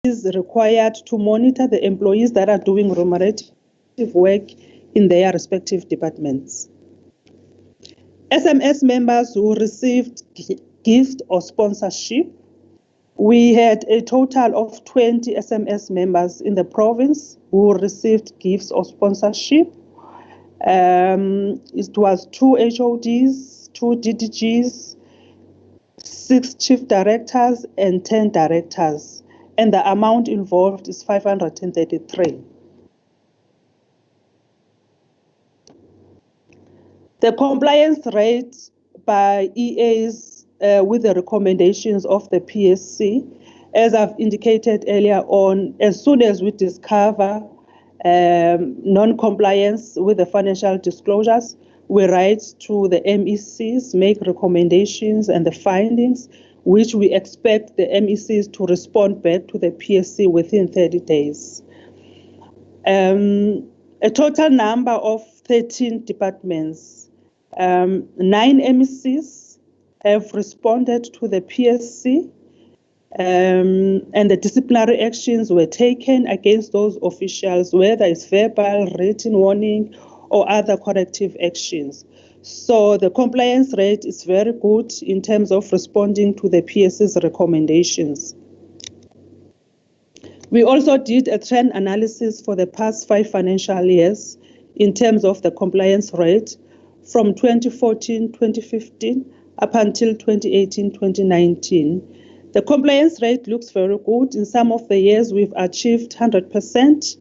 is required to monitor the employees that are doing remunerative work in their respective departments. SMS members who received gift or sponsorship, we had a total of 20 SMS members in the province who received gifts or sponsorship. It was 2 HODs, 2 DDGs, 6 chief directors, and 10 directors. And the amount involved is 533. The compliance rate by EAs with the recommendations of the PSC, as I've indicated earlier on, as soon as we discover non-compliance with the financial disclosures, we write to the MECs, make recommendations and the findings, which we expect the MECs to respond back to the PSC within 30 days. A total number of 13 departments, 9 MECs have responded to the PSC, and the disciplinary actions were taken against those officials, whether it's verbal, written warning, or other corrective actions. So the compliance rate is very good in terms of responding to the PSC's recommendations. We also did a trend analysis for the past 5 financial years in terms of the compliance rate from 2014-2015 up until 2018-2019. The compliance rate looks very good. In some of the years, we've achieved 100%,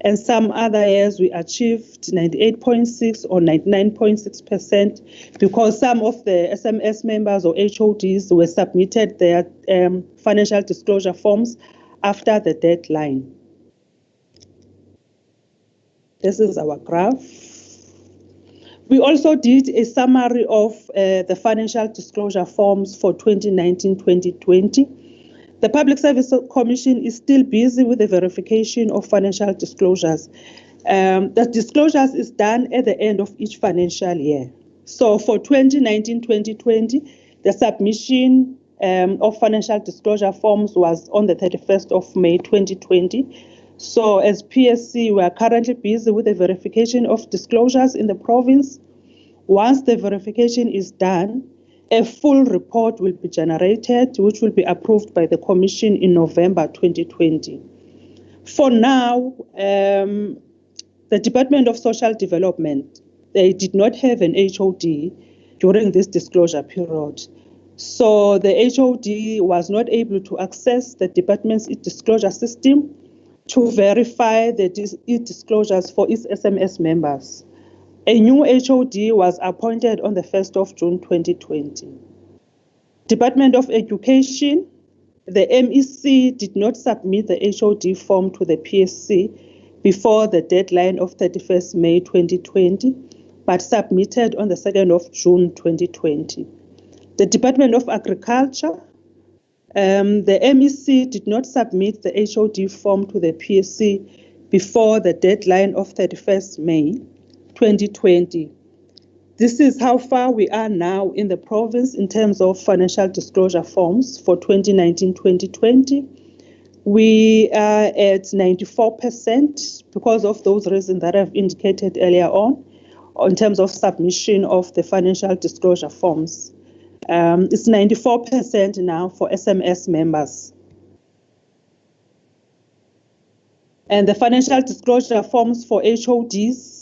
and some other years we achieved 98.6 or 99.6%, because some of the SMS members or HODs were submitted their financial disclosure forms after the deadline. This is our graph. We also did a summary of the financial disclosure forms for 2019-2020. The Public Service Commission is still busy with the verification of financial disclosures. The disclosures is done at the end of each financial year. So for 2019-2020, the submission of financial disclosure forms was on the 31st of May 2020. So as PSC, we are currently busy with the verification of disclosures in the province. Once the verification is done, a full report will be generated, which will be approved by the Commission in November 2020. For now, the Department of Social Development, they did not have an HOD during this disclosure period. So the HOD was not able to access the department's e-disclosure system to verify the e-disclosures for its SMS members. A new HOD was appointed on the 1st of June 2020. Department of Education, the MEC did not submit the HOD form to the PSC before the deadline of 31st May 2020, but submitted on the 2nd of June 2020. The Department of Agriculture, the MEC did not submit the HOD form to the PSC before the deadline of 31st May 2020. This is how far we are now in the province in terms of financial disclosure forms for 2019-2020. We are at 94% because of those reasons that I've indicated earlier on in terms of submission of the financial disclosure forms. It's 94% now for SMS members. And the financial disclosure forms for HODs,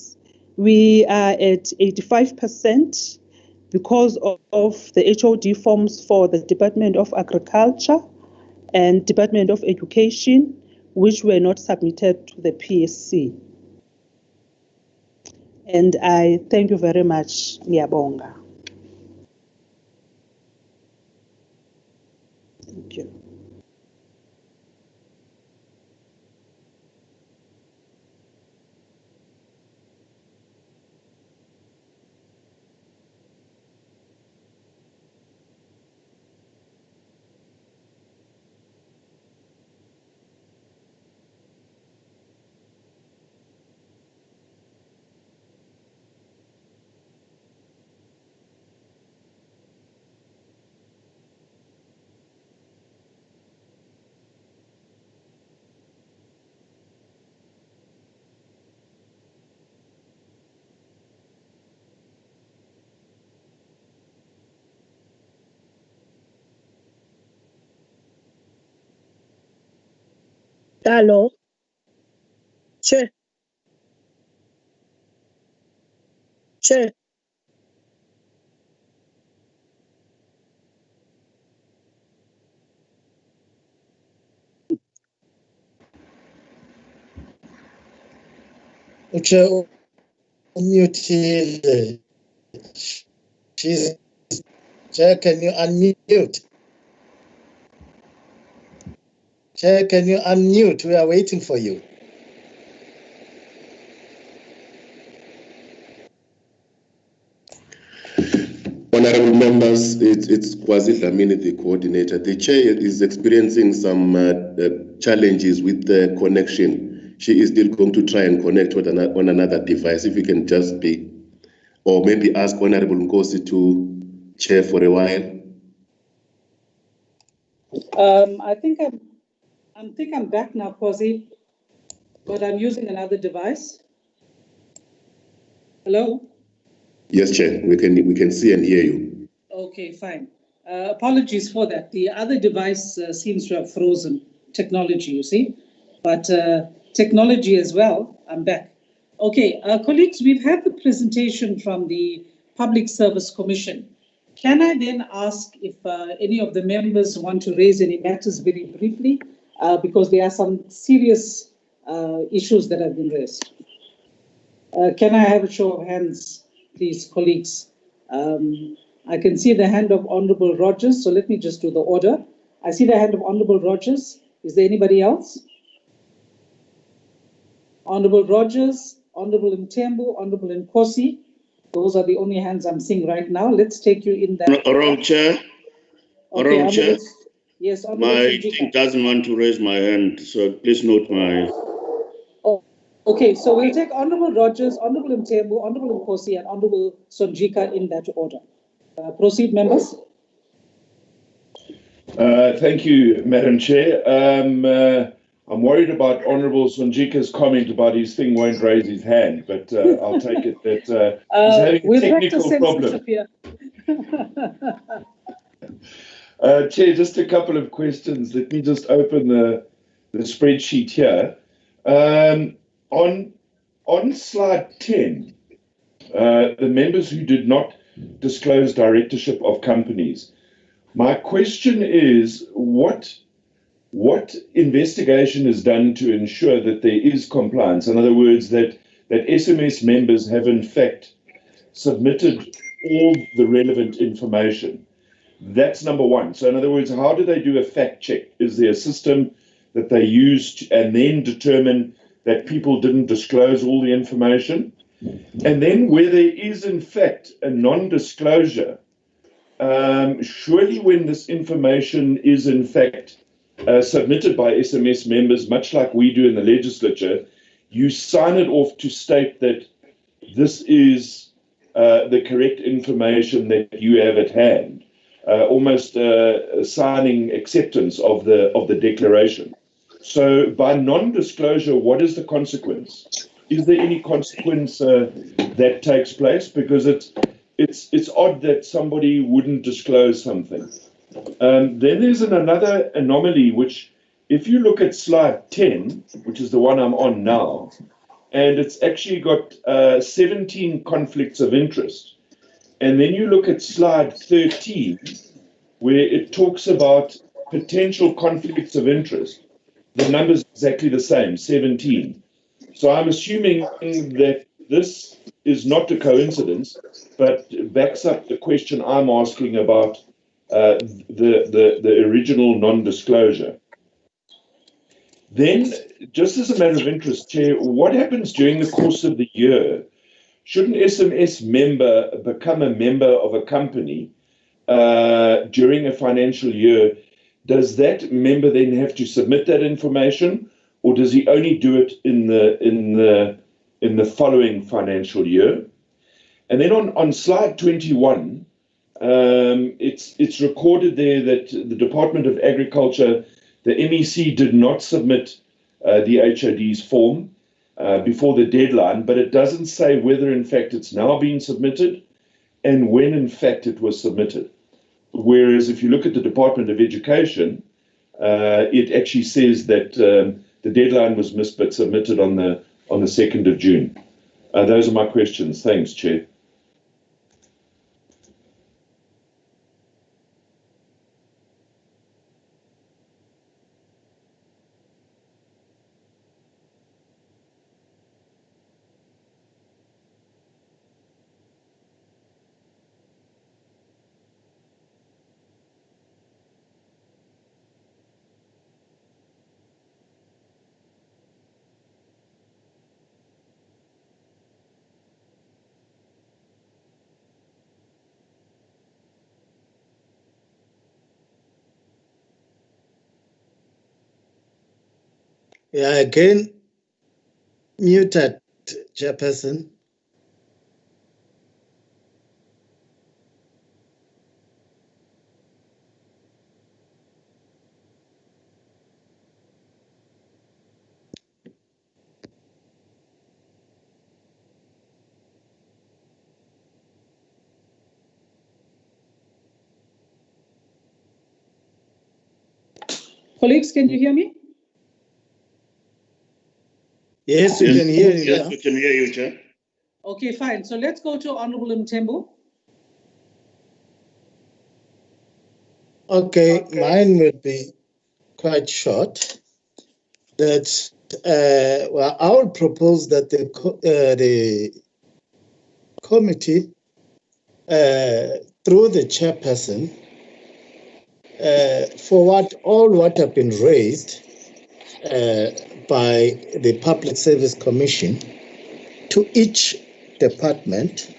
we are at 85% because of the HOD forms for the Department of Agriculture and Department of Education, which were not submitted to the PSC. And I thank you very much, Ngiyabonga. Thank you. Hello. Chair. Chair. Chair, unmute. Chair, can you unmute? Chair, can you unmute? We are waiting for you. Honorable members, it's KwaZulu-Natal, the coordinator. The chair is experiencing some challenges with the connection. She is still going to try and connect with on another device. If you can just be, or maybe ask Honorable Nkosi to chair for a while. I think I'm back now, Kwazi, but I'm using another device. Hello? Yes, Chair, we can see and hear you. Okay, fine. Apologies for that. The other device seems to have frozen technology, you see. But technology as well, I'm back. Okay, colleagues, we've had the presentation from the Public Service Commission. Can I then ask if any of the members want to raise any matters very briefly? Because there are some serious issues that have been raised. Can I have a show of hands, please, colleagues? I can see the hand of Honorable Rogers, so let me just do the order. I see the hand of Honorable Rogers. Is there anybody else? Honorable Rogers, Honorable Mtembu, Honorable Nkosi. Those are the only hands I'm seeing right now. Let's take you in that. Wrong chair. Okay, Wrong chair. Yes, Honorable My Sonjika. thing doesn't want to raise my hand, so please note my. Oh, okay, so we'll take Honorable Rogers, Honorable Mtembu, Honorable Nkosi, and Honorable Sonjika in that order. Proceed, members. Thank you, Madam Chair. I'm worried about Honourable Sonjika's comment about his thing won't raise his hand, but I'll take it that he's having a technical problem. Chair, just a couple of questions. Let me just open the spreadsheet here. On slide 10, the members who did not disclose directorship of companies. My question is, what investigation is done to ensure that there is compliance? In other words, that SMS members have in fact submitted all the relevant information. That's number one. So in other words, how do they do a fact check? Is there a system that they use and then determine that people didn't disclose all the information? And then where there is in fact a non-disclosure, surely when this information is in fact submitted by SMS members, much like we do in the legislature, you sign it off to state that this is the correct information that you have at hand, almost signing acceptance of the declaration. So by non-disclosure, what is the consequence? Is there any consequence that takes place? Because it's odd that somebody wouldn't disclose something. Then there's another anomaly, which if you look at slide 10, which is the one I'm on now, and it's actually got 17 conflicts of interest. And then you look at slide 13, where it talks about potential conflicts of interest. The number's exactly the same, 17. So I'm assuming that this is not a coincidence, but backs up the question I'm asking about the original non-disclosure. Then, just as a matter of interest, Chair, what happens during the course of the year? Should an SMS member become a member of a company during a financial year? Does that member then have to submit that information, or does he only do it in the following financial year? And then on slide 21, it's recorded there that the Department of Agriculture, the MEC, did not submit the HOD's form before the deadline, but it doesn't say whether in fact it's now been submitted and when in fact it was submitted. Whereas if you look at the Department of Education, it actually says that the deadline was missed but submitted on the 2nd of June. Those are my questions. Thanks, Chair. Yeah, again, muted, Chairperson. Colleagues, can you hear me? Yes, we can hear you. Yes, we can hear you, Chair. Okay, fine. So let's go to Honorable Mthembu. Okay, mine will be quite short. That well, I would propose that the committee, through the chairperson, for all what have been raised by the Public Service Commission to each department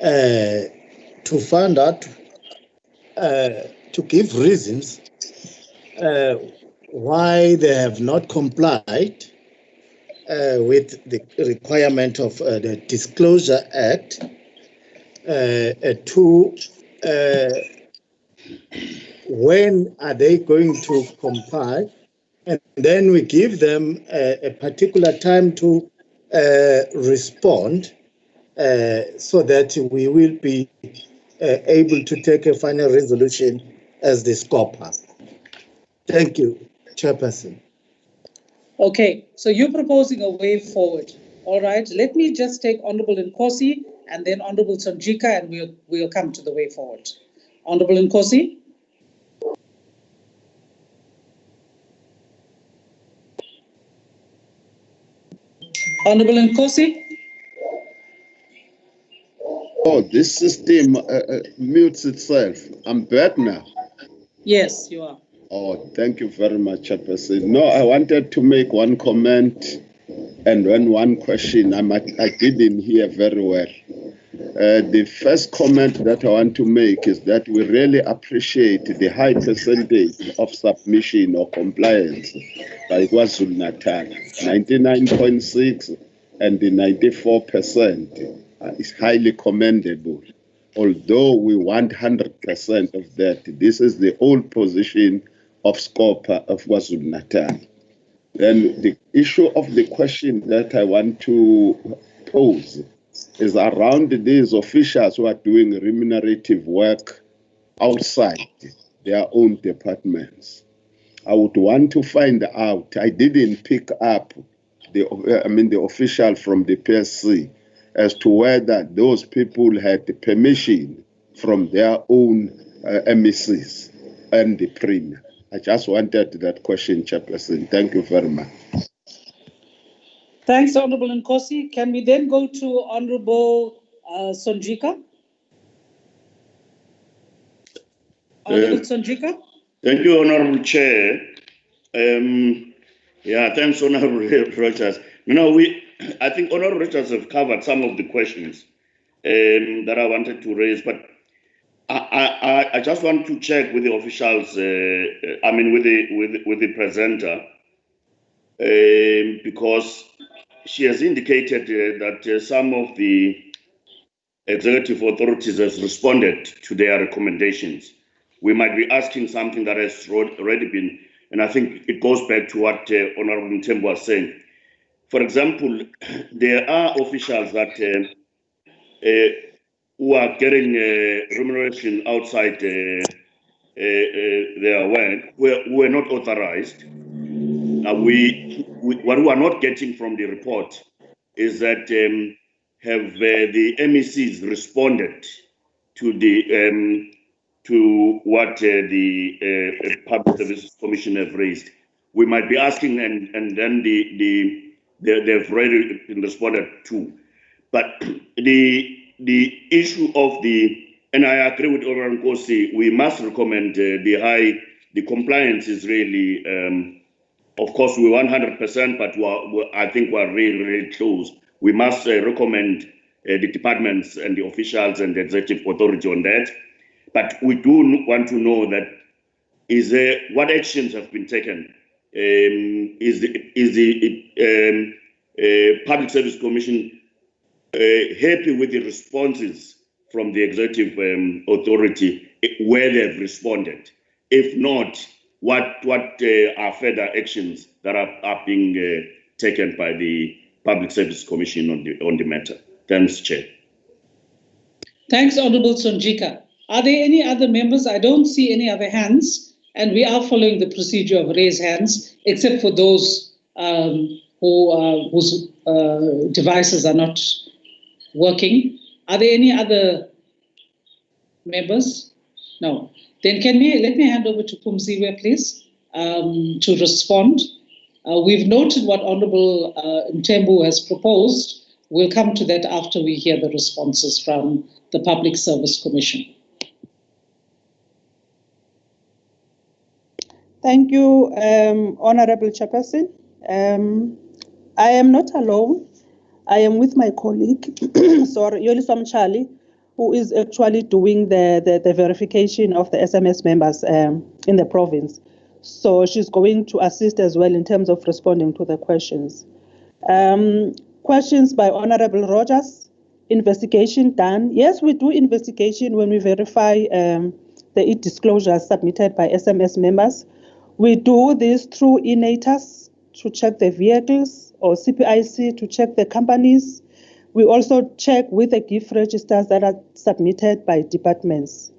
to find out, to give reasons why they have not complied with the requirement of the Disclosure Act, to when are they going to comply, and then we give them a particular time to respond, so that we will be able to take a final resolution as the Scopa. Thank you, Chairperson. Okay, so you're proposing a way forward. All right, let me just take Honorable Nkosi and then Honorable Sonjika, and we'll come to the way forward. Honorable Nkosi. Honorable Nkosi. Oh, this system mutes itself. I'm back now. Yes, you are. Oh, thank you very much, Chairperson. No, I wanted to make one comment and one question. I didn't hear very well. The first comment that I want to make is that we really appreciate the high percentage of submission or compliance by KwaZulu-Natal, 99.6 and the 94% is highly commendable. Although we want 100% of that, this is the old position of Scopa of KwaZulu-Natal. Then the issue of the question that I want to pose is around these officials who are doing remunerative work outside their own departments. I would want to find out, I didn't pick up the official from the PSC as to whether those people had permission from their own MECs and the Premier. I just wanted that question, Chairperson. Thank you very much. Thanks, Honorable Nkosi. Can we then go to Honorable Sonjika? Honorable Sonjika? Thank you, Honorable Chair. Yeah, thanks, Honorable Richards. I think Honorable Richards have covered some of the questions that I wanted to raise, but I just want to check with the officials. With the presenter, because she has indicated that some of the executive authorities has responded to their recommendations. We might be asking something that has already been, and I think it goes back to what Honorable Mthembu was saying. For example, there are officials that who are getting remuneration outside their work, who are not authorized. what we are not getting from the report is that have the MECs responded to the to what the Public Services Commission have raised. We might be asking, and then they've already been responded to. But the issue of and I agree with Honorable Nkosi, we must recommend the compliance is really, of course, we're 100%, but I think we're really, really close. We must recommend the departments and the officials and the executive authority on that. But we do want to know that what actions have been taken? Is the Public Service Commission happy with the responses from the executive authority where they've responded? If not, what are further actions that are being taken by the Public Service Commission on the matter? Thanks, Chair. Thanks, Honourable Sonjika. Are there any other members? I don't see any other hands, and we are following the procedure of raise hands, except for those whose devices are not working. Are there any other members? No. Then let me hand over to Phumziwe, please, to respond. We've noted what Honourable Mthembu has proposed. We'll come to that after we hear the responses from the Public Service Commission. Thank you, Honorable Chairperson. I am not alone. I am with my colleague, sorry, Yoliswam Charlie, who is actually doing the verification of the SMS members in the province. So she's going to assist as well in terms of responding to the questions. Questions by Honorable Rogers. Investigation done. Yes, we do investigation when we verify the e-disclosures submitted by SMS members. We do this through e-NATAS to check the vehicles, or CPIC to check the companies. We also check with the gift registers that are submitted by departments.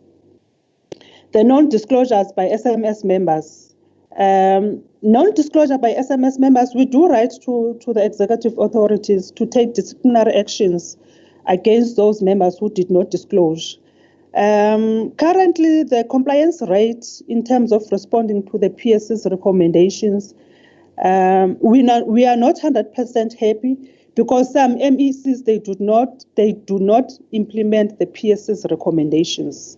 The non-disclosures by SMS members. Non-disclosure by SMS members, we do write to the executive authorities to take disciplinary actions against those members who did not disclose. Currently, the compliance rate in terms of responding to the PS's recommendations, we are not 100% happy, because some MECs, they do not implement the PS's recommendations.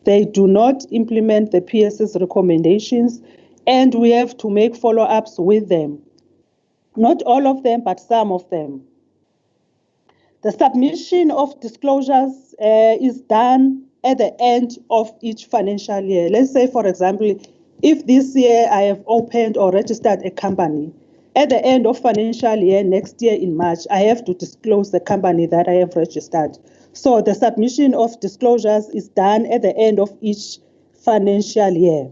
They do not implement the PS's recommendations, and we have to make follow-ups with them. Not all of them, but some of them. The submission of disclosures is done at the end of each financial year. Let's say, for example, if this year I have opened or registered a company, at the end of financial year next year in March, I have to disclose the company that I have registered. So the submission of disclosures is done at the end of each financial year.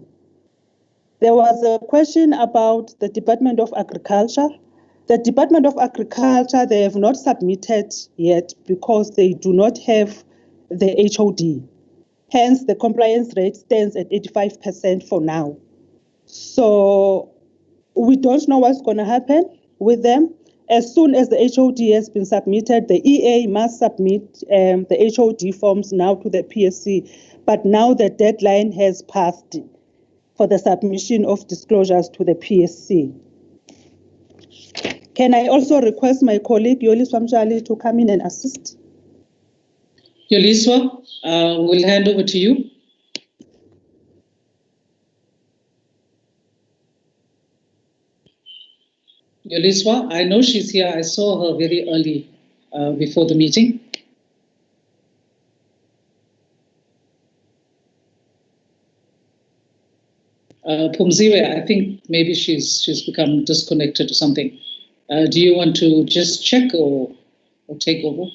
There was a question about the Department of Agriculture. The Department of Agriculture, they have not submitted yet because they do not have the HOD. Hence, the compliance rate stands at 85% for now. So we don't know what's going to happen with them. As soon as the HOD has been submitted, the EA must submit the HOD forms now to the PSC. But now the deadline has passed for the submission of disclosures to the PSC. Can I also request my colleague Yoliswa Mchali to come in and assist? Yoliswa, we'll hand over to you. Yoliswa, I know she's here. I saw her very early before the meeting. Phumziwe, I think maybe she's become disconnected or something. Do you want to just check or take over?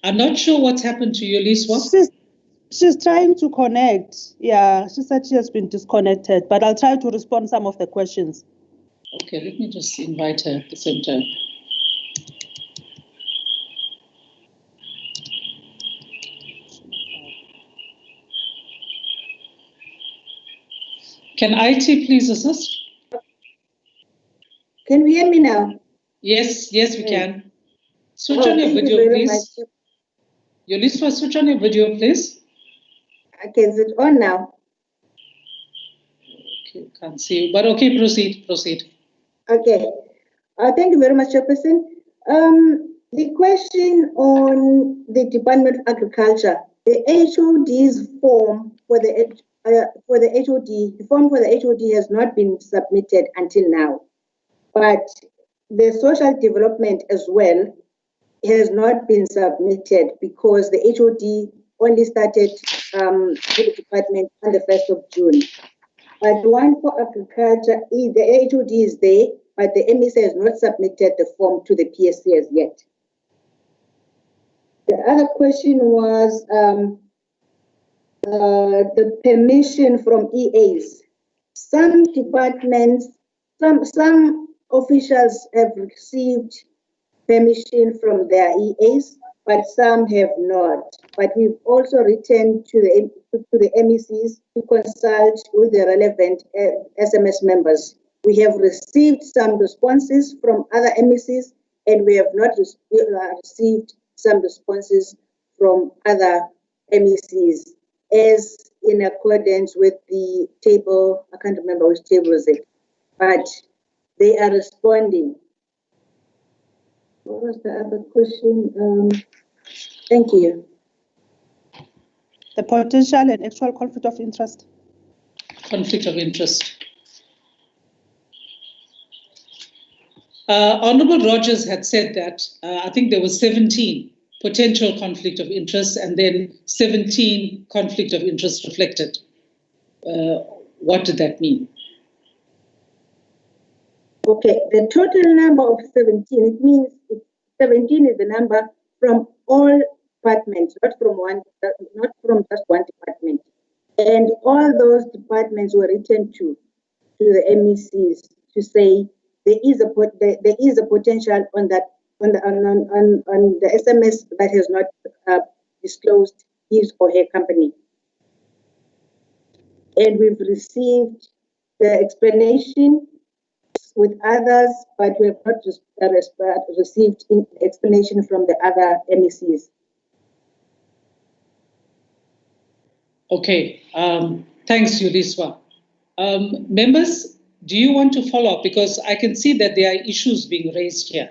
I'm not sure what's happened to you, Liswa. She's trying to connect. Yeah, she said she has been disconnected, but I'll try to respond some of the questions. Okay, let me just invite her at the same time. Can IT please assist? Can you hear me now? Yes, we can. Switch Oh, on your thank you video, very please. much. Your list was switch on your video, please. Okay, is it on now? Okay, can't see you, but okay, proceed. Okay. Thank you very much, Chairperson. The question on the Department of Agriculture, the HOD's form for the form for the HOD has not been submitted until now, but the social development as well has not been submitted because the HOD only started the department on the 1st of June. But the one for agriculture, the HOD is there, but the MEC has not submitted the form to the PSC as yet. The other question was the permission from EAs. Some departments, some officials have received permission from their EAs, but some have not. But we've also written to the MECs to consult with the relevant SMS members. We have received some responses from other MECs, and we have not received some responses from other MECs, as in accordance with the table. I can't remember which table is it, but they are responding. What was the other question? Thank you. The potential and actual conflict of interest. Conflict of interest. Honorable Rogers had said that I think there was 17 potential conflict of interest and then 17 conflict of interest reflected. What did that mean? Okay, the total number of 17, it means 17 is the number from all departments, not from just one department. And all those departments were written to the MECs to say there is a potential on the SMS that has not disclosed his or her company. And we've received the explanation with others, but we have not received explanation from the other MECs. Okay, thanks, Yuliswa. Members, do you want to follow up? Because I can see that there are issues being raised here.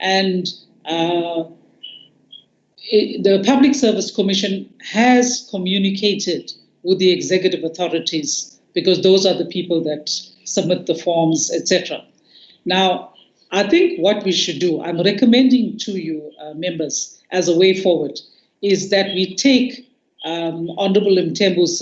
And the Public Service Commission has communicated with the executive authorities because those are the people that submit the forms, etc. Now, I think what we should do, I'm recommending to you, members, as a way forward, is that we take Honorable Mthembu's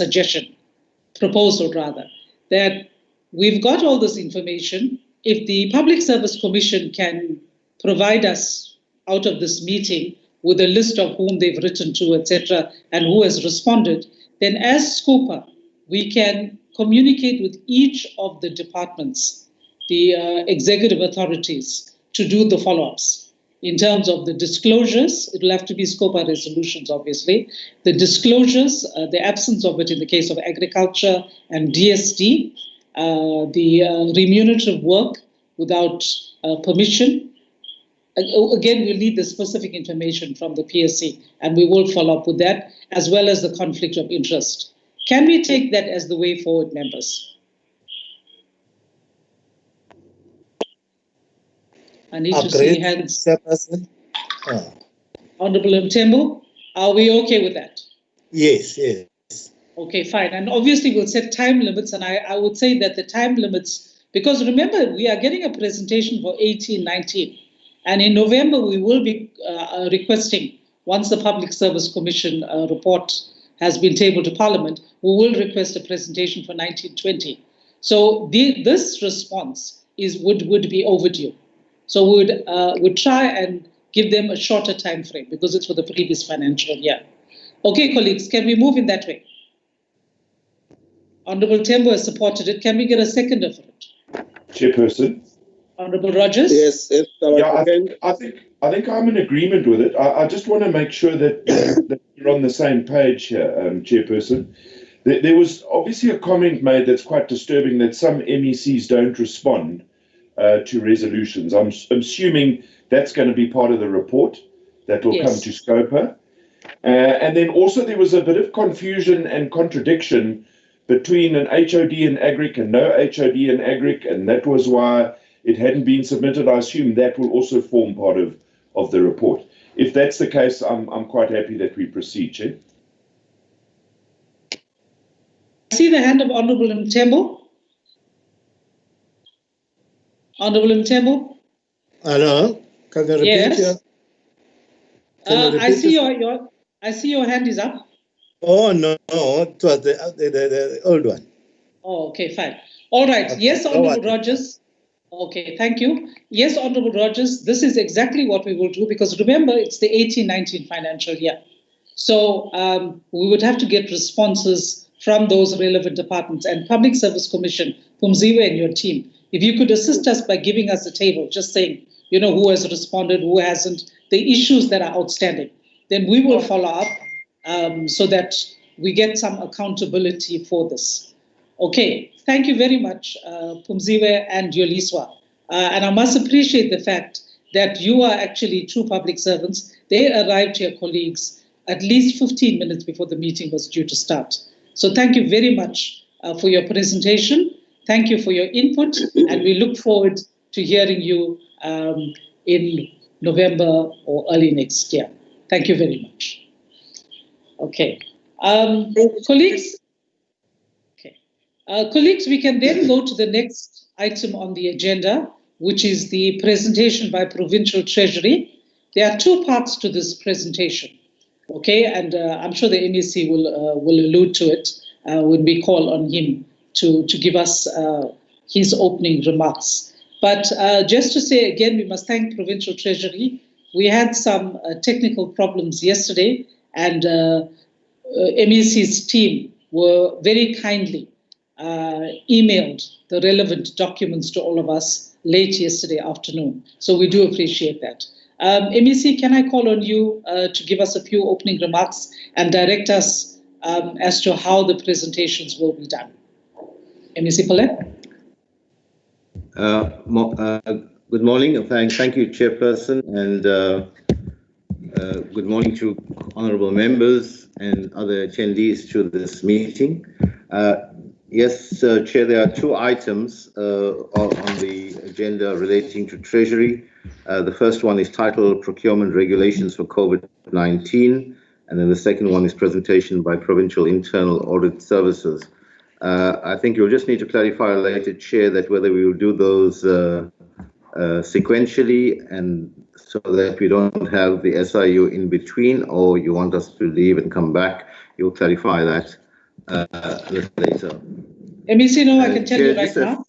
proposal rather, that we've got all this information. If the Public Service Commission can provide us out of this meeting with a list of whom they've written to, etc., and who has responded, then as Scopa, we can communicate with each of the departments, the executive authorities, to do the follow-ups. In terms of the disclosures, it will have to be Scopa resolutions, obviously. The disclosures, the absence of it in the case of agriculture and DSD, the remunerative work without permission. Again, we'll need the specific information from the PSC, and we will follow up with that, as well as the conflict of interest. Can we take that as the way forward, members? I need to see hands. Honorable Mthembu, are we okay with that? Yes. Okay, fine. And obviously we'll set time limits, and I would say that the time limits, because remember, we are getting a presentation for 18-19, and in November we will be requesting, once the Public Service Commission report has been tabled to Parliament, we will request a presentation for 19-20. So this response would be overdue. So we would try and give them a shorter time frame because it's for the previous financial year. Okay, colleagues, can we move in that way? Honorable Tembo has supported it. Can we get a seconder for it? Chairperson. Honorable Rogers? Yes, Yeah, I think I'm in agreement with it. I just want to make sure that, that you're on the same page here, Chairperson. There was obviously a comment made that's quite disturbing that some MECs don't respond to resolutions. I'm assuming that's going to be part of the report that will come to Scopa. And then also there was a bit of confusion and contradiction between an HOD in AGRIC and no HOD in AGRIC, and that was why it hadn't been submitted. I assume that will also form part of the report. If that's the case, I'm quite happy that we proceed, Chair. I see the hand of Honourable Mthembu. Honourable Mthembu? Hello, can you repeat? Yes. I see your hand is up. Oh no, it was the old one. Oh, okay, fine. All right. Okay. Yes, Honourable Rogers. Okay, thank you. Yes, Honourable Rogers, this is exactly what we will do because remember, it's the 18-19 financial year. So we would have to get responses from those relevant departments and Public Service Commission, Pumziwe and your team. If you could assist us by giving us a table, just saying, you know, who has responded, who hasn't, the issues that are outstanding, then we will follow up so that we get some accountability for this. Okay, thank you very much, Pumziwe and Yoliswa. And I must appreciate the fact that you are actually true public servants. They arrived here, colleagues, at least 15 minutes before the meeting was due to start. So thank you very much for your presentation. Thank you for your input, and we look forward to hearing you in November or early next year. Thank you very much. Okay. Colleagues, colleagues, we can then go to the next item on the agenda, which is the presentation by Provincial Treasury. There are two parts to this presentation, okay, and I'm sure the MEC will allude to it when we call on him to give us his opening remarks. But just to say again, we must thank Provincial Treasury. We had some technical problems yesterday, and MEC's team were very kindly emailed the relevant documents to all of us late yesterday afternoon. So we do appreciate that. MEC, can I call on you to give us a few opening remarks and direct us as to how the presentations will be done? MEC Paulette? Good morning. Thank you, Chairperson, and good morning to honourable members and other attendees to this meeting. Yes, Chair, there are two items on the agenda relating to Treasury. The first one is titled Procurement Regulations for COVID-19, and then the second one is presentation by Provincial Internal Audit Services. I think you'll just need to clarify later, Chair, that whether we will do those sequentially and so that we don't have the SIU in between, or you want us to leave and come back. You'll clarify that a little later. MEC, no, I can tell you right now.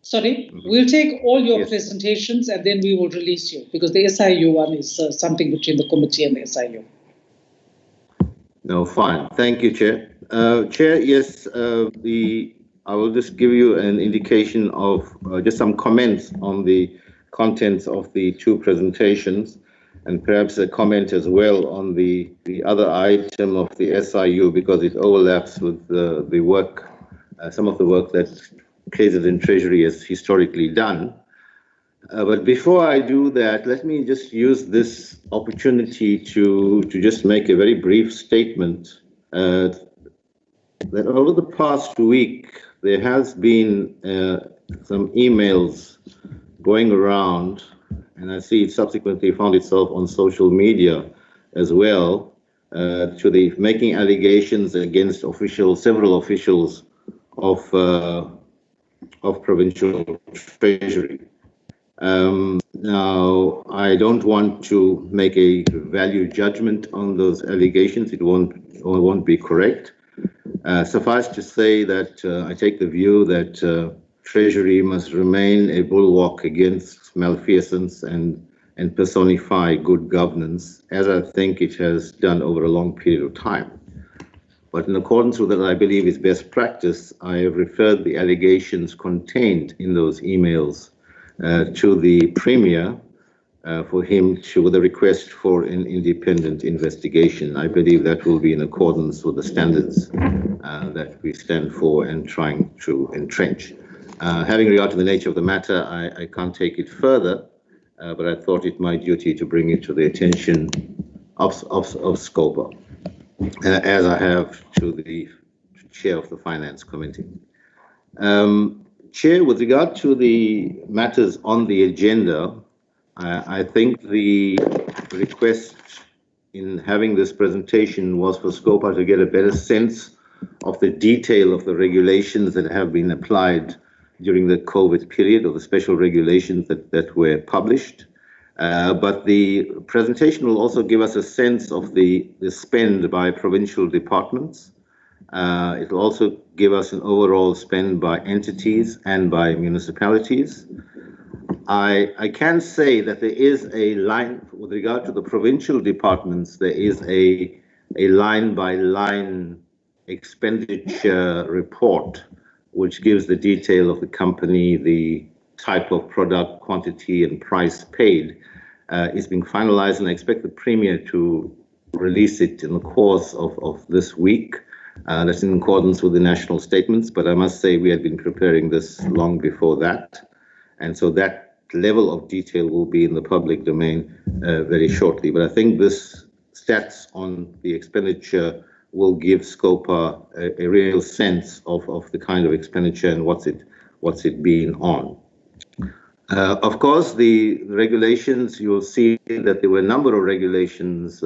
Sorry, we'll take all your presentations and then we will release you because the SIU one is something between the committee and the SIU. No, fine. Thank you, Chair. Chair, yes, I will just give you an indication of just some comments on the contents of the two presentations, and perhaps a comment as well on the other item of the SIU because it overlaps with the work, some of the work that KZN Treasury has historically done. But before I do that, let me just use this opportunity to just make a very brief statement that over the past week, there has been some emails going around, and I see it subsequently found itself on social media as well, to the making allegations against several officials of Provincial Treasury. Now, I don't want to make a value judgment on those allegations. It won't be correct. Suffice to say that I take the view that Treasury must remain a bulwark against malfeasance and and personify good governance, as I think it has done over a long period of time. But in accordance with what I believe is best practice, I have referred the allegations contained in those emails to the Premier for him to, with a request for an independent investigation. I believe that will be in accordance with the standards that we stand for and trying to entrench. Having regard to the nature of the matter, I can't take it further, but I thought it my duty to bring it to the attention of Scopa, as I have to the Chair of the Finance Committee. Chair, with regard to the matters on the agenda, I think the request in having this presentation was for Scopa to get a better sense of the detail of the regulations that have been applied during the COVID period, or the special regulations that were published. But the presentation will also give us a sense of the spend by provincial departments. It will also give us an overall spend by entities and by municipalities. I can say that there is a line, with regard to the provincial departments, there is a line-by-line expenditure report, which gives the detail of the company, the type of product, quantity, and price paid. Is being finalized, and I expect the Premier to release it in the course of this week. That's in accordance with the national statements, but I must say we had been preparing this long before that. And so that level of detail will be in the public domain very shortly. But I think this stats on the expenditure will give Scopa a real sense of the kind of expenditure and what's it been on. Of course, the regulations, you'll see that there were a number of regulations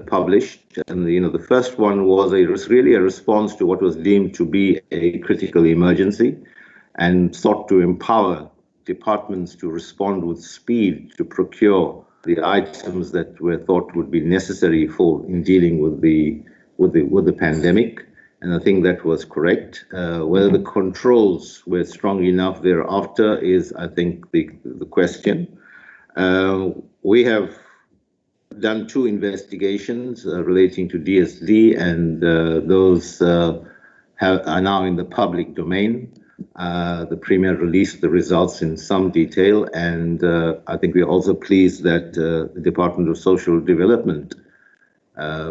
published, and the first one was really a response to what was deemed to be a critical emergency, and sought to empower departments to respond with speed to procure the items that were thought would be necessary in dealing with the pandemic. And I think that was correct. Whether the controls were strong enough thereafter is, I think, the question. We have done 2 investigations relating to DSD, and those are now in the public domain. The Premier released the results in some detail, and I think we are also pleased that the Department of Social Development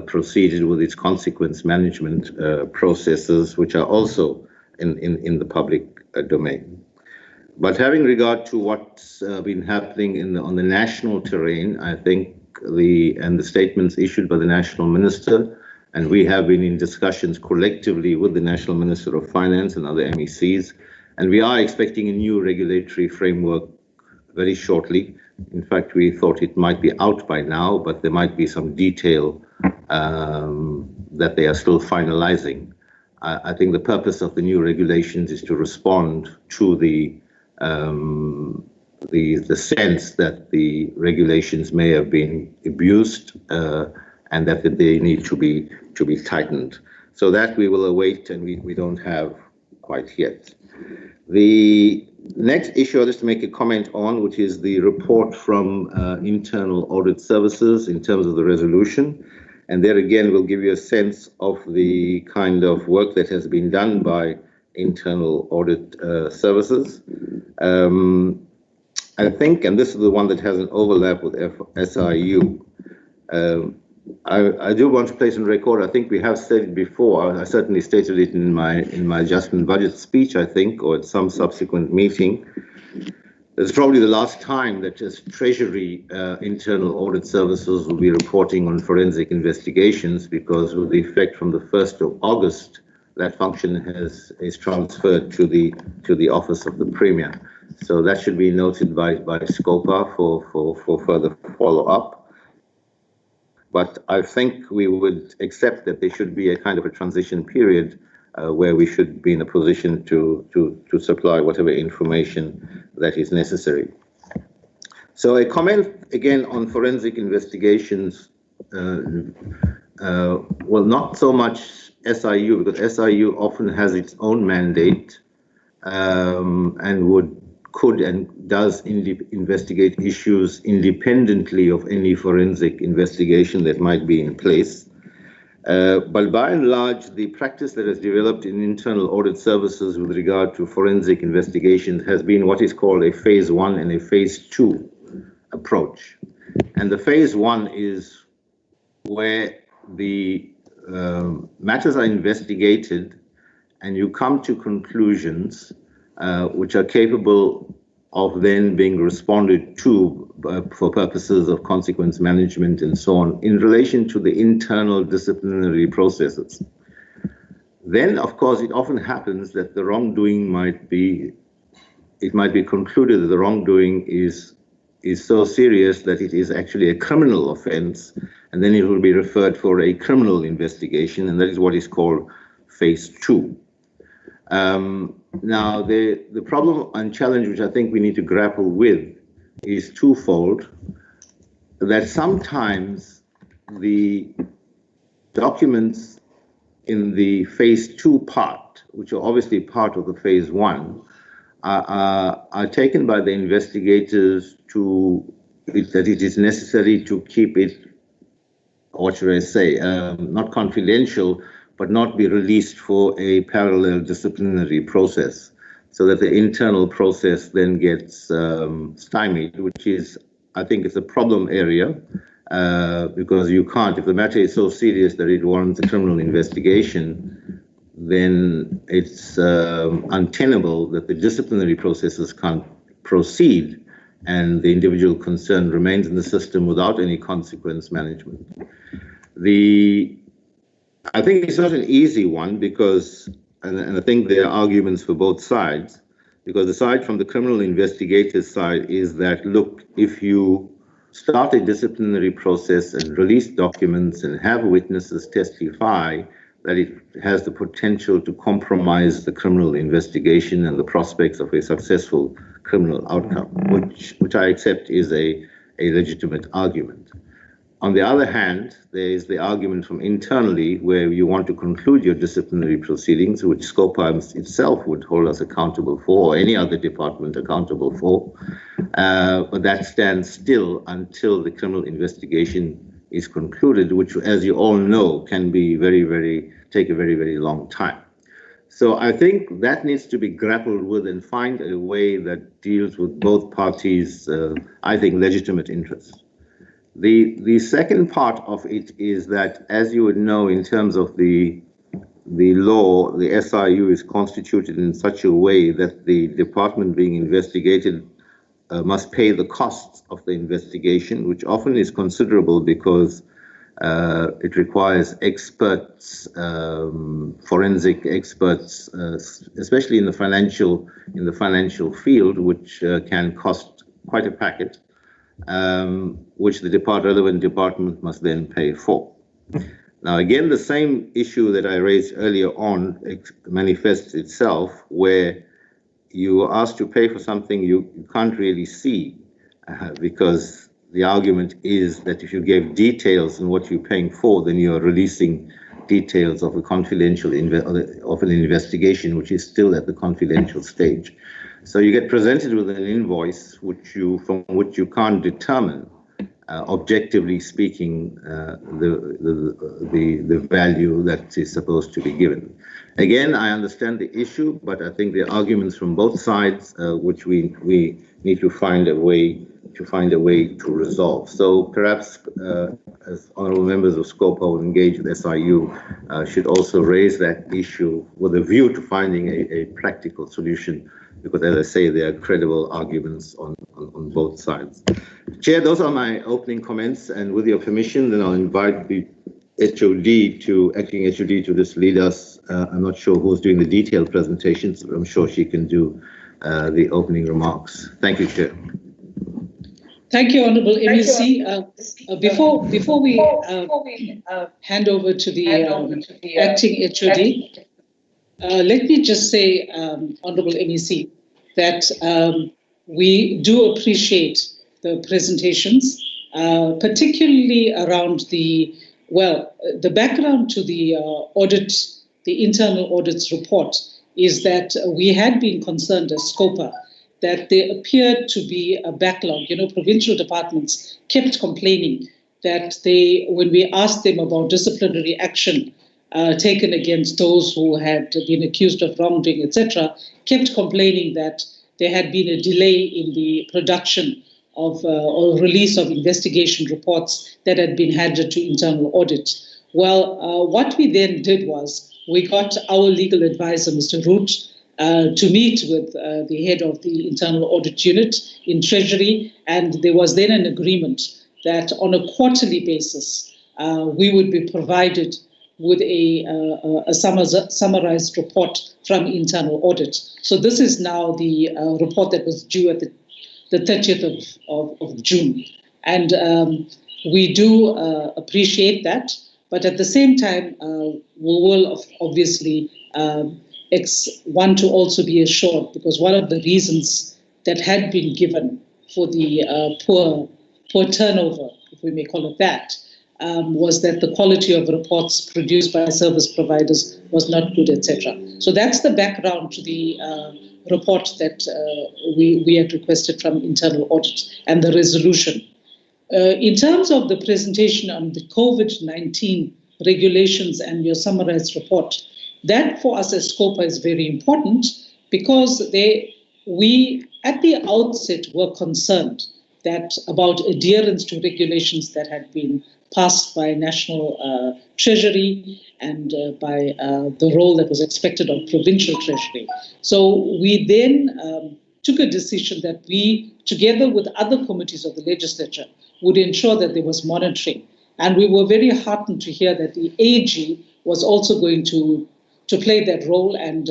proceeded with its consequence management processes, which are also in the public domain. But having regard to what's been happening on the national terrain, I think the statements issued by the National Minister, and we have been in discussions collectively with the National Minister of Finance and other MECs, and we are expecting a new regulatory framework very shortly. In fact, we thought it might be out by now, but there might be some detail that they are still finalizing. I think the purpose of the new regulations is to respond to the sense that the regulations may have been abused and that they need to be tightened. So that we will await, and we don't have quite yet. The next issue I'll just make a comment on, which is the report from internal audit services in terms of the resolution. And there again, we'll give you a sense of the kind of work that has been done by internal audit services. I think, and this is the one that has an overlap with SIU, I do want to place on record, I think we have said it before, I certainly stated it in my adjustment budget speech, I think, or at some subsequent meeting. It's probably the last time that as Treasury internal audit services will be reporting on forensic investigations, because with the effect from the 1st of August, that function is transferred to the Office of the Premier. So that should be noted by Scopa for further follow-up. But I think we would accept that there should be a kind of a transition period where we should be in a position to supply whatever information that is necessary. So a comment again on forensic investigations, well, not so much SIU, because SIU often has its own mandate and would could and does investigate issues independently of any forensic investigation that might be in place. But by and large, the practice that has developed in internal audit services with regard to forensic investigations has been what is called a phase 1 and a phase 2 approach. And the phase 1 is where the matters are investigated and you come to conclusions which are capable of then being responded to for purposes of consequence management and so on in relation to the internal disciplinary processes. Then, of course, it often happens that the wrongdoing might be concluded that the wrongdoing is so serious that it is actually a criminal offense, and then it will be referred for a criminal investigation, and that is what is called phase 2. Now, the problem and challenge which I think we need to grapple with is twofold, that sometimes the documents in the phase 2 part, which are obviously part of the phase 1, are taken by the investigators that it is necessary to keep it, or what should I say, not confidential, but not be released for a parallel disciplinary process, so that the internal process then gets stymied, which is, I think, it's a problem area, because you can't, if the matter is so serious that it warrants a criminal investigation, then it's untenable that the disciplinary processes can't proceed and the individual concerned remains in the system without any consequence management. I think it's not an easy one because, and I think there are arguments for both sides, because aside from the criminal investigator's side is that, look, if you start a disciplinary process and release documents and have witnesses testify, that it has the potential to compromise the criminal investigation and the prospects of a successful criminal outcome, which I accept is a legitimate argument. On the other hand, there is the argument from internally where you want to conclude your disciplinary proceedings, which Scopa itself would hold us accountable for, or any other department accountable for, but that stands still until the criminal investigation is concluded, which, as you all know, can be take a very, very long time. So I think that needs to be grappled with and find a way that deals with both parties', I think, legitimate interests. The second part of it is that, as you would know, in terms of the law, the SIU is constituted in such a way that the department being investigated must pay the costs of the investigation, which often is considerable because it requires experts, forensic experts, especially in the financial field, which can cost quite a packet, which the relevant department must then pay for. Now, again, the same issue that I raised earlier on manifests itself, where you are asked to pay for something you can't really see, because the argument is that if you gave details on what you're paying for, then you're releasing details of a confidential of an investigation, which is still at the confidential stage. So you get presented with an invoice from which you can't determine, objectively speaking, the value that is supposed to be given. Again, I understand the issue, but I think there are arguments from both sides which we need to find a way to resolve. So perhaps, as honourable members of Scopa will engage with SIU, should also raise that issue with a view to finding a practical solution, because, as I say, there are credible arguments on both sides. Chair, those are my opening comments, and with your permission, then I'll invite the acting HOD to just lead us. I'm not sure who's doing the detailed presentations, but I'm sure she can do the opening remarks. Thank you, Chair. Thank you, Honourable MEC. Before we hand over to the acting HOD, let me just say, Honourable MEC, that we do appreciate the presentations, particularly around the background to the audit, the internal audits report, is that we had been concerned as Scopa that there appeared to be a backlog. Provincial departments kept complaining that when we asked them about disciplinary action taken against those who had been accused of wrongdoing, etc., kept complaining that there had been a delay in the production of or release of investigation reports that had been handed to internal audit. Well, what we then did was we got our legal advisor, Mr. Root, to meet with the head of the internal audit unit in Treasury, and there was then an agreement that on a quarterly basis we would be provided with a summarized report from internal audit. So this is now the report that was due at the 30th of June. And we do appreciate that, but at the same time, we will obviously want to also be assured, because one of the reasons that had been given for the poor turnover, if we may call it that, was that the quality of reports produced by service providers was not good, etc. So that's the background to the report that we had requested from internal audit and the resolution. In terms of the presentation on the COVID-19 regulations and your summarized report, that for us as Scopa is very important, because we at the outset were concerned that about adherence to regulations that had been passed by National Treasury and by the role that was expected of Provincial Treasury. So we then took a decision that we, together with other committees of the Legislature, would ensure that there was monitoring. And we were very heartened to hear that the AG was also going to play that role, and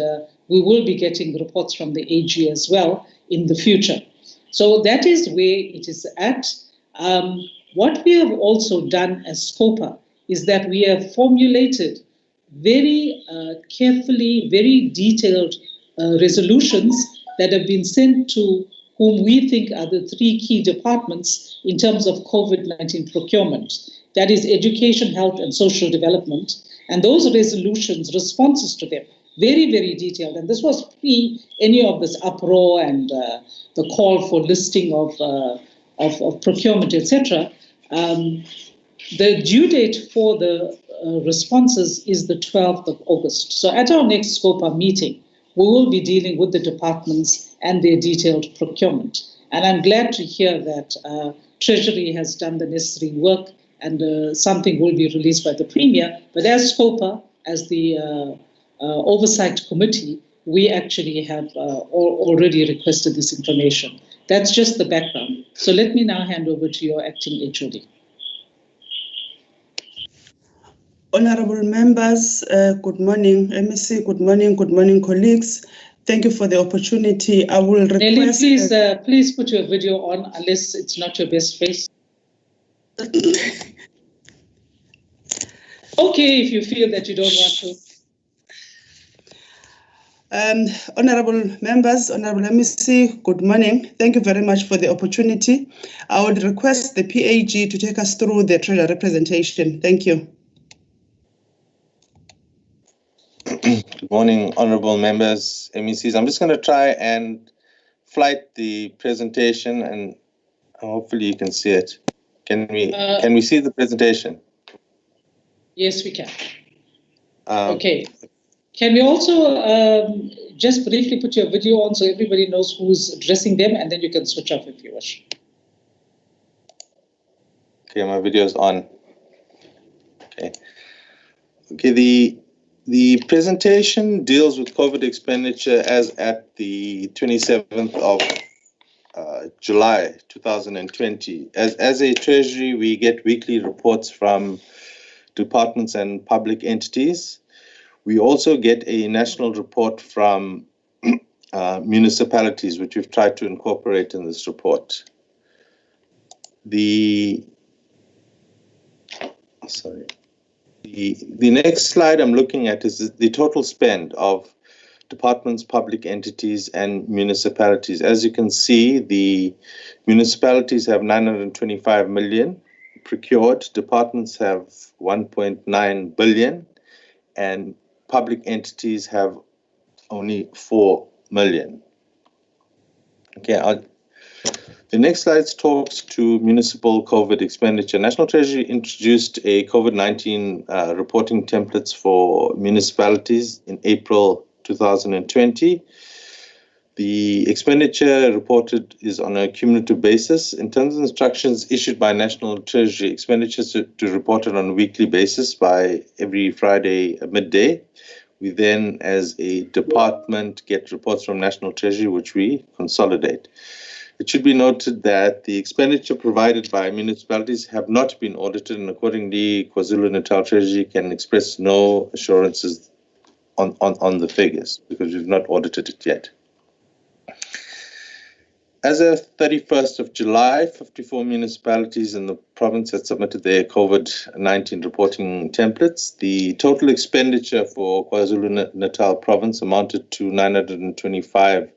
we will be getting reports from the AG as well in the future. So that is where it is at. What we have also done as Scopa is that we have formulated very carefully, very detailed resolutions that have been sent to whom we think are the three key departments in terms of COVID-19 procurement. That is education, health, and social development. And those resolutions, responses to them, very, very detailed. And this was pre any of this uproar and the call for listing of procurement, etc. The due date for the responses is the 12th of August. So at our next Scopa meeting, we will be dealing with the departments and their detailed procurement. And I'm glad to hear that Treasury has done the necessary work, and something will be released by the Premier. But as Scopa, as the Oversight Committee, we actually have already requested this information. That's just the background. So let me now hand over to your acting HOD. Honorable members, good morning. MEC, good morning, colleagues. Thank you for the opportunity. I will request... Nelly, please put your video on, unless it's not your best face. Okay, if you feel that you don't want to. Honorable members, Honorable MEC, good morning. Thank you very much for the opportunity. I would request the PAG to take us through the Treasury representation. Thank you. Good morning, honorable members, MECs. I'm just going to try and flight the presentation, and hopefully you can see it. Can we see the presentation? Yes, we can. Okay. Can we also just briefly put your video on so everybody knows who's addressing them, and then you can switch off if you wish. Okay, my video is on. Okay, the presentation deals with COVID expenditure as at the 27th of July 2020. As a Treasury, we get weekly reports from departments and public entities. We also get a national report from municipalities, which we've tried to incorporate in this report. The next slide I'm looking at is the total spend of departments, public entities, and municipalities. As you can see, the municipalities have 925 million procured, departments have 1.9 billion, and public entities have only 4 million. Okay, the next slide talks to municipal COVID expenditure. National Treasury introduced a COVID-19 reporting templates for municipalities in April 2020. The expenditure reported is on a cumulative basis. In terms of instructions issued by National Treasury, expenditures to report it on a weekly basis by every Friday at midday. We then, as a department, get reports from National Treasury, which we consolidate. It should be noted that the expenditure provided by municipalities have not been audited, and accordingly, KwaZulu-Natal Treasury can express no assurances on the figures because we've not audited it yet. As of 31st of July, 54 municipalities in the province had submitted their COVID-19 reporting templates. The total expenditure for KwaZulu-Natal province amounted to 925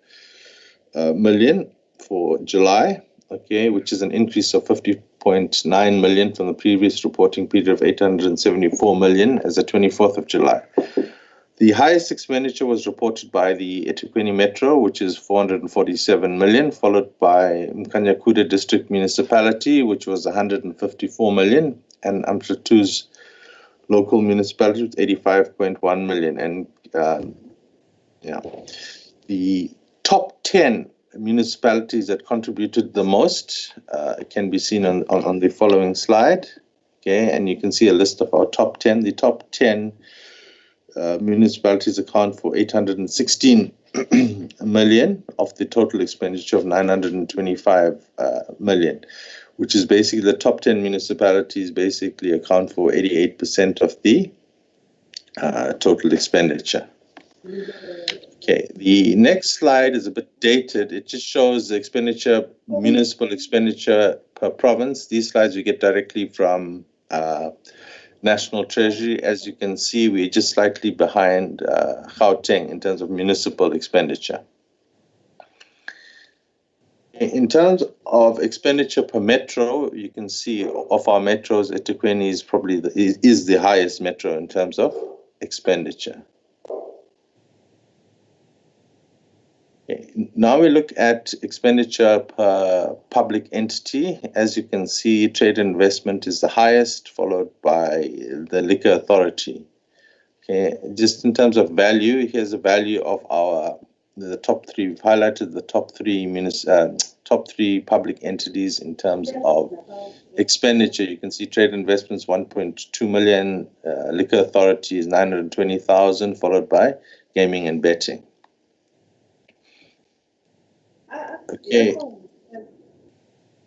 million for July, okay, which is an increase of 50.9 million from the previous reporting period of 874 million as of 24th of July. The highest expenditure was reported by the eThekwini Metro, which is 447 million, followed by Mkanyakude District Municipality, which was 154 million, and Amplitude's local municipality with 85.1 million. And the top 10 municipalities that contributed the most can be seen on the following slide. Okay, and you can see a list of our top 10. The top 10 municipalities account for 816 million of the total expenditure of 925 million, which is basically the top 10 municipalities basically account for 88% of the total expenditure. Okay, the next slide is a bit dated. It just shows the expenditure, municipal expenditure per province. These slides we get directly from National Treasury. As you can see, we're just slightly behind Gauteng in terms of municipal expenditure. In terms of expenditure per metro, you can see of our metros, eThekwini is probably is the highest metro in terms of expenditure. Okay. Now we look at expenditure per public entity. As you can see, trade and investment is the highest, followed by the liquor authority. Okay, just in terms of value, here's the value of the top three. We've highlighted the top three public entities in terms of expenditure. You can see trade investments 1.2 million, liquor authority is 920,000, followed by gaming and betting. Okay.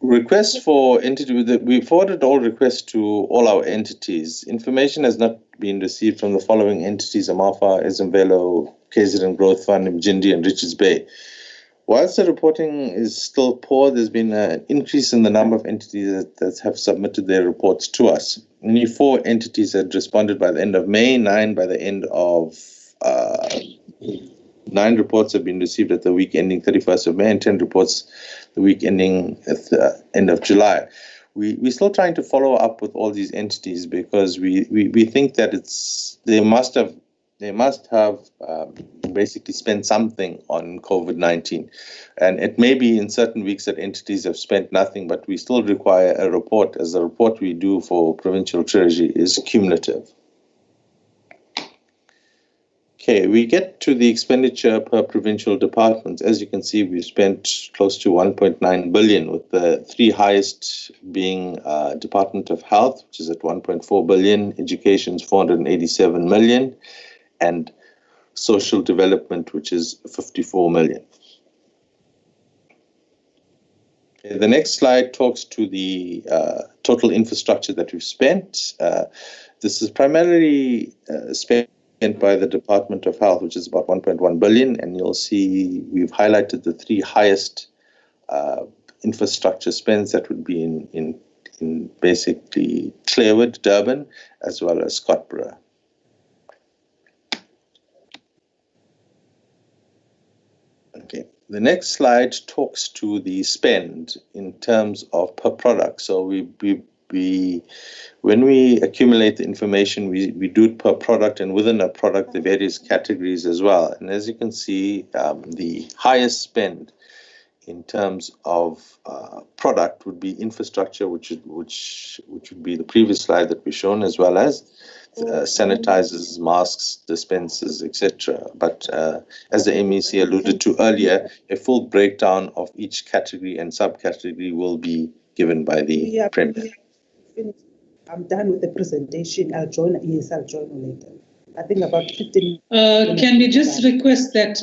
Requests for entity. We forwarded all requests to all our entities. Information has not been received from the following entities: Amafa, Ezemvelo, KZN Growth Fund, Mjindi, and Richards Bay. Whilst the reporting is still poor, there's been an increase in the number of entities that have submitted their reports to us. Only 4 entities had responded by the end of May, 9 by the end of 9 reports have been received at the week ending 31st of May, and 10 reports the week ending at the end of July. We're still trying to follow up with all these entities because we think that they must have basically spent something on COVID-19. And it may be in certain weeks that entities have spent nothing, but we still require a report, as the report we do for Provincial Treasury is cumulative. Okay, we get to the expenditure per provincial departments. As you can see, we've spent close to 1.9 billion, with the 3 highest being Department of Health, which is at 1.4 billion, Education's 487 million, and Social Development, which is 54 million. Okay, the next slide talks to the total infrastructure that we've spent. This is primarily spent by the Department of Health, which is about 1.1 billion, and you'll see we've highlighted the 3 highest infrastructure spends that would be in basically Clearwood, Durban, as well as Scopa. Okay, the next slide talks to the spend in terms of per product. So when we accumulate the information, we do it per product, and within a product, the various categories as well. And as you can see, the highest spend in terms of product would be infrastructure, which would be the previous slide that we've shown, as well as sanitizers, masks, dispensers, etc. But as the MEC alluded to earlier, a full breakdown of each category and subcategory will be given by the Premier. I'm done with the presentation. I'll join later. I think about 15 Can we just request that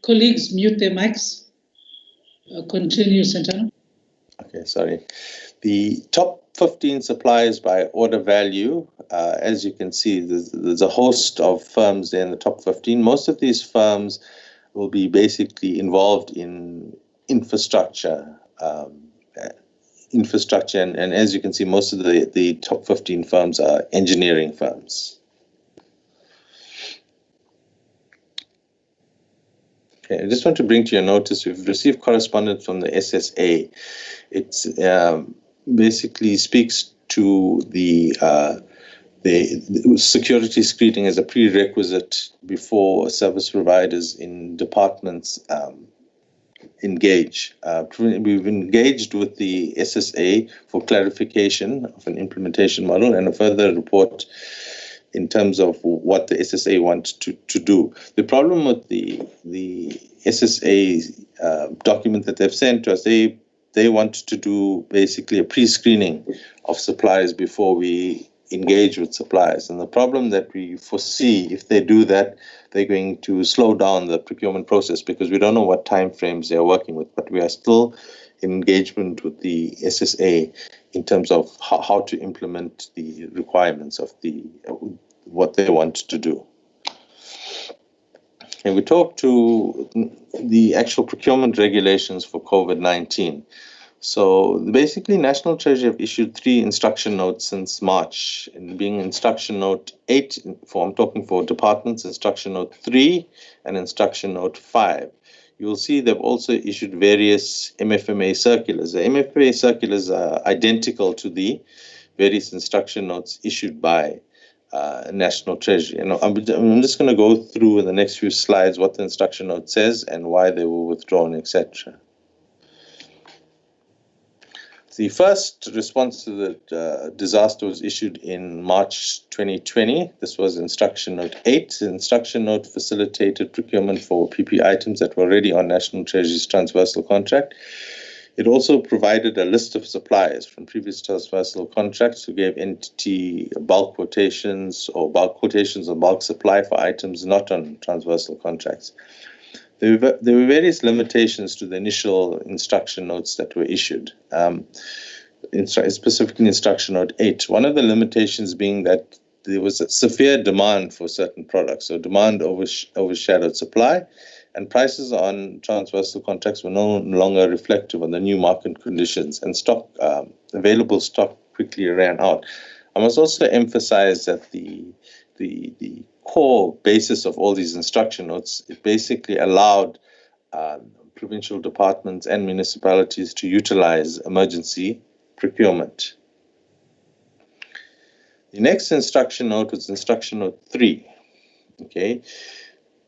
colleagues mute their mics? Continue, Santana. Okay, sorry. The top 15 suppliers by order value, as you can see, there's a host of firms there in the top 15. Most of these firms will be basically involved in infrastructure, and as you can see, most of the top 15 firms are engineering firms. Okay, I just want to bring to your notice, we've received correspondence from the SSA. It basically speaks to the security screening as a prerequisite before service providers in departments engage. We've engaged with the SSA for clarification of an implementation model and a further report in terms of what the SSA wants to do. The problem with the SSA document that they've sent to us, they want to do basically a pre-screening of suppliers before we engage with suppliers. And the problem that we foresee, if they do that, they're going to slow down the procurement process because we don't know what timeframes they're working with, but we are still in engagement with the SSA in terms of how to implement the requirements of what they want to do. And we talked to the actual procurement regulations for COVID-19. So basically, National Treasury have issued 3 instruction notes since March, and being Instruction Note 8, I'm talking for departments, Instruction Note 3, and Instruction Note 5. You will see they've also issued various MFMA circulars. The MFMA circulars are identical to the various instruction notes issued by National Treasury. And I'm just going to go through in the next few slides what the instruction note says and why they were withdrawn, etc. The first response to the disaster was issued in March 2020. This was Instruction Note 8. The Instruction Note facilitated procurement for PPE items that were already on National Treasury's transversal contract. It also provided a list of suppliers from previous transversal contracts who gave entity bulk quotations or bulk supply for items not on transversal contracts. There were various limitations to the initial instruction notes that were issued, specifically Instruction Note 8. One of the limitations being that there was a severe demand for certain products, so demand overshadowed supply, and prices on transversal contracts were no longer reflective of the new market conditions, and available stock quickly ran out. I must also emphasize that the core basis of all these instruction notes, it basically allowed provincial departments and municipalities to utilize emergency procurement. The next instruction note was Instruction Note 3. Okay,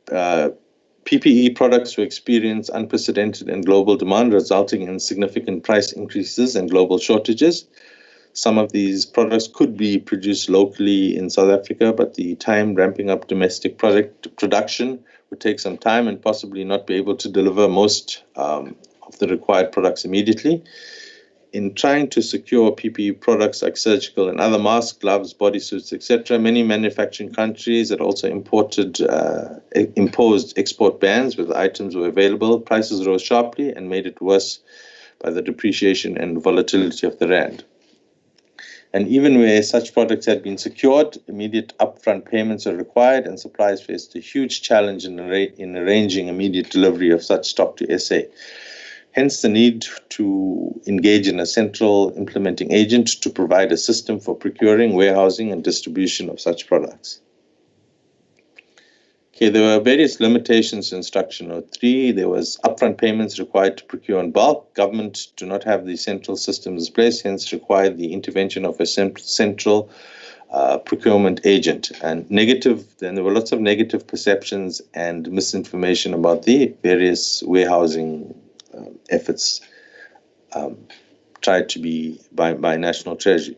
PPE products will experience unprecedented and global demand, resulting in significant price increases and global shortages. Some of these products could be produced locally in South Africa, but the time ramping up domestic production would take some time and possibly not be able to deliver most of the required products immediately. In trying to secure PPE products like surgical and other masks, gloves, bodysuits, etc., many manufacturing countries that also imposed export bans where the items were available. Prices rose sharply and made it worse by the depreciation and volatility of the rand. And even where such products had been secured, immediate upfront payments are required, and suppliers faced a huge challenge in arranging immediate delivery of such stock to SA. Hence the need to engage in a central implementing agent to provide a system for procuring, warehousing, and distribution of such products. Okay, there were various limitations to Instruction Note 3. There was upfront payments required to procure in bulk. Government do not have the central systems in place, hence required the intervention of a central procurement agent. And then there were lots of negative perceptions and misinformation about the various warehousing efforts tried to be by National Treasury.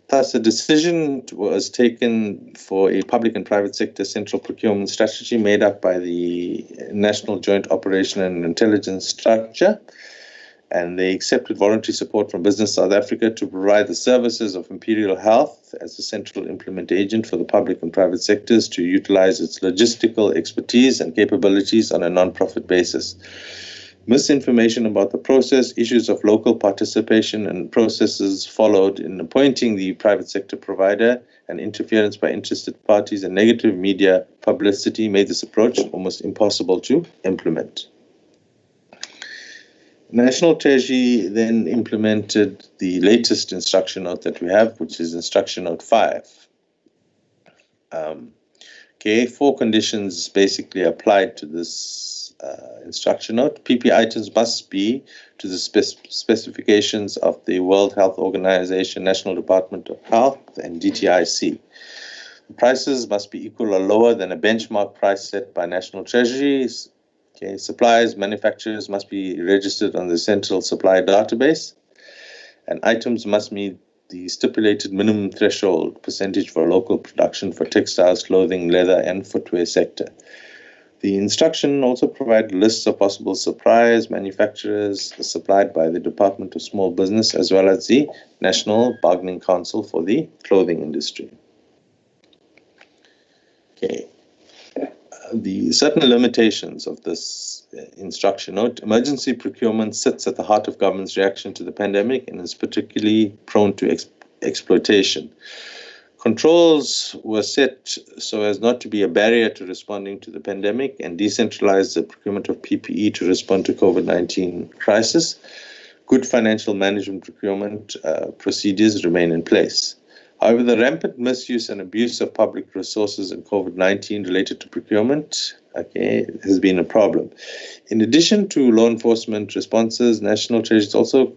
Thus, a decision was taken for a public and private sector central procurement strategy made up by the National Joint Operation and Intelligence Structure, and they accepted voluntary support from Business South Africa to provide the services of Imperial Health as a central implement agent for the public and private sectors to utilize its logistical expertise and capabilities on a non-profit basis. Misinformation about the process, issues of local participation and processes followed in appointing the private sector provider, and interference by interested parties and negative media publicity made this approach almost impossible to implement. National Treasury then implemented the latest instruction note that we have, which is Instruction Note 5. Four conditions basically applied to this instruction note. PP items must be to the specifications of the World Health Organization, National Department of Health, and DTIC. The prices must be equal or lower than a benchmark price set by National Treasuries. Suppliers, manufacturers must be registered on the Central Supply Database, and items must meet the stipulated minimum threshold percentage for local production for textiles, clothing, leather, and footwear sector. The instruction also provided lists of possible suppliers, manufacturers supplied by the Department of Small Business, as well as the National Bargaining Council for the clothing industry. The certain limitations of this instruction note: emergency procurement sits at the heart of government's reaction to the pandemic and is particularly prone to exploitation. Controls were set so as not to be a barrier to responding to the pandemic and decentralize the procurement of PPE to respond to COVID-19 crisis. Good financial management procurement procedures remain in place. However, the rampant misuse and abuse of public resources in COVID-19 related to procurement has been a problem. In addition to law enforcement responses, National Treasury is also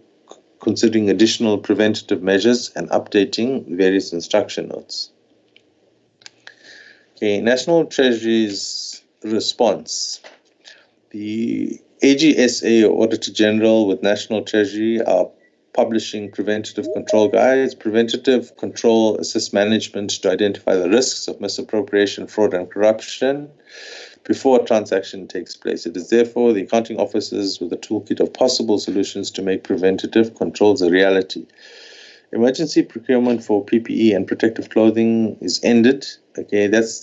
considering additional preventative measures and updating various instruction notes. National Treasury's response. The AGSA, or Auditor General, with National Treasury are publishing preventative control guides. Preventative control assists management to identify the risks of misappropriation, fraud, and corruption before a transaction takes place. It is therefore the accounting officers with a toolkit of possible solutions to make preventative controls a reality. Emergency procurement for PPE and protective clothing is ended. That's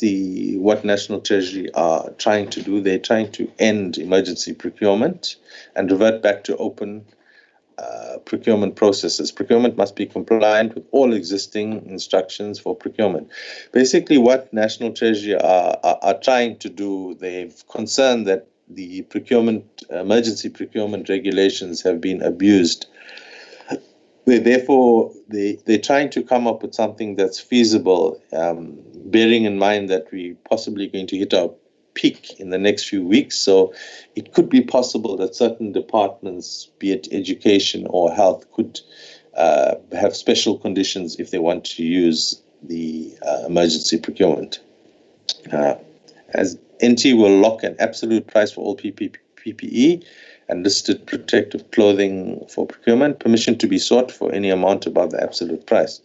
what National Treasury are trying to do. They're trying to end emergency procurement and revert back to open procurement processes. Procurement must be compliant with all existing instructions for procurement. Basically, what National Treasury are trying to do, they've concerned that the emergency procurement regulations have been abused. They're trying to come up with something that's feasible, bearing in mind that we're possibly going to hit our peak in the next few weeks. So it could be possible that certain departments, be it education or health, could have special conditions if they want to use the emergency procurement. As NT will lock an absolute price for all PPE and listed protective clothing for procurement, permission to be sought for any amount above the absolute price.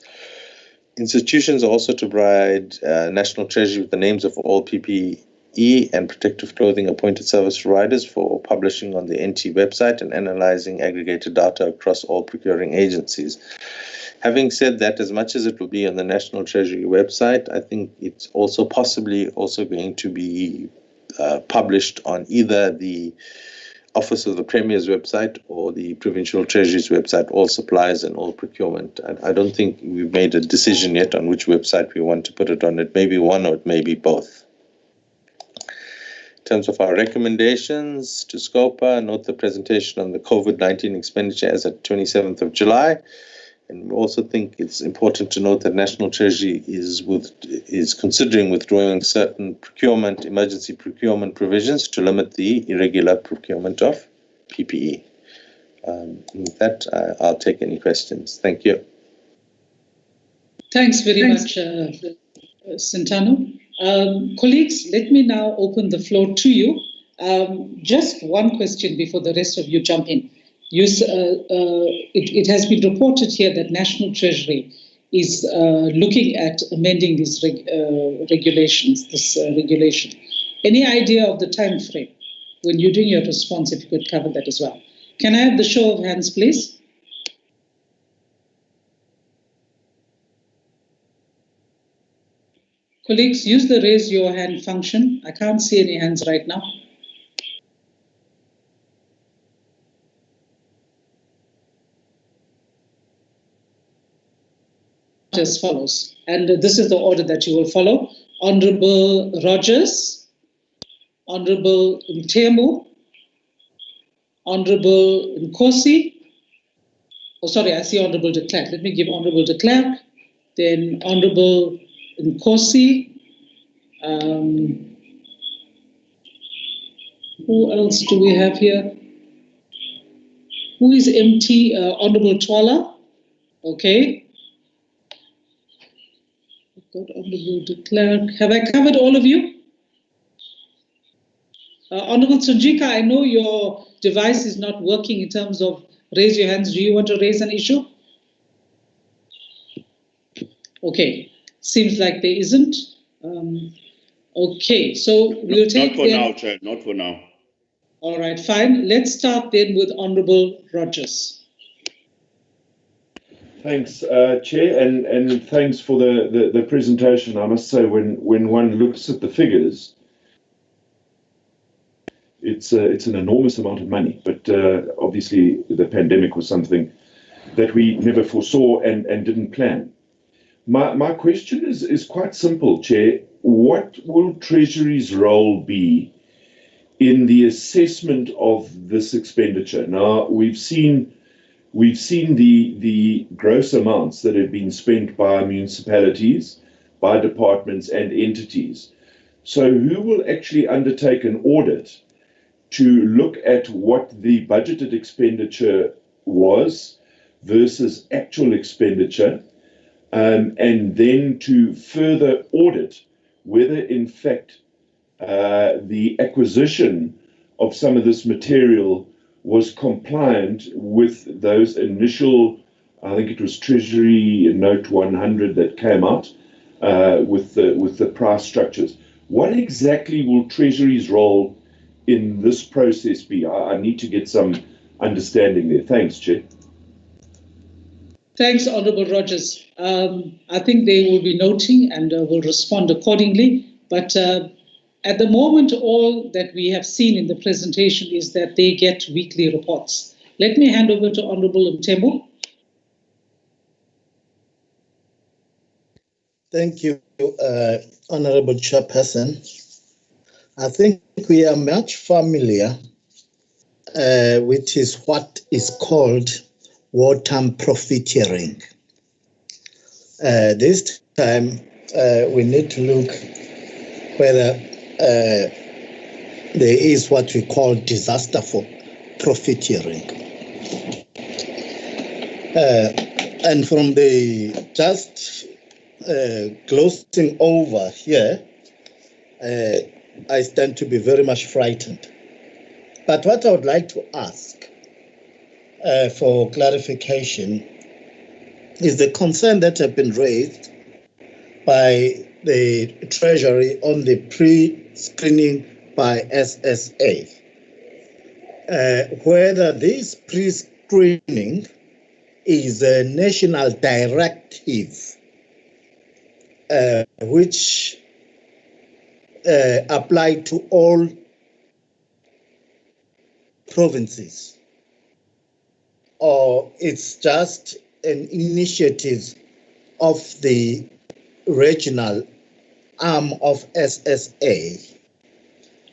Institutions are also to provide National Treasury with the names of all PPE and protective clothing appointed service providers for publishing on the NT website and analyzing aggregated data across all procuring agencies. Having said that, as much as it will be on the National Treasury website, I think it's also possibly going to be published on either the Office of the Premier's website or the Provincial Treasury's website, all supplies and all procurement. I don't think we've made a decision yet on which website we want to put it on. It may be one or it may be both. In terms of our recommendations to Scopa, note the presentation on the COVID-19 expenditure as at 27th of July. And we also think it's important to note that National Treasury is considering withdrawing certain emergency procurement provisions to limit the irregular procurement of PPE. With that, I'll take any questions. Thank you. Thanks very much, Sentano. Colleagues, let me now open the floor to you Just one question before the rest of you jump in. It has been reported here that National Treasury is looking at amending these regulations, this regulation. Any idea of the time frame? When you're doing your response, if you could cover that as well. Can I have the show of hands, please? Colleagues, use the raise your hand function. I can't see any hands right now. As follows, and this is the order that you will follow. Honorable Rogers, Honorable Mtemu, Honorable Nkosi. Oh, sorry, I see Honorable de Klerk. Let me give Honorable de Klerk, then Honorable Nkosi. Who else do we have here? Who is MT? Honorable Twala. Okay. Got Honorable de Klerk. Have I covered all of you? Honorable Sunjika, I know your device is not working in terms of raise your hands. Do you want to raise an issue? Okay, seems like there isn't. Okay, so we'll take. Not for now, Chair. Not for now. All right, fine. Let's start then with Honorable Rogers. Thanks, Chair, and thanks for the presentation. I must say, when one looks at the figures, it's an enormous amount of money. But obviously, the pandemic was something that we never foresaw and didn't plan. My question is quite simple, Chair. What will Treasury's role be in the assessment of this expenditure? Now, we've seen the gross amounts that have been spent by municipalities, by departments and entities. So who will actually undertake an audit to look at what the budgeted expenditure was versus actual expenditure, and then to further audit whether in fact the acquisition of some of this material was compliant with those initial, I think it was Treasury Note 100 that came out with the price structures. What exactly will Treasury's role in this process be? I need to get some understanding there. Thanks, Chair. Thanks, Honourable Rogers. I think they will be noting and will respond accordingly. But at the moment, all that we have seen in the presentation is that they get weekly reports. Let me hand over to Honourable Mtemu. Thank you, Honourable Chairperson. I think we are much familiar with what is called wartime profiteering. This time, we need to look whether there is what we call disaster for profiteering. And from the just glossing over here, I stand to be very much frightened. But what I would like to ask for clarification is the concern that have been raised by the Treasury on the pre-screening by SSA. Whether this pre-screening is a national directive which apply to all provinces, or it's just an initiative of the regional arm of SSA.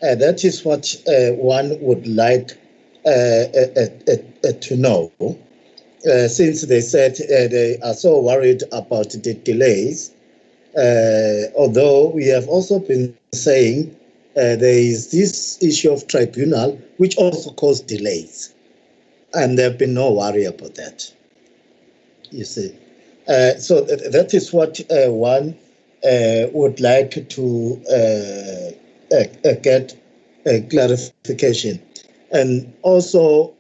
That is what one would like to know, since they said they are so worried about the delays, although we have also been saying there is this issue of tribunal, which also caused delays, and there have been no worry about that, you see. So that is what one would like to get clarification. And also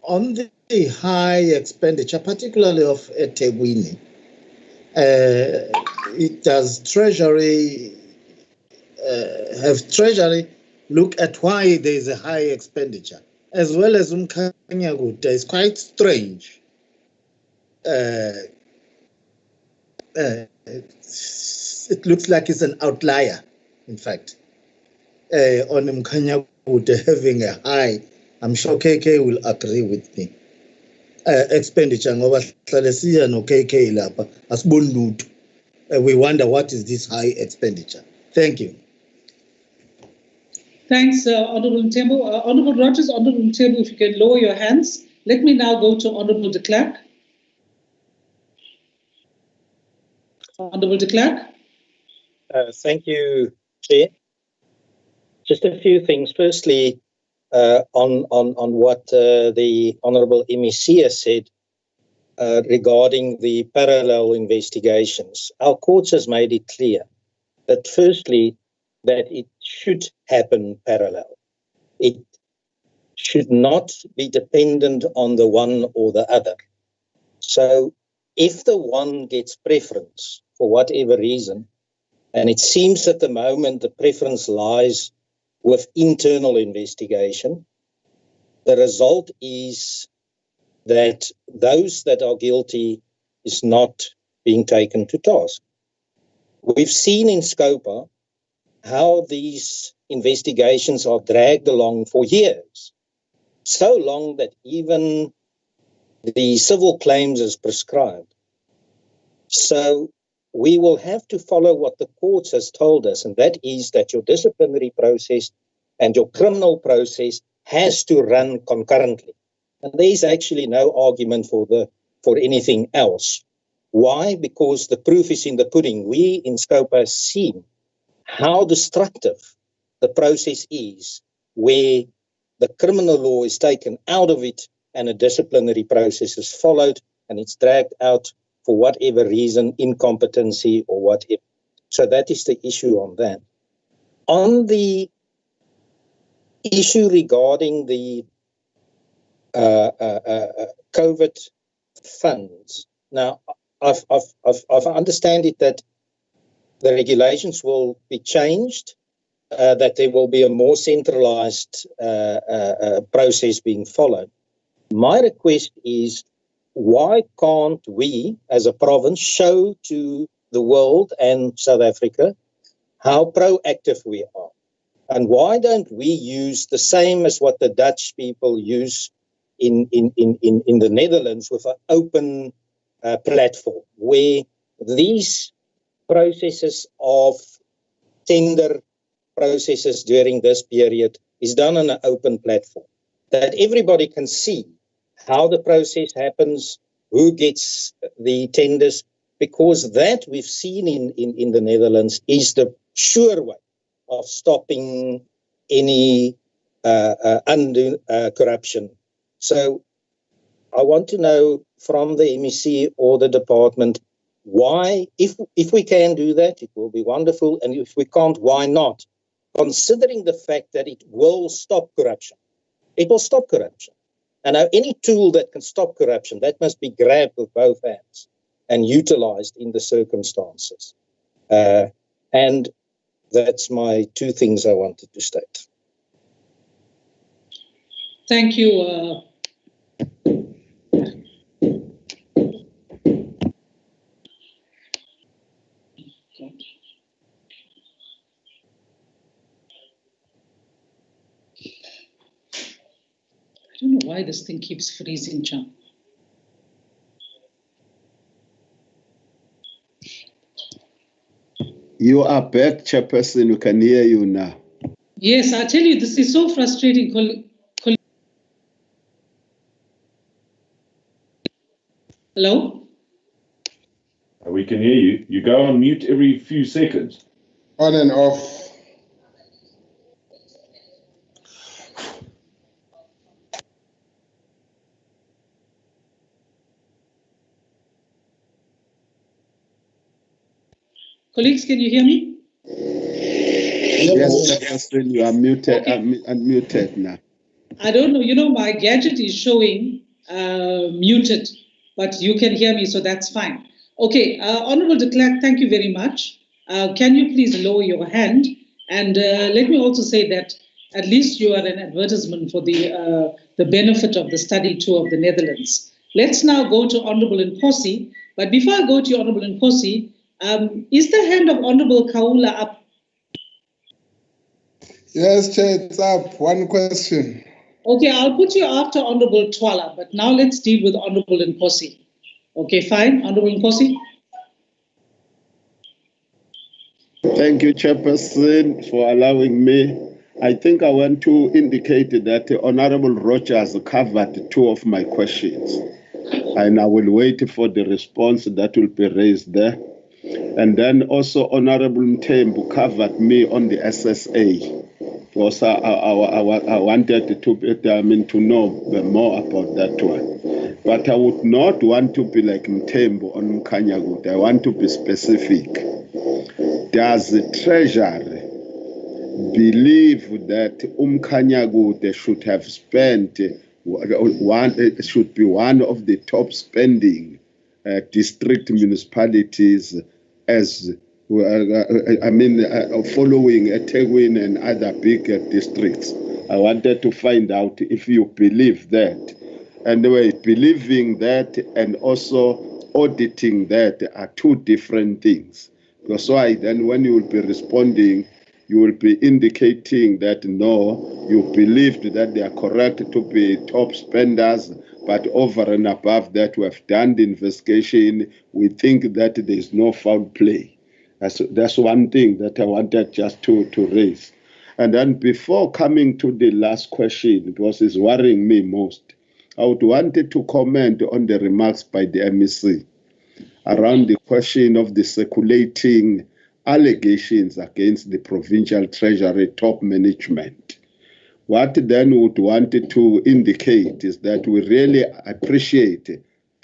on the high expenditure, particularly of eThekwini, does Treasury have Treasury look at why there is a high expenditure, as well as Umkhanyakude? It's quite strange. It looks like it's an outlier, in fact, on Umkhanyakude having a high. I'm sure KK will agree with me. Expenditure ngoba hlale siya no KK lapha asiboni lutho. We wonder what is this high expenditure. Thank you. Thanks, Honourable Mthembu. Honourable Rogers, Honourable Mthembu, if you can lower your hands. Let me now go to Honourable de Klerk. Honourable de Klerk. Thank you, Chair. Just a few things. Firstly, on what the Honourable MEC has said regarding the parallel investigations. Our courts has made it clear that firstly, that it should happen parallel. It should not be dependent on the one or the other. So if the one gets preference for whatever reason, and it seems at the moment the preference lies with internal investigation, the result is that those that are guilty is not being taken to task. We've seen in Scopa how these investigations are dragged along for years, so long that even the civil claims is prescribed. So we will have to follow what the courts has told us, and that is that your disciplinary process and your criminal process has to run concurrently. And there is actually no argument for anything else. Why? Because the proof is in the pudding. We in Scopa have seen how destructive the process is where the criminal law is taken out of it and a disciplinary process is followed and it's dragged out for whatever reason, incompetency or whatever. So that is the issue on that. On the issue regarding the COVID funds, now I've understand it that the regulations will be changed, that there will be a more centralized process being followed. My request is, why can't we as a province show to the world and South Africa how proactive we are? And why don't we use the same as what the Dutch people use in the Netherlands with an open platform where these processes of tender processes during this period is done on an open platform that everybody can see how the process happens, who gets the tenders, because that we've seen in the Netherlands is the sure way of stopping any undue corruption. So I want to know from the MEC or the department why, if we can do that, it will be wonderful, and if we can't, why not? Considering the fact that it will stop corruption. It will stop corruption. And now any tool that can stop corruption, that must be grabbed with both hands and utilized in the circumstances. And that's my two things I wanted to state. Thank you. I don't know why this thing keeps freezing, John. You are back, Chairperson. We can hear you now. Yes, I tell you, this is so frustrating. Hello? We can hear you. You go on mute every few seconds. On and off. Colleagues, can you hear me? Yes, Yes, Chairperson, you are muted. Okay. I'm unmuted now. I don't know. You know, my gadget is showing muted, but you can hear me, so that's fine. Okay, Honourable de Klerk, thank you very much. Can you please lower your hand? And let me also say that at least you are an advertisement for the benefit of the study tour of the Netherlands. Let's now go to Honourable Nkosi. But before I go to Honourable Nkosi, is the hand of Honourable Kaula up? Yes, Chair, it's up. One question. Okay, I'll put you after Honourable Twala, but now let's deal with Honourable Nkosi. Okay, fine. Honourable Nkosi. Thank you, Chairperson, for allowing me. I think I want to indicate that Honorable Rogers covered two of my questions, and I will wait for the response that will be raised there. And then also Honorable Mthembu covered me on the SSA. Because I wanted to know more about that one. But I would not want to be like Mthembu on Mkhanyakude. I want to be specific. Does the Treasury believe that Mkhanyakude should have spent should be one of the top spending district municipalities as following eThekwini and other big districts? I wanted to find out if you believe that. Anyway, believing that and also auditing that are two different things. Because why? Then when you will be responding, you will be indicating that no, you believed that they are correct to be top spenders, but over and above that, we have done the investigation. We think that there is no foul play. That's one thing that I wanted just to raise. And then before coming to the last question, because it's worrying me most, I would wanted to comment on the remarks by the MEC around the question of the circulating allegations against the Provincial Treasury top management. What then would want to indicate is that we really appreciate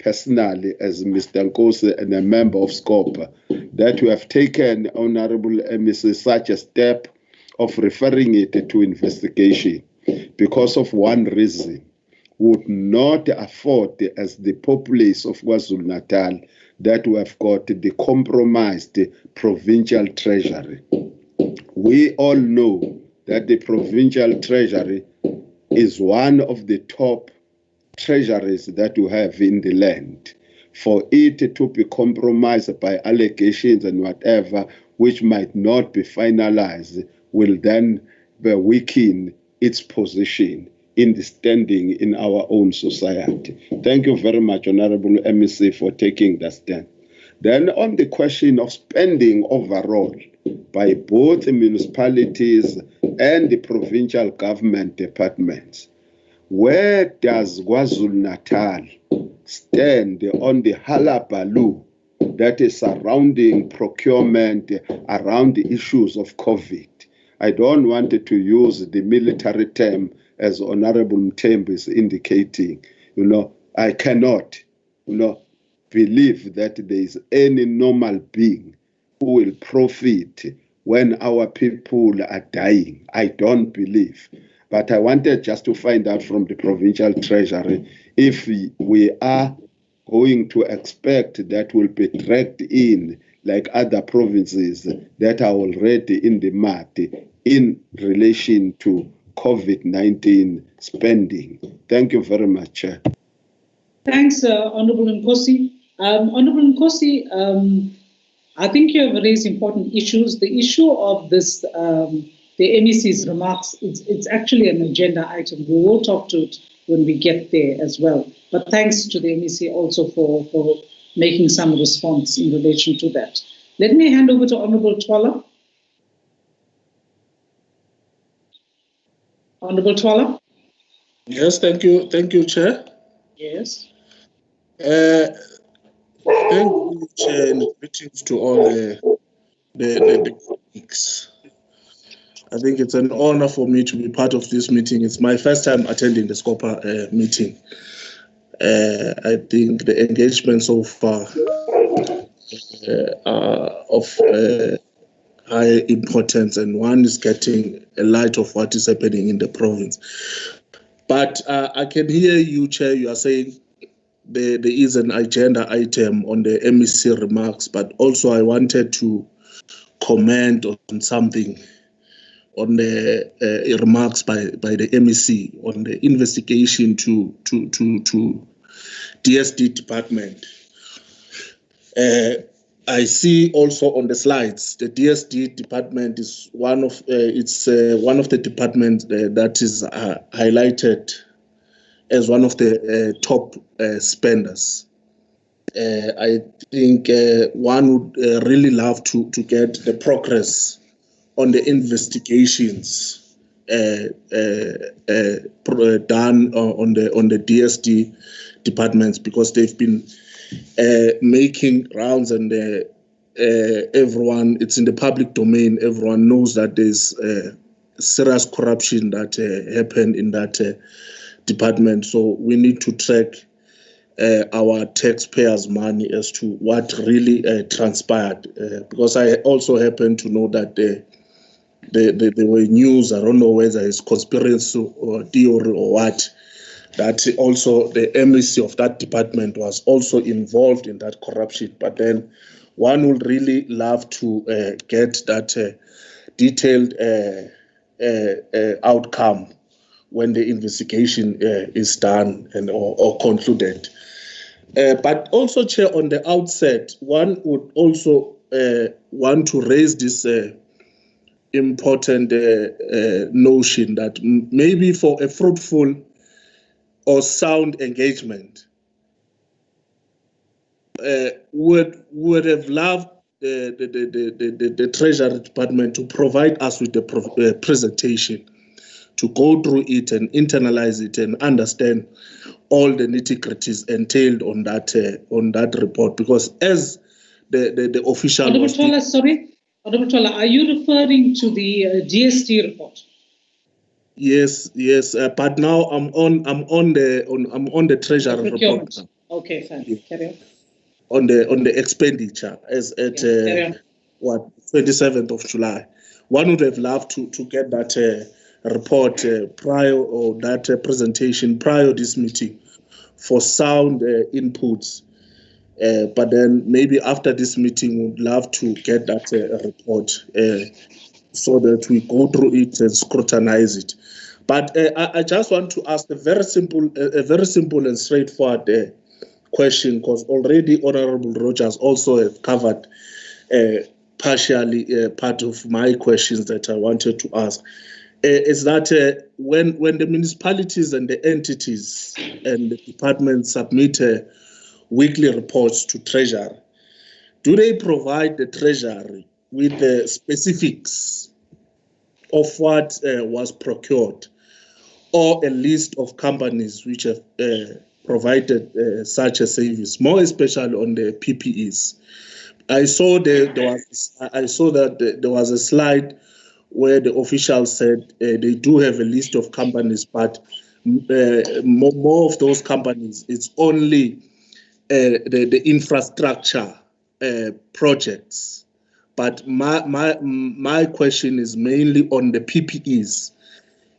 personally as Mr. Nkosi and a member of Scopa that we have taken, Honorable MEC, such a step of referring it to investigation because of one reason: would not afford as the populace of KwaZulu-Natal that we have got the compromised Provincial Treasury. We all know that the Provincial Treasury is one of the top treasuries that we have in the land. For it to be compromised by allegations and whatever, which might not be finalized, will then weaken its position in the standing in our own society. Thank you very much, Honorable MEC, for taking that stand. Then on the question of spending overall by both the municipalities and the provincial government departments, where does KwaZulu-Natal stand on the hullabaloo that is surrounding procurement around the issues of COVID? I don't want to use the military term as Honorable Mthembu is indicating. I cannot, believe that there is any normal being who will profit when our people are dying. I don't believe. But I wanted just to find out from the Provincial Treasury if we are going to expect that will be dragged in like other provinces that are already in the mud in relation to COVID-19 spending. Thank you very much, Chair. Thanks, Honourable Nkosi. Honourable Nkosi, I think you have raised important issues. The issue of this, the MEC's remarks, it's actually an agenda item. We will talk to it when we get there as well. But thanks to the MEC also for making some response in relation to that. Let me hand over to Honourable Twala. Honourable Twala. Yes, thank you, Chair. Yes. Thank you, Chair, and greetings to all the colleagues. I think it's an honor for me to be part of this meeting. It's my first time attending the Scopa meeting. I think the engagement so far of high importance, and one is getting a light of what is happening in the province. But I can hear you, Chair, you are saying there is an agenda item on the MEC remarks, but also I wanted to comment on something on the remarks by the MEC on the investigation to DSD department. I see also on the slides the DSD department is one of the departments that is highlighted as one of the top spenders. I think one would really love to get the progress on the investigations done on the DSD departments, because they've been making rounds, and everyone, it's in the public domain, everyone knows that there's serious corruption that happened in that department. So we need to track our taxpayers' money as to what really transpired, because I also happen to know that there were news, I don't know whether it's conspiracy or theory or what, that also the MEC of that department was also involved in that corruption. But then one would really love to get that detailed outcome when the investigation is done and or concluded. But also, Chair, on the outset, one would also want to raise this important notion that maybe for a fruitful or sound engagement, would have loved the Treasury Department to provide us with the presentation, to go through it and internalize it and understand all the nitty-gritties entailed on that report. Because as the official Honorable Tola, sorry, Honorable Tola, are you referring to the GST report? Yes, but now I'm on the Treasury report. Okay, fine. Yes. Carry on. On the expenditure as at 27th of July. One would have loved to get that report prior, or that presentation prior this meeting, for sound inputs. But then maybe after this meeting, we'd love to get that report so that we go through it and scrutinize it. But I just want to ask a very simple and straightforward question, because already Honorable Rogers also have covered partially part of my questions that I wanted to ask. Is that when the municipalities and the entities and the departments submit weekly reports to Treasury, do they provide the Treasury with the specifics of what was procured, or a list of companies which have provided such a service, more especially on the PPEs? I saw that there was a slide where the officials said they do have a list of companies, but more of those companies, it's only the infrastructure projects. But my question is mainly on the PPEs.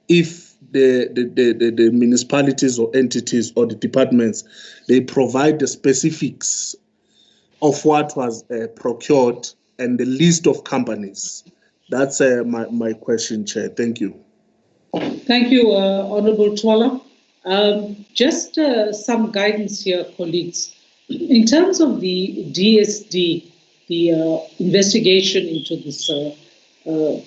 If the municipalities or entities or the departments, they provide the specifics of what was procured and the list of companies. That's my question, Chair. Thank you. Thank you, Honorable Twala. Just some guidance here, colleagues. In terms of the DSD, the investigation into this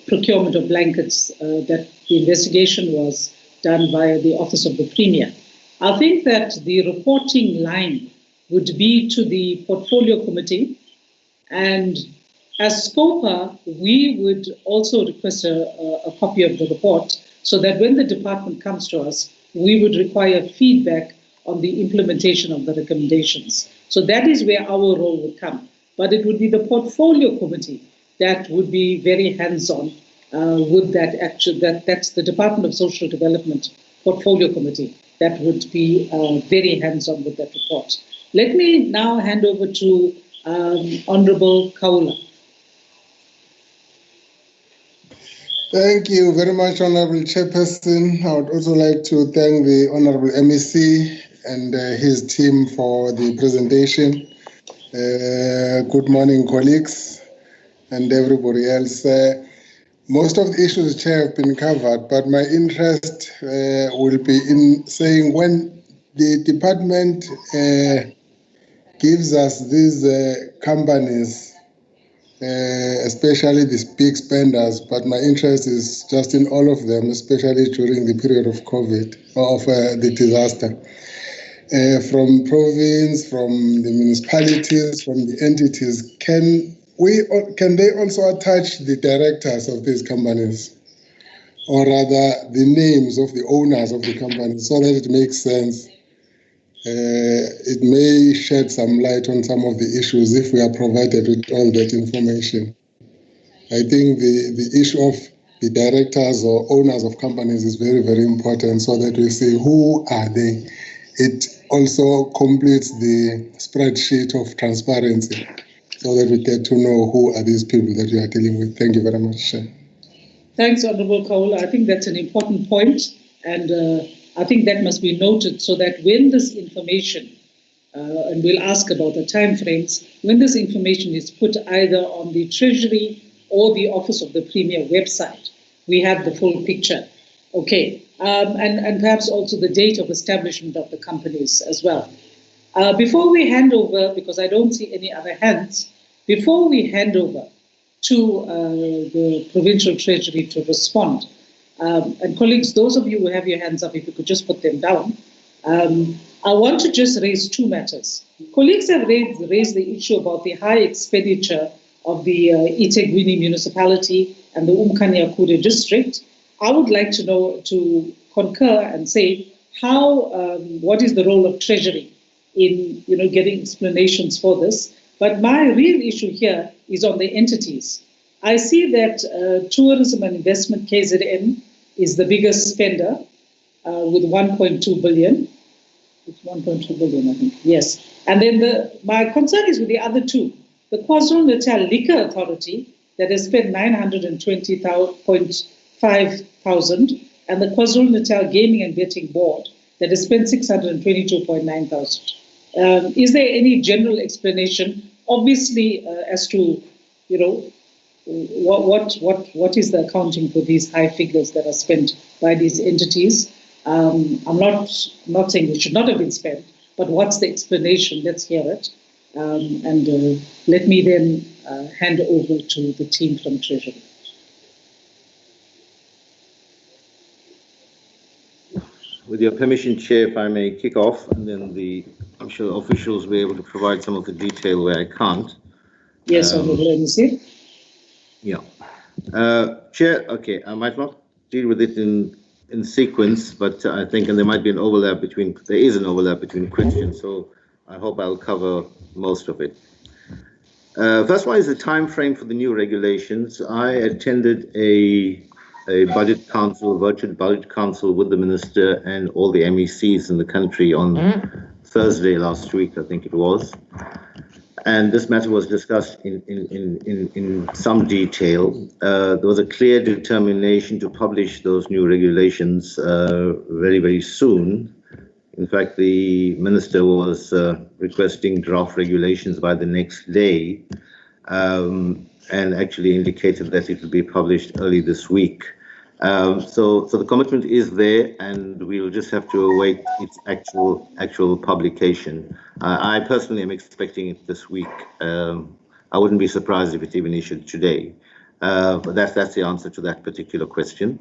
procurement of blankets, that the investigation was done via the Office of the Premier, I think that the reporting line would be to the Portfolio Committee, and as Scopa, we would also request a copy of the report, so that when the department comes to us, we would require feedback on the implementation of the recommendations. So that is where our role would come. But it would be the Portfolio Committee that would be very hands-on with that action. That's the Department of Social Development Portfolio Committee that would be very hands-on with that report. Let me now hand over to Honorable Kaula. Thank you very much, Honorable Chairperson. I would also like to thank the Honorable MEC and his team for the presentation. Good morning, colleagues, and everybody else. Most of the issues, Chair, have been covered, but my interest will be in saying when the department gives us these companies, especially these big spenders, but my interest is just in all of them, especially during the period of COVID, of the disaster. From province, from the municipalities, from the entities, can they also attach the directors of these companies, or rather the names of the owners of the companies, so that it makes sense? It may shed some light on some of the issues if we are provided with all that information. I think the issue of the directors or owners of companies is very, very important, so that we see who are they. It also completes the spreadsheet of transparency, so that we get to know who are these people that we are dealing with. Thank you very much, Chair. Thanks, Honourable Kaula. I think that's an important point, and I think that must be noted so that when this information, and we'll ask about the timeframes, when this information is put either on the Treasury or the Office of the Premier website, we have the full picture. Okay, and perhaps also the date of establishment of the companies as well. Before we hand over, because I don't see any other hands, before we hand over to the Provincial Treasury to respond, and colleagues, those of you who have your hands up, if you could just put them down, I want to just raise two matters. Colleagues have raised the issue about the high expenditure of the eThekwini municipality and the Umkhanyakude district. I would like to know, to concur and say how, what is the role of Treasury in getting explanations for this. But my real issue here is on the entities. I see that Tourism and Investment, KZN, is the biggest spender with 1.2 billion. It's 1.2 billion, I think. Yes. And then my concern is with the other two. The KwaZulu-Natal Liquor Authority that has spent 920.5 thousand, and the KwaZulu-Natal Gaming and Betting Board that has spent 622.9 thousand. Is there any general explanation, obviously, as to what is the accounting for these high figures that are spent by these entities? I'm not saying they should not have been spent, but what's the explanation? Let's hear it. And let me then hand over to the team from Treasury. With your permission, Chair, if I may kick off, and then I'm sure officials will be able to provide some of the detail where I can't. Yes, Honourable MC. Yeah. Chair, okay, I might not deal with it in sequence, but I think, and there might be an overlap between questions, so I hope I'll cover most of it. First one is the time frame for the new regulations. I attended a budget council, virtual budget council with the minister and all the MECs in the country on Thursday last week, I think it was. And this matter was discussed in some detail. There was a clear determination to publish those new regulations very, very soon. In fact, the minister was requesting draft regulations by the next day, and actually indicated that it will be published early this week. So the commitment is there, and we'll just have to await its actual publication. I personally am expecting it this week. I wouldn't be surprised if it's even issued today. But that's the answer to that particular question.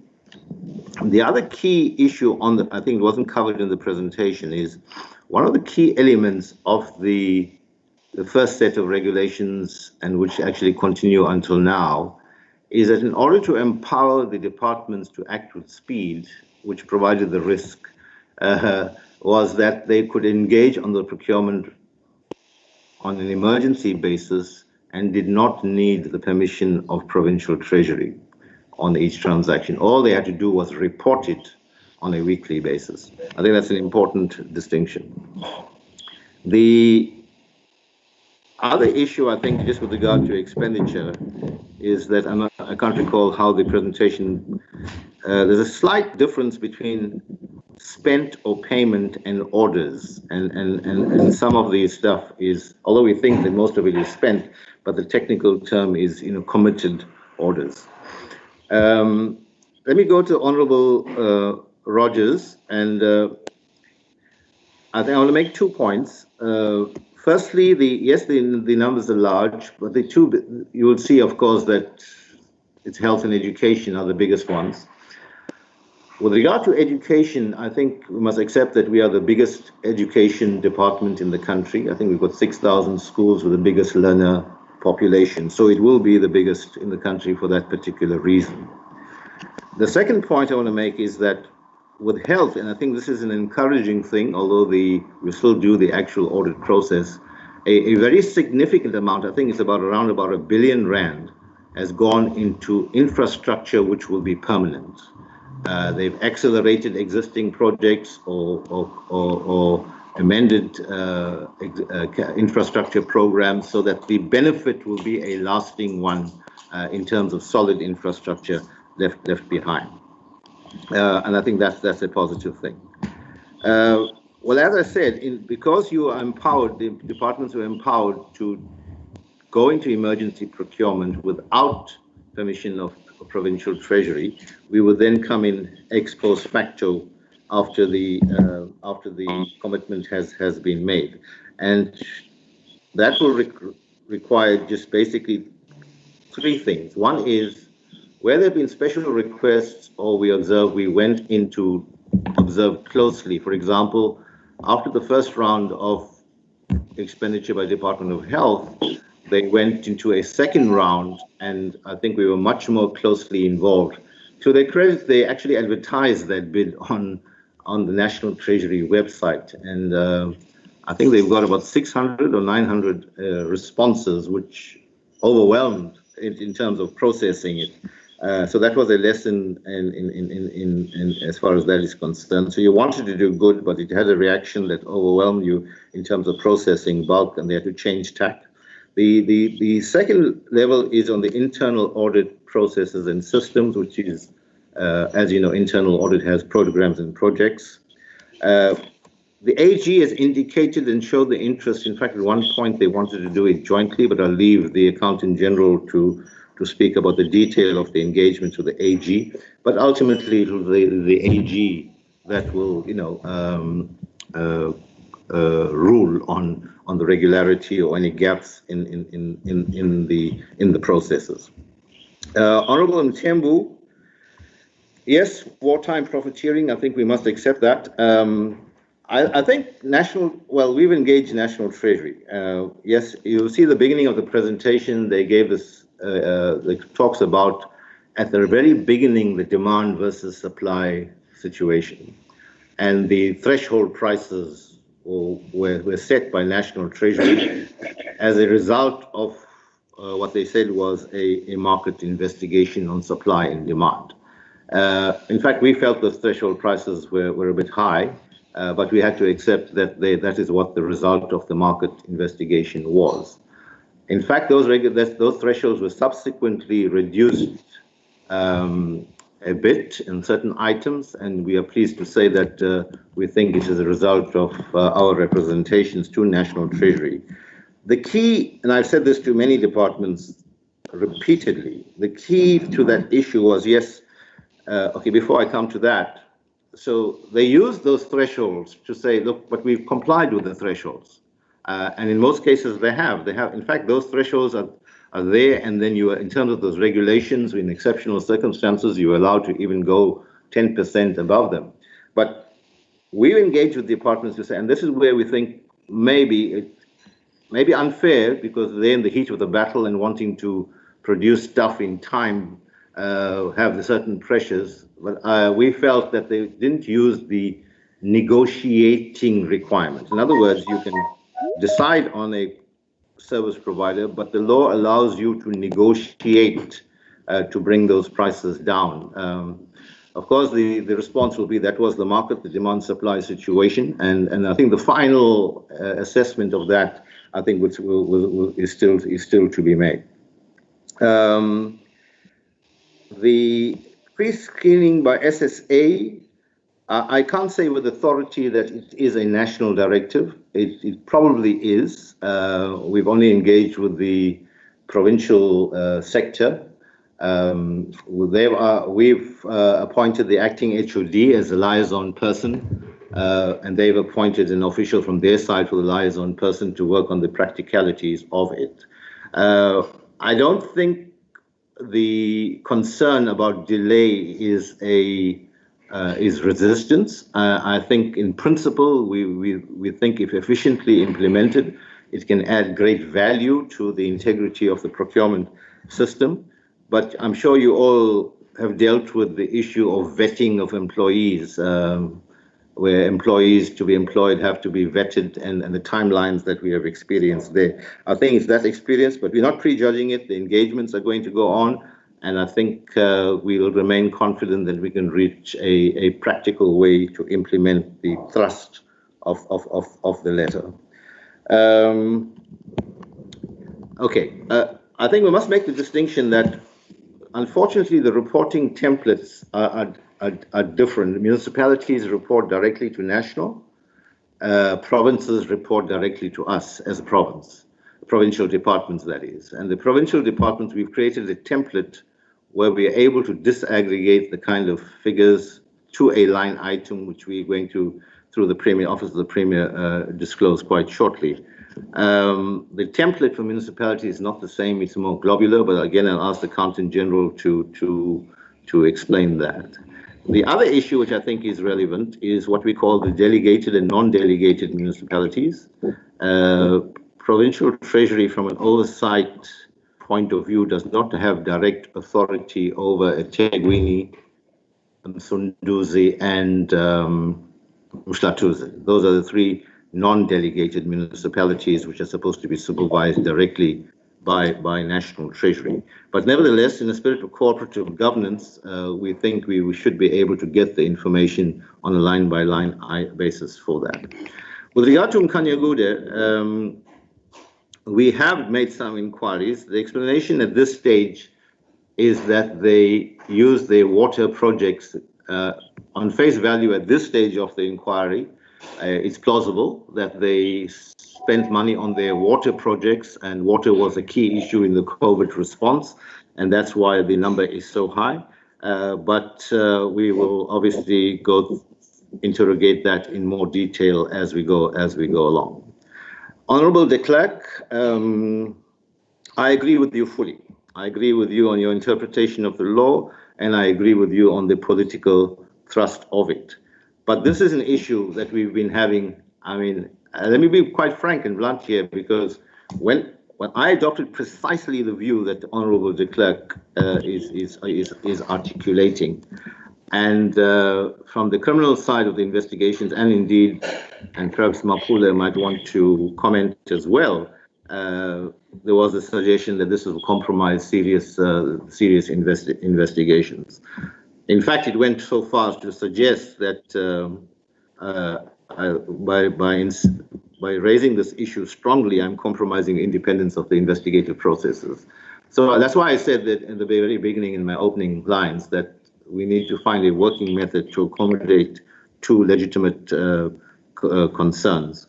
The other key issue I think it wasn't covered in the presentation, is one of the key elements of the first set of regulations, and which actually continue until now, is that in order to empower the departments to act with speed, which provided the risk, was that they could engage on the procurement on an emergency basis and did not need the permission of Provincial Treasury on each transaction. All they had to do was report it on a weekly basis. I think that's an important distinction. The other issue, I think, just with regard to expenditure, is that I can't recall how the presentation. There's a slight difference between spent or payment and orders, and some of the stuff is, although we think that most of it is spent, but the technical term is committed orders. Let me go to Honourable Rogers, and I think I want to make 2 points. Firstly, the numbers are large, but you will see, of course, that it's health and education are the biggest ones. With regard to education, I think we must accept that we are the biggest education department in the country. I think we've got 6,000 schools with the biggest learner population, so it will be the biggest in the country for that particular reason. The second point I want to make is that with health, and I think this is an encouraging thing, although we still do the actual audit process, a very significant amount, I think it's around about R1 billion, has gone into infrastructure which will be permanent. They've accelerated existing projects or amended infrastructure programs so that the benefit will be a lasting one in terms of solid infrastructure left behind. And I think that's a positive thing. Well, as I said, because you are empowered, the departments were empowered to go into emergency procurement without permission of Provincial Treasury, we would then come in ex post facto after the commitment has been made, and that will require just basically 3 things. One is where there have been special requests or we went in to observe closely. For example, after the first round of expenditure by Department of Health, they went into a second round, and I think we were much more closely involved. To their credit, they actually advertised that bid on the National Treasury website, and I think they've got about 600 or 900 responses, which overwhelmed in terms of processing it. So that was a lesson in as far as that is concerned. So you wanted to do good, but it had a reaction that overwhelmed you in terms of processing bulk, and they had to change tack. The second level is on the internal audit processes and systems, which is, as you know, internal audit has programs and projects. The AG has indicated and showed the interest. In fact, at one point they wanted to do it jointly, but I'll leave the Accountant General to speak about the detail of the engagement with the AG. But ultimately, it will be the AG that will, rule on the regularity or any gaps in the processes. Honourable Mthembu, yes, wartime profiteering. I think we must accept that. I think we've engaged National Treasury. Yes, you'll see the beginning of the presentation. They gave us the talks about at the very beginning the demand versus supply situation, and the threshold prices were set by National Treasury as a result of what they said was a market investigation on supply and demand. In fact, we felt the threshold prices were a bit high, but we had to accept that that is what the result of the market investigation was. In fact, those thresholds were subsequently reduced a bit in certain items, and we are pleased to say that we think it is a result of our representations to National Treasury. The key, and I've said this to many departments repeatedly, the key to that issue was, before I come to that, so they used those thresholds to say, look, but we've complied with the thresholds. And in most cases, they have. In fact, those thresholds are there, and then in terms of those regulations, in exceptional circumstances, you're allowed to even go 10% above them. But we've engaged with departments to say, and this is where we think maybe unfair, because they're in the heat of the battle and wanting to produce stuff in time, have the certain pressures. But we felt that they didn't use the negotiating requirements. In other words, you can decide on a service provider, but the law allows you to negotiate to bring those prices down. Of course, the response will be that was the market, the demand-supply situation, and I think the final assessment of that, I think, is still to be made. The pre-screening by SSA, I can't say with authority that it is a national directive. It probably is. We've only engaged with the provincial sector. We've appointed the acting HOD as a liaison person, and they've appointed an official from their side for the liaison person to work on the practicalities of it. I don't think the concern about delay is resistance. I think in principle, we think if efficiently implemented, it can add great value to the integrity of the procurement system. But I'm sure you all have dealt with the issue of vetting of employees, where employees to be employed have to be vetted, and the timelines that we have experienced there. I think it's that experience, but we're not prejudging it. The engagements are going to go on, and I think we will remain confident that we can reach a practical way to implement the thrust of the letter. I think we must make the distinction that unfortunately the reporting templates are different. Municipalities report directly to national, provinces report directly to us as a province, provincial departments that is. And the provincial departments, we've created a template where we are able to disaggregate the kind of figures to a line item, which we're going to, through the Premier, Office of the Premier, disclose quite shortly. The template for municipalities is not the same, it's more globular, but again, I'll ask the Accountant General to explain that. The other issue which I think is relevant is what we call the delegated and non-delegated municipalities. Provincial Treasury, from an oversight point of view, does not have direct authority over eThekwini, Msunduzi, and Mhlathuze. Those are the three non-delegated municipalities which are supposed to be supervised directly by National Treasury. But nevertheless, in the spirit of cooperative governance, we think we should be able to get the information on a line-by-line basis for that. With regard to Mkhanyagude, we have made some inquiries. The explanation at this stage is that they use their water projects on face value at this stage of the inquiry. It's plausible that they spent money on their water projects, and water was a key issue in the COVID response, and that's why the number is so high. But we will obviously interrogate that in more detail as we go along. Honorable de Klerk, I agree with you fully. I agree with you on your interpretation of the law, and I agree with you on the political thrust of it. But this is an issue that we've been having. I mean, let me be quite frank and blunt here, because when I adopted precisely the view that the Honorable de Klerk is articulating, and from the criminal side of the investigations, and indeed, and perhaps Mapule might want to comment as well, there was a suggestion that this will compromise serious investigations. In fact, it went so far as to suggest that by raising this issue strongly, I'm compromising the independence of the investigative processes. So that's why I said that in the very beginning, in my opening lines, that we need to find a working method to accommodate two legitimate concerns.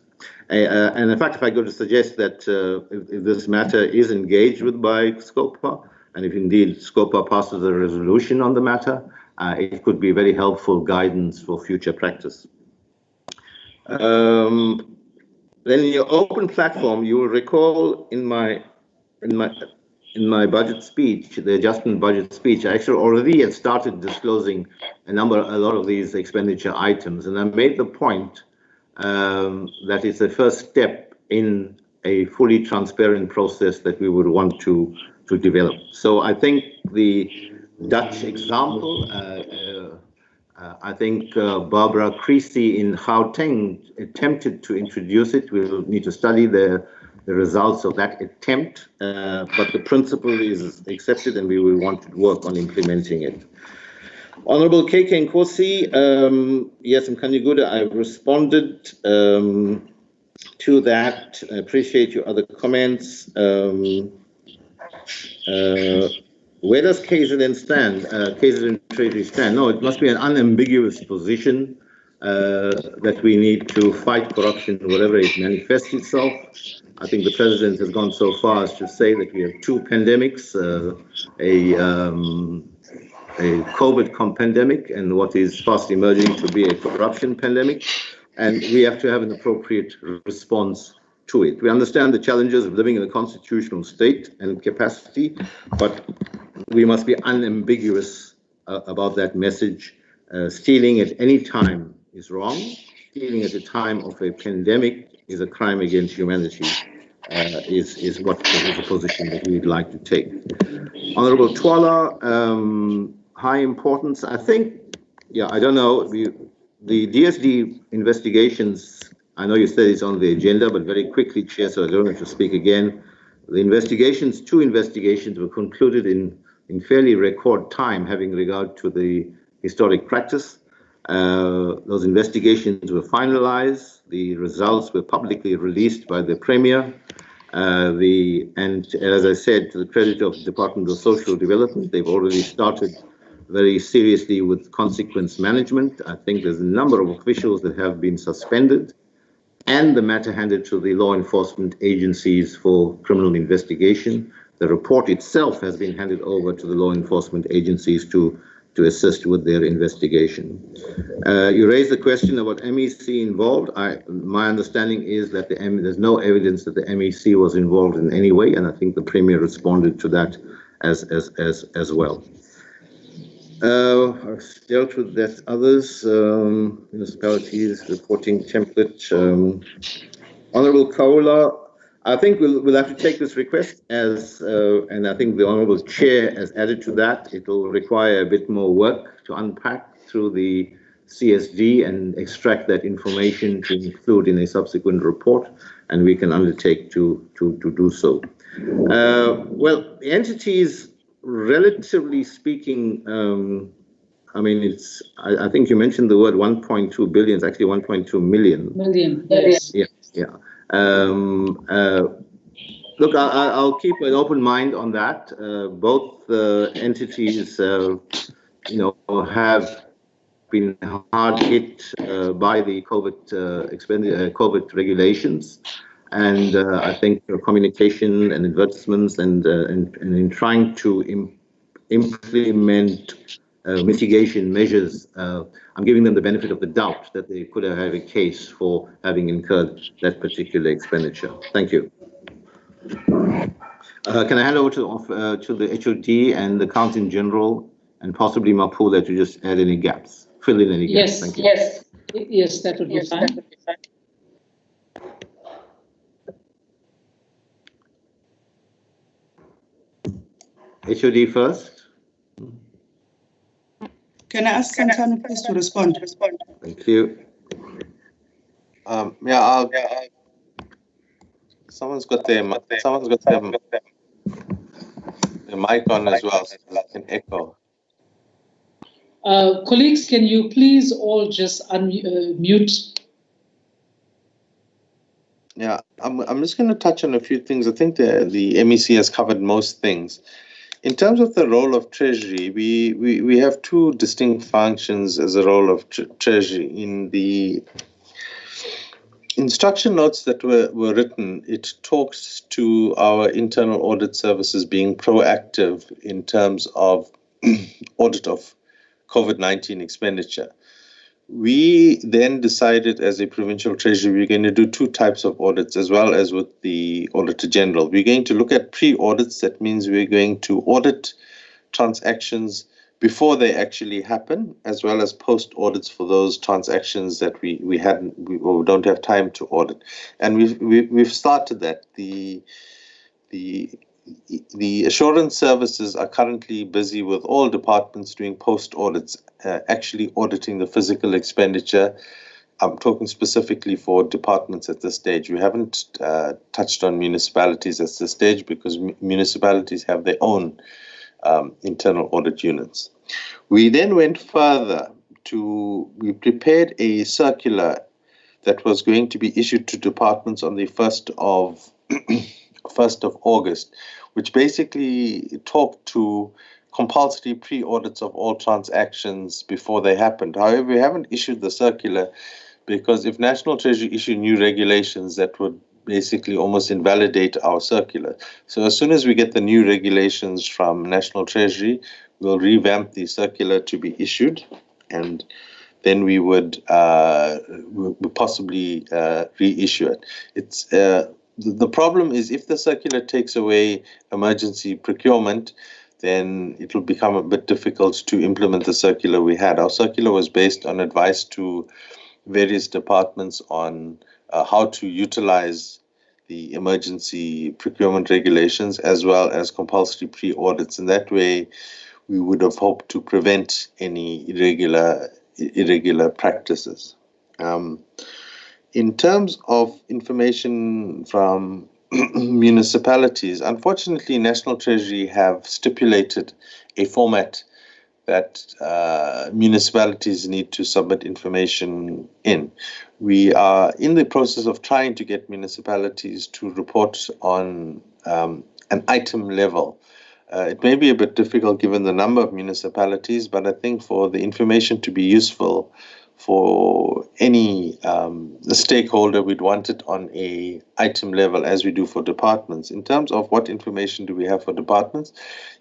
And in fact, if I go to suggest that if this matter is engaged with by Scopa, and if indeed Scopa passes a resolution on the matter, it could be very helpful guidance for future practice. Then in your open platform, you will recall in my budget speech, the adjustment budget speech, I actually already had started disclosing a lot of these expenditure items, and I made the point that it's a first step in a fully transparent process that we would want to develop. So I think the Dutch example, I think Barbara Creasy in Gauteng attempted to introduce it. We will need to study the results of that attempt, but the principle is accepted and we will want to work on implementing it. Honorable KK Nkosi, yes, Mkhanyagude, I've responded to that. I appreciate your other comments. Where does KZN stand? KZN Treasury stand? No, it must be an unambiguous position that we need to fight corruption wherever it manifests itself. I think the president has gone so far as to say that we have two pandemics, a COVID pandemic and what is fast emerging to be a corruption pandemic, and we have to have an appropriate response to it. We understand the challenges of living in a constitutional state and capacity, but we must be unambiguous about that message. Stealing at any time is wrong. Stealing at a time of a pandemic is a crime against humanity, is what is the position that we'd like to take. Honorable Twala, high importance. I think, I don't know, the DSD investigations, I know you said it's on the agenda, but very quickly, Chair, so I don't have to speak again. The two investigations were concluded in fairly record time, having regard to the historic practice. Those investigations were finalized. The results were publicly released by the Premier. And as I said, to the credit of the Department of Social Development, they've already started very seriously with consequence management. I think there's a number of officials that have been suspended, and the matter handed to the law enforcement agencies for criminal investigation. The report itself has been handed over to the law enforcement agencies to assist with their investigation. You raised the question about MEC involved. My understanding is that there's no evidence that the MEC was involved in any way, and I think the Premier responded to that as well. I've dealt with that. Others, municipalities, reporting template. Honourable Kaula, I think we'll have to take this request as, and I think the Honourable Chair has added to that. It will require a bit more work to unpack through the CSD and extract that information to include in a subsequent report, and we can undertake to do so. Well, the entities, relatively speaking, I mean, I think you mentioned the word 1.2 billion. It's actually 1.2 million. Yes. Yeah. Look, I'll keep an open mind on that. Both entities, have been hard hit by the COVID regulations, and I think communication and advertisements and in trying to implement mitigation measures, I'm giving them the benefit of the doubt that they could have a case for having incurred that particular expenditure. Thank you. Can I hand over to the HOD and the Accountant General and possibly Mapula to just add any gaps, fill in any gaps? Thank you. Yes, that would be fine. HOD first. Can I ask Santana please to respond? Thank you. Someone's got their mic on as well, so I can echo. Colleagues, can you please all just unmute? Yeah, I'm just going to touch on a few things. I think the MEC has covered most things. In terms of the role of Treasury, we have two distinct functions as a role of Treasury. In the instruction notes that were written, it talks to our internal audit services being proactive in terms of audit of COVID-19 expenditure. We then decided as a provincial treasury, we're going to do two types of audits as well as with the Auditor General. We're going to look at pre-audits. That means we're going to audit transactions before they actually happen, as well as post-audits for those transactions that we don't have time to audit. And we've started that. The assurance services are currently busy with all departments doing post-audits, actually auditing the physical expenditure. I'm talking specifically for departments at this stage. We haven't touched on municipalities at this stage because municipalities have their own internal audit units. We then went further we prepared a circular that was going to be issued to departments on the 1st of August, which basically talk to compulsory pre-audits of all transactions before they happened. However, we haven't issued the circular because if National Treasury issued new regulations, that would basically almost invalidate our circular. So as soon as we get the new regulations from National Treasury, we'll revamp the circular to be issued, and then we would possibly reissue it. It's the problem is if the circular takes away emergency procurement, then it will become a bit difficult to implement the circular we had. Our circular was based on advice to various departments on how to utilize the emergency procurement regulations as well as compulsory pre-audits. In that way, we would have hoped to prevent any irregular practices. In terms of information from municipalities, unfortunately, National Treasury have stipulated a format that municipalities need to submit information in. We are in the process of trying to get municipalities to report on an item level. It may be a bit difficult given the number of municipalities, but I think for the information to be useful for any stakeholder, we'd want it on a item level as we do for departments. In terms of what information do we have for departments?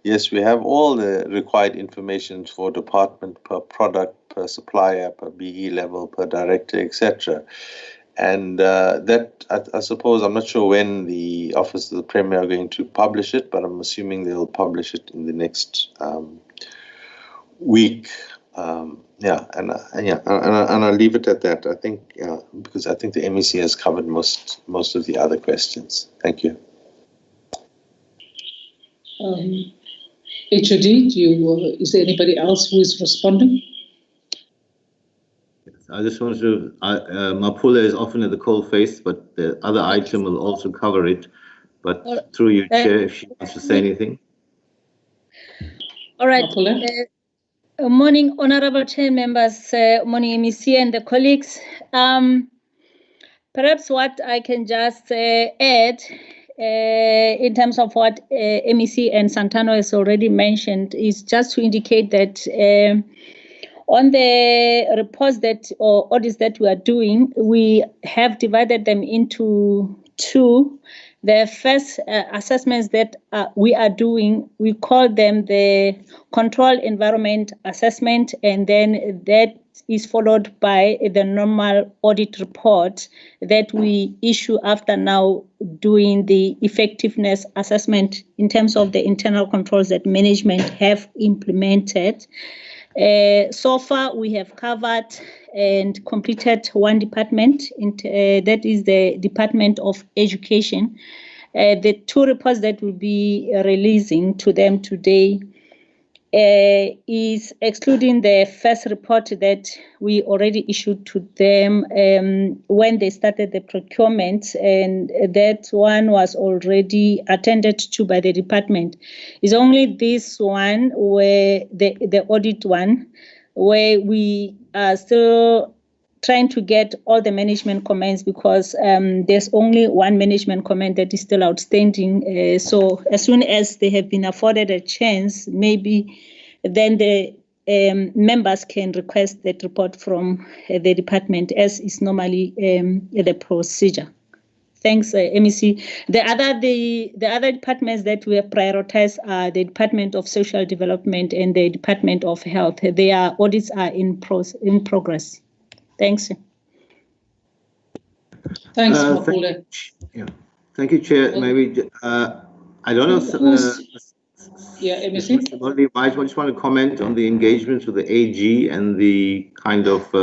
Yes, we have all the required information for department per product, per supplier, per BE level, per director, etc. And that, I suppose, I'm not sure when the Office of the Premier are going to publish it, but I'm assuming they'll publish it in the next week. And I'll leave it at that. I think because I think the MEC has covered most of the other questions. Thank you. HOD, is there anybody else who is responding? I just wanted to, Mapula is often at the cold face, but the other item will also cover it. But through you, Chair, if she wants to say anything. All right. Morning, Honorable Chair members, morning, MEC and the colleagues. Perhaps what I can just add in terms of what MEC and Santano has already mentioned is just to indicate that on the reports or audits that we are doing, we have divided them into two. The first assessments that we are doing, we call them the control environment assessment, and then that is followed by the normal audit report that we issue after now doing the effectiveness assessment in terms of the internal controls that management have implemented. So far, we have covered and completed one department, that is the Department of Education. The two reports that we'll be releasing to them today is excluding the first report that we already issued to them when they started the procurement, and that one was already attended to by the department. It's only this one where the audit one where we are still trying to get all the management comments because there's only one management comment that is still outstanding. So as soon as they have been afforded a chance, maybe then the members can request that report from the department as is normally the procedure. Thanks, MEC. The other departments that we have prioritized are the Department of Social Development and the Department of Health. Their audits are in progress. Thanks. Thanks, Mapula. Thank you, Chair. Maybe I don't know. MEC. I just want to comment on the engagements with the AG and the kind of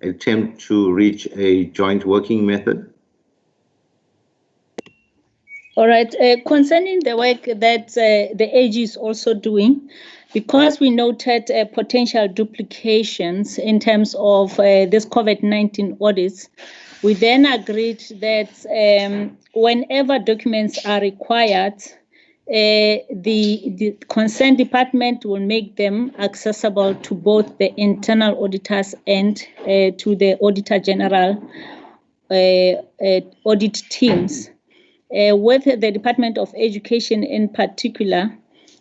attempt to reach a joint working method. All right. Concerning the work that the AG is also doing, because we noted potential duplications in terms of this COVID-19 audits, we then agreed that whenever documents are required, the concerned department will make them accessible to both the internal auditors and to the Auditor General audit teams. with the Department of Education in particular,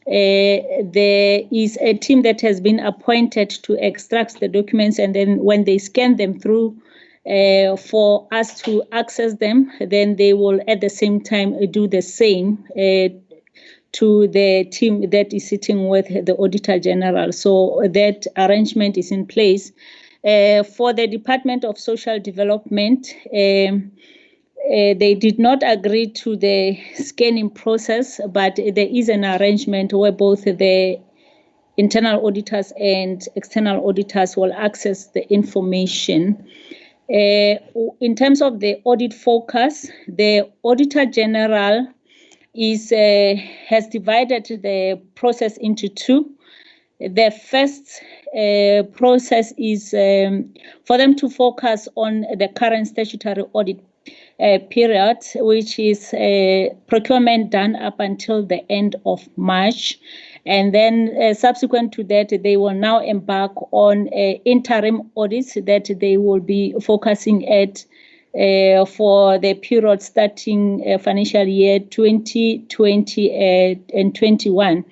there is a team that has been appointed to extract the documents, and then when they scan them through for us to access them, then they will at the same time do the same to the team that is sitting with the Auditor General. So that arrangement is in place. For the Department of Social Development, they did not agree to the scanning process, but there is an arrangement where both the internal auditors and external auditors will access the information. In terms of the audit focus, the Auditor General has divided the process into two. The first process is for them to focus on the current statutory audit period, which is procurement done up until the end of March. And then subsequent to that, they will now embark on interim audits that they will be focusing at for the period starting financial year 2020 and 21.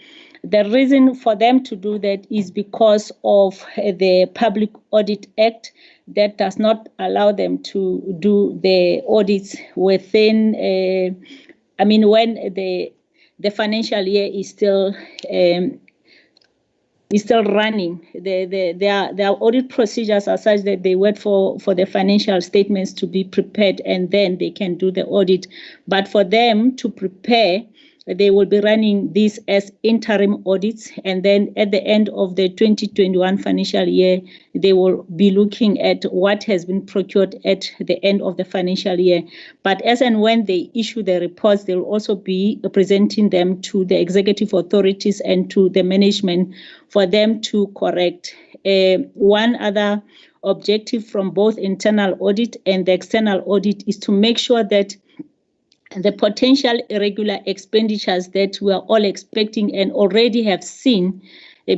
The reason for them to do that is because of the Public Audit Act that does not allow them to do the audits within, when the financial year is still running. Their audit procedures are such that they wait for the financial statements to be prepared and then they can do the audit. But for them to prepare, they will be running this as interim audits, and then at the end of the 2021 financial year, they will be looking at what has been procured at the end of the financial year. But as and when they issue the reports, they will also be presenting them to the executive authorities and to the management for them to correct. One other objective from both internal audit and the external audit is to make sure that the potential irregular expenditures that we are all expecting and already have seen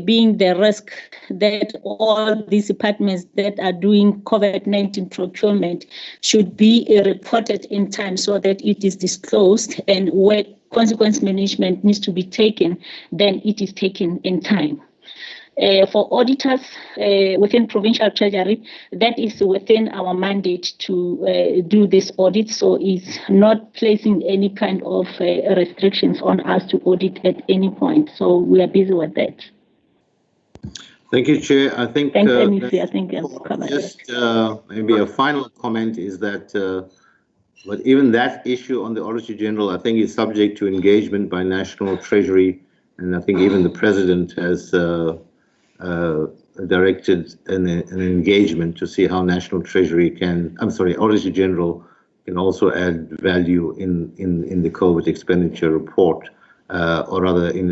being the risk that all these departments that are doing COVID-19 procurement should be reported in time so that it is disclosed, and where consequence management needs to be taken, then it is taken in time. For auditors within Provincial Treasury, that is within our mandate to do this audit, so it's not placing any kind of restrictions on us to audit at any point. So we are busy with that. Thank you, Chair. I think thanks, MEC. I think I've covered just maybe a final comment is that, but even that issue on the Auditor General, I think is subject to engagement by National Treasury, and I think even the President has directed an engagement to see how National Treasury Auditor General can also add value in the COVID expenditure report, or rather in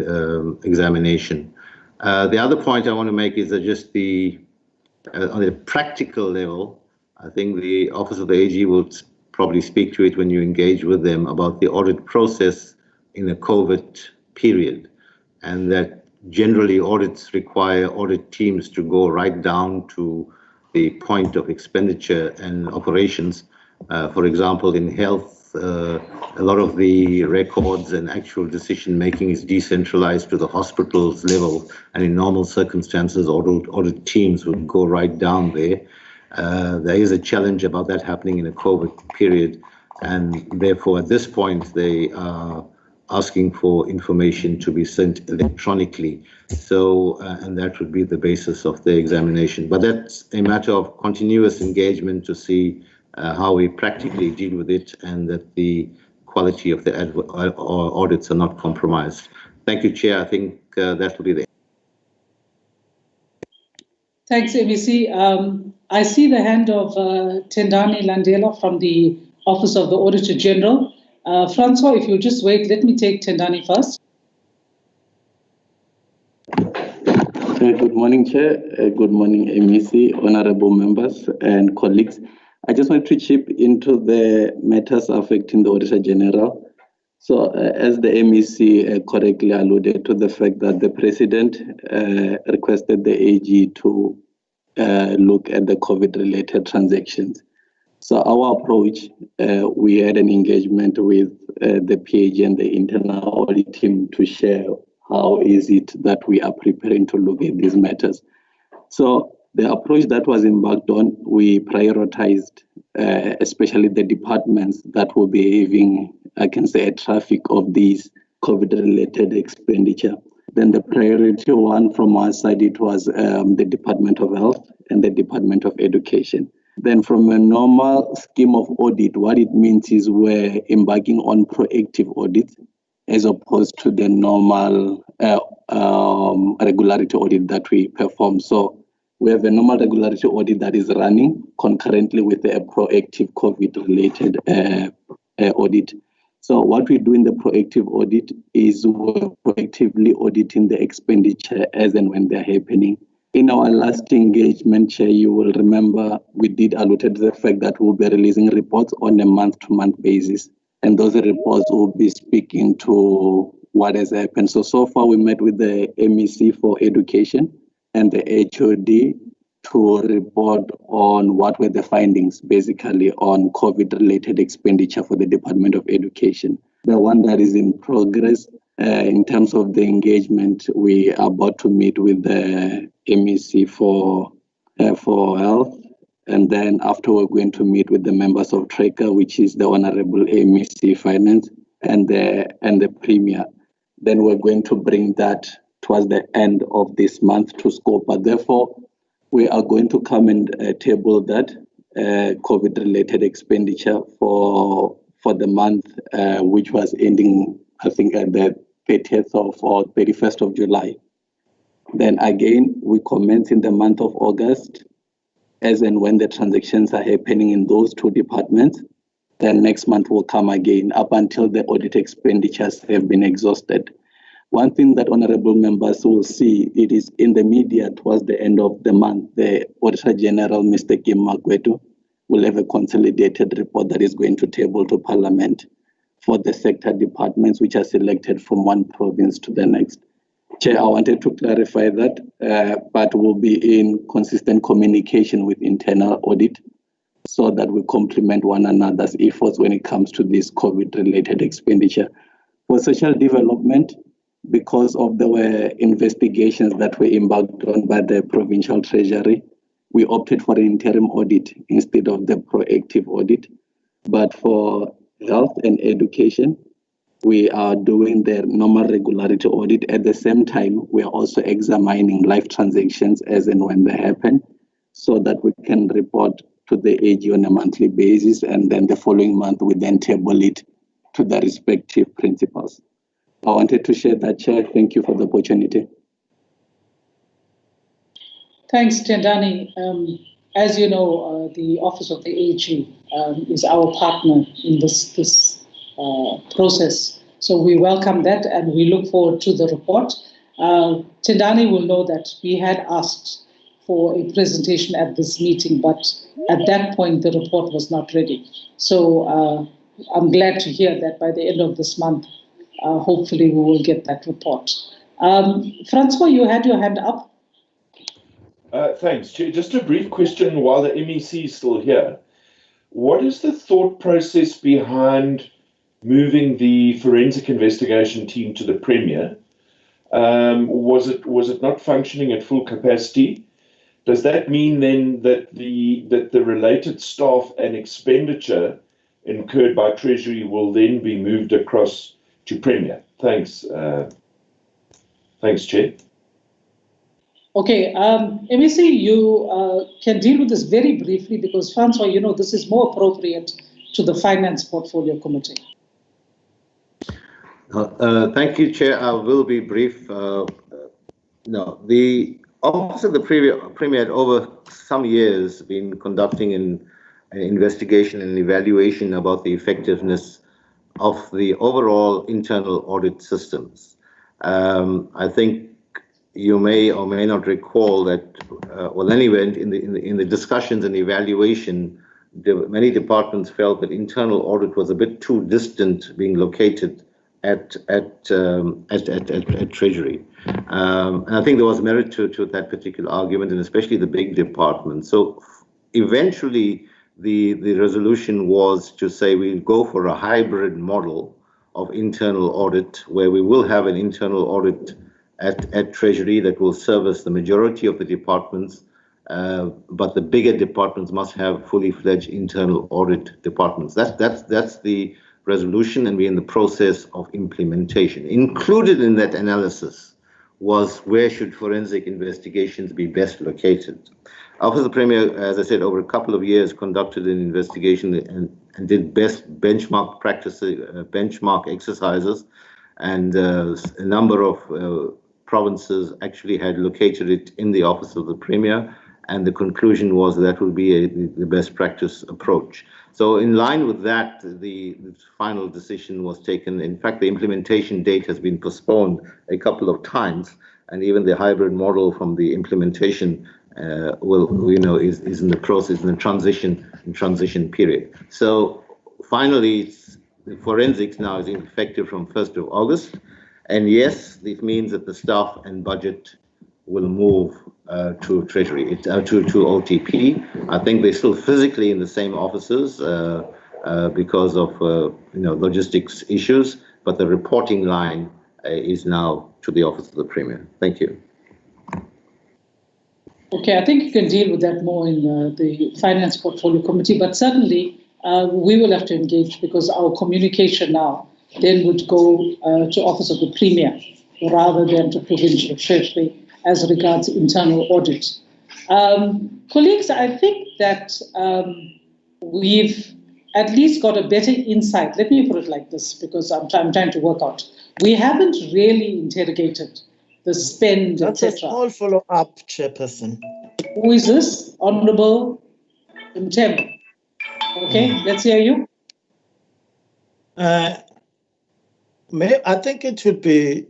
examination. The other point I want to make is that just on a practical level, I think the Office of the AG will probably speak to it when you engage with them about the audit process in a COVID period, and that generally audits require audit teams to go right down to the point of expenditure and operations. For example, in health, a lot of the records and actual decision making is decentralized to the hospitals level, and in normal circumstances, audit teams would go right down there. There is a challenge about that happening in a COVID period, and therefore at this point they are asking for information to be sent electronically. So, and that would be the basis of the examination. But that's a matter of continuous engagement to see how we practically deal with it, and that the quality of the audits are not compromised. Thank you, Chair. I think that will be the. Thanks, MEC. I see the hand of Tendani Landela from the Office of the Auditor General. Francois, if you just wait, let me take Tendani first. Good morning, Chair. Good morning, MEC, honorable members and colleagues. I just want to chip into the matters affecting the Auditor General. So, as the MEC correctly alluded to the fact that the President requested the AG to look at the COVID-related transactions. So our approach, we had an engagement with the PAG and the internal audit team to share how is it that we are preparing to look at these matters. So the approach that was embarked on, we prioritized especially the departments that will be having, I can say, a traffic of these COVID-related expenditure. Then the priority one from our side, it was the Department of Health and the Department of Education. Then from a normal scheme of audit, what it means is we're embarking on proactive audit as opposed to the normal regularity audit that we perform. So we have a normal regularity audit that is running concurrently with a proactive COVID-related audit. So what we do in the proactive audit is we're proactively auditing the expenditure as and when they're happening. In our last engagement, Chair, you will remember we did allude to the fact that we'll be releasing reports on a month-to-month basis. And those reports will be speaking to what has happened. So far we met with the MEC for Education and the HOD to report on what were the findings, basically on COVID-related expenditure for the Department of Education. The one that is in progress, in terms of the engagement, we are about to meet with the MEC for Health, and then after we're going to meet with the members of TRECA, which is the Honorable MEC Finance and the Premier. Then we're going to bring that towards the end of this month to Scopa. Therefore, we are going to come and table that COVID-related expenditure for the month, which was ending, I think, at the 30th or 31st of July. Then again, we commence in the month of August, as and when the transactions are happening in those two departments. Then next month will come again up until the audit expenditures have been exhausted. One thing that honorable members will see, it is in the media towards the end of the month, the Auditor General, Mr. Kim Magwetu, will have a consolidated report that is going to table to Parliament for the sector departments which are selected from one province to the next. Chair, I wanted to clarify that, but we'll be in consistent communication with internal audit so that we complement one another's efforts when it comes to this COVID-related expenditure. For social development, because of the investigations that were embarked on by the Provincial Treasury, we opted for an interim audit instead of the proactive audit. But for health and education, we are doing the normal regularity audit. At the same time, we are also examining live transactions as and when they happen so that we can report to the AG on a monthly basis, and then the following month we then table it to the respective principals. I wanted to share that, Chair. Thank you for the opportunity. Thanks, Tendani. As you know, the Office of the AG is our partner in this process. So we welcome that and we look forward to the report. Tendani will know that we had asked for a presentation at this meeting, but at that point the report was not ready. So I'm glad to hear that by the end of this month, hopefully we will get that report. Francois, you had your hand up. Thanks, Chair. Just a brief question while the MEC is still here. What is the thought process behind moving the forensic investigation team to the Premier? Was it not functioning at full capacity? Does that mean then that the related staff and expenditure incurred by Treasury will then be moved across to Premier? Thanks. Thanks, Chair. Okay, MEC, you can deal with this very briefly because, Francois, you know, this is more appropriate to the Finance Portfolio Committee. Thank you, Chair. I will be brief. No, the Office of the Premier had over some years been conducting an investigation and evaluation about the effectiveness of the overall internal audit systems. I think you may or may not recall that, well, anyway, in the discussions and evaluation, many departments felt that internal audit was a bit too distant, being located at Treasury. And I think there was merit to that particular argument, and especially the big departments. So eventually, the resolution was to say we'll go for a hybrid model of internal audit, where we will have an internal audit at Treasury that will service the majority of the departments, but the bigger departments must have fully fledged internal audit departments. That's the resolution, and we're in the process of implementation. Included in that analysis was where should forensic investigations be best located. Office of the Premier, as I said, over a couple of years conducted an investigation and did best benchmark practices, benchmark exercises, and a number of provinces actually had located it in the Office of the Premier, and the conclusion was that would be the best practice approach. So in line with that, the final decision was taken. In fact, the implementation date has been postponed a couple of times, and even the hybrid model from the implementation is in the process, in the transition period. So finally, the forensics now is effective from 1st of August. And yes, it means that the staff and budget will move to Treasury, to OTP. I think they're still physically in the same offices because of logistics issues, but the reporting line is now to the Office of the Premier. Thank you. Okay, I think you can deal with that more in the Finance Portfolio Committee, but certainly we will have to engage, because our communication now then would go to Office of the Premier rather than to Provincial Treasury as regards internal audit. Colleagues, I think that we've at least got a better insight. Let me put it like this, because I'm trying to work out. We haven't really interrogated the spend, That's a etc. small follow-up, Chairperson. Who is this? Honorable Mthembu. Okay, let's hear you. I think it would be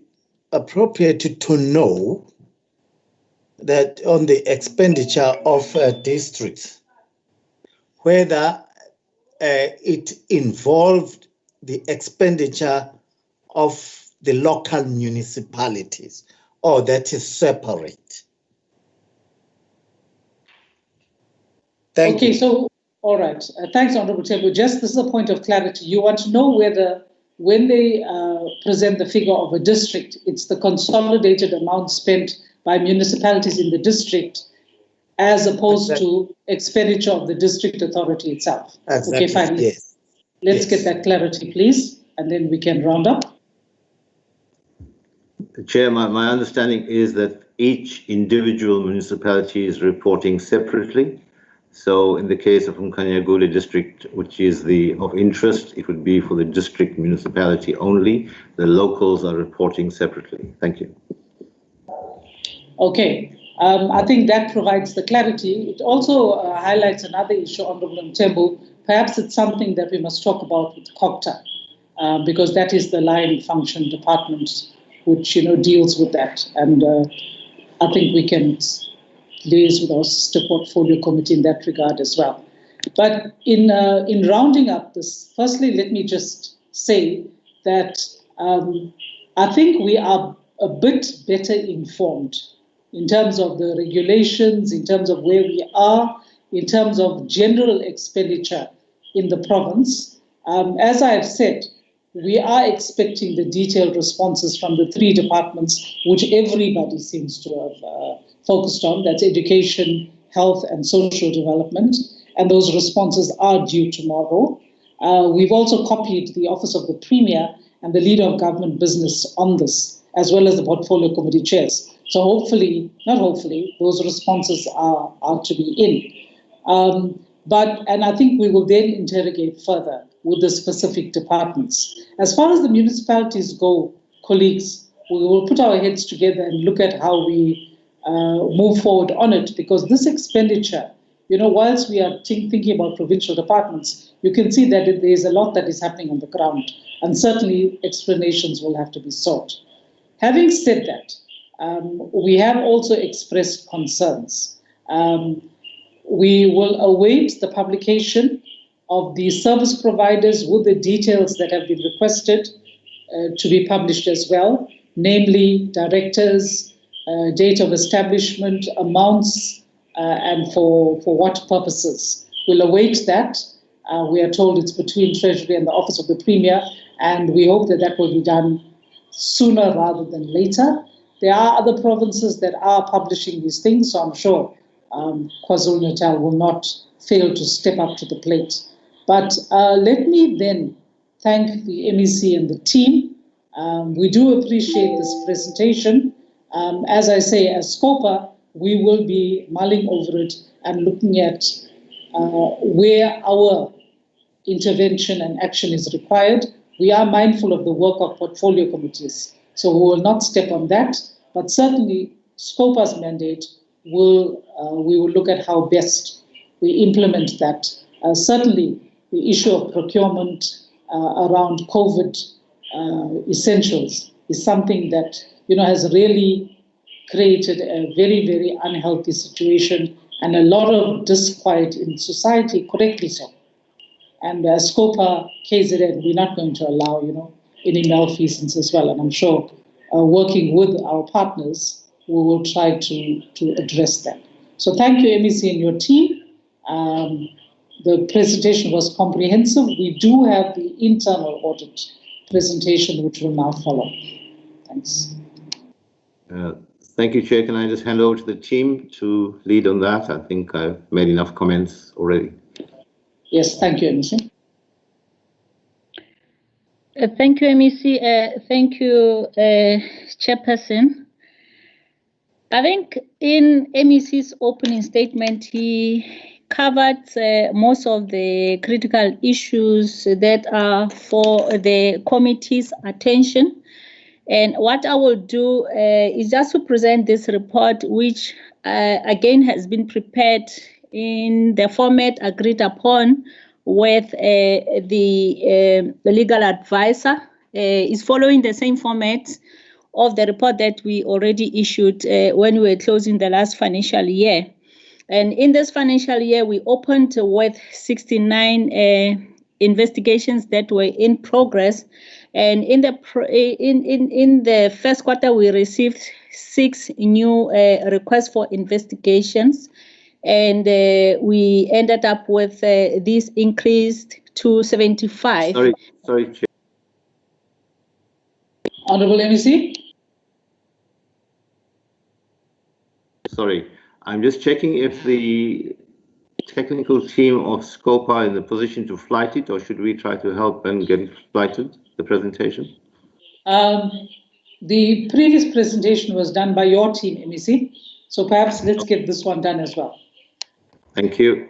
appropriate to know that on the expenditure of districts, whether it involved the expenditure of the local municipalities, or that is separate. Thank you. So, all right. Thanks, Honorable Mthembu. Just this is a point of clarity. You want to know whether, when they present the figure of a district, it's the consolidated amount spent by municipalities in the district, as opposed to expenditure of the district authority itself. Exactly. Okay, fine. Yes. Let's get that clarity, please, and then we can round up. Chair, my understanding is that each individual municipality is reporting separately. So in the case of Mkanyagule district, which is of interest, it would be for the district municipality only. The locals are reporting separately. Thank you. Okay. I think that provides the clarity. It also highlights another issue, Honorable Mthembu. Perhaps it's something that we must talk about with COCTA, because that is the line function department which deals with that. And I think we can liaise with our sister portfolio committee in that regard as well. But in rounding up this, firstly, let me just say that I think we are a bit better informed in terms of the regulations, in terms of where we are, in terms of general expenditure in the province. As I have said, we are expecting the detailed responses from the three departments, which everybody seems to have focused on. That's education, health, and social development. And those responses are due tomorrow. We've also copied the Office of the Premier and the Leader of Government Business on this, as well as the Portfolio Committee chairs. So hopefully, not hopefully, those responses are to be in. And I think we will then interrogate further with the specific departments. As far as the municipalities go, colleagues, we will put our heads together and look at how we move forward on it, because this expenditure, whilst we are thinking about provincial departments, you can see that there is a lot that is happening on the ground, and certainly explanations will have to be sought. Having said that, we have also expressed concerns. We will await the publication of the service providers with the details that have been requested to be published as well, namely directors, date of establishment, amounts, and for what purposes. we'll await that. We are told it's between Treasury and the Office of the Premier, and we hope that that will be done sooner rather than later. There are other provinces that are publishing these things, so I'm sure KwaZulu-Natal will not fail to step up to the plate. But let me then thank the MEC and the team. We do appreciate this presentation. As I say, as Scopa, we will be mulling over it and looking at where our intervention and action is required. We are mindful of the work of portfolio committees, so we will not step on that, but certainly Scopa's mandate we will look at how best we implement that. Certainly the issue of procurement around COVID essentials is something that has really created a very, very unhealthy situation and a lot of disquiet in society, correctly so. And as Scopa, KZN, we're not going to allow, any malfeasance as well. And I'm sure working with our partners, we will try to address that. So thank you, MEC and your team. The presentation was comprehensive. We do have the internal audit presentation, which will now follow. Thanks. Thank you, Chair. Can I just hand over to the team to lead on that? I think I've made enough comments already. Yes, thank you, MEC. Thank you, MEC. Thank you, Chairperson. I think in MEC's opening statement, he covered most of the critical issues that are for the committee's attention. And what I will do is just to present this report, which again has been prepared in the format agreed upon with the legal advisor. Is following the same format of the report that we already issued when we were closing the last financial year. And in this financial year, we opened with 69 investigations that were in progress. And in the first quarter, we received 6 new requests for investigations. And we ended up with this increased to 75. Sorry, Chair. Honorable MEC? Sorry, I'm just checking if the technical team of Scopa are in the position to flight it, or should we try to help and get it flighted, the presentation? The previous presentation was done by your team, MEC, so perhaps let's get this one done as well. Thank you.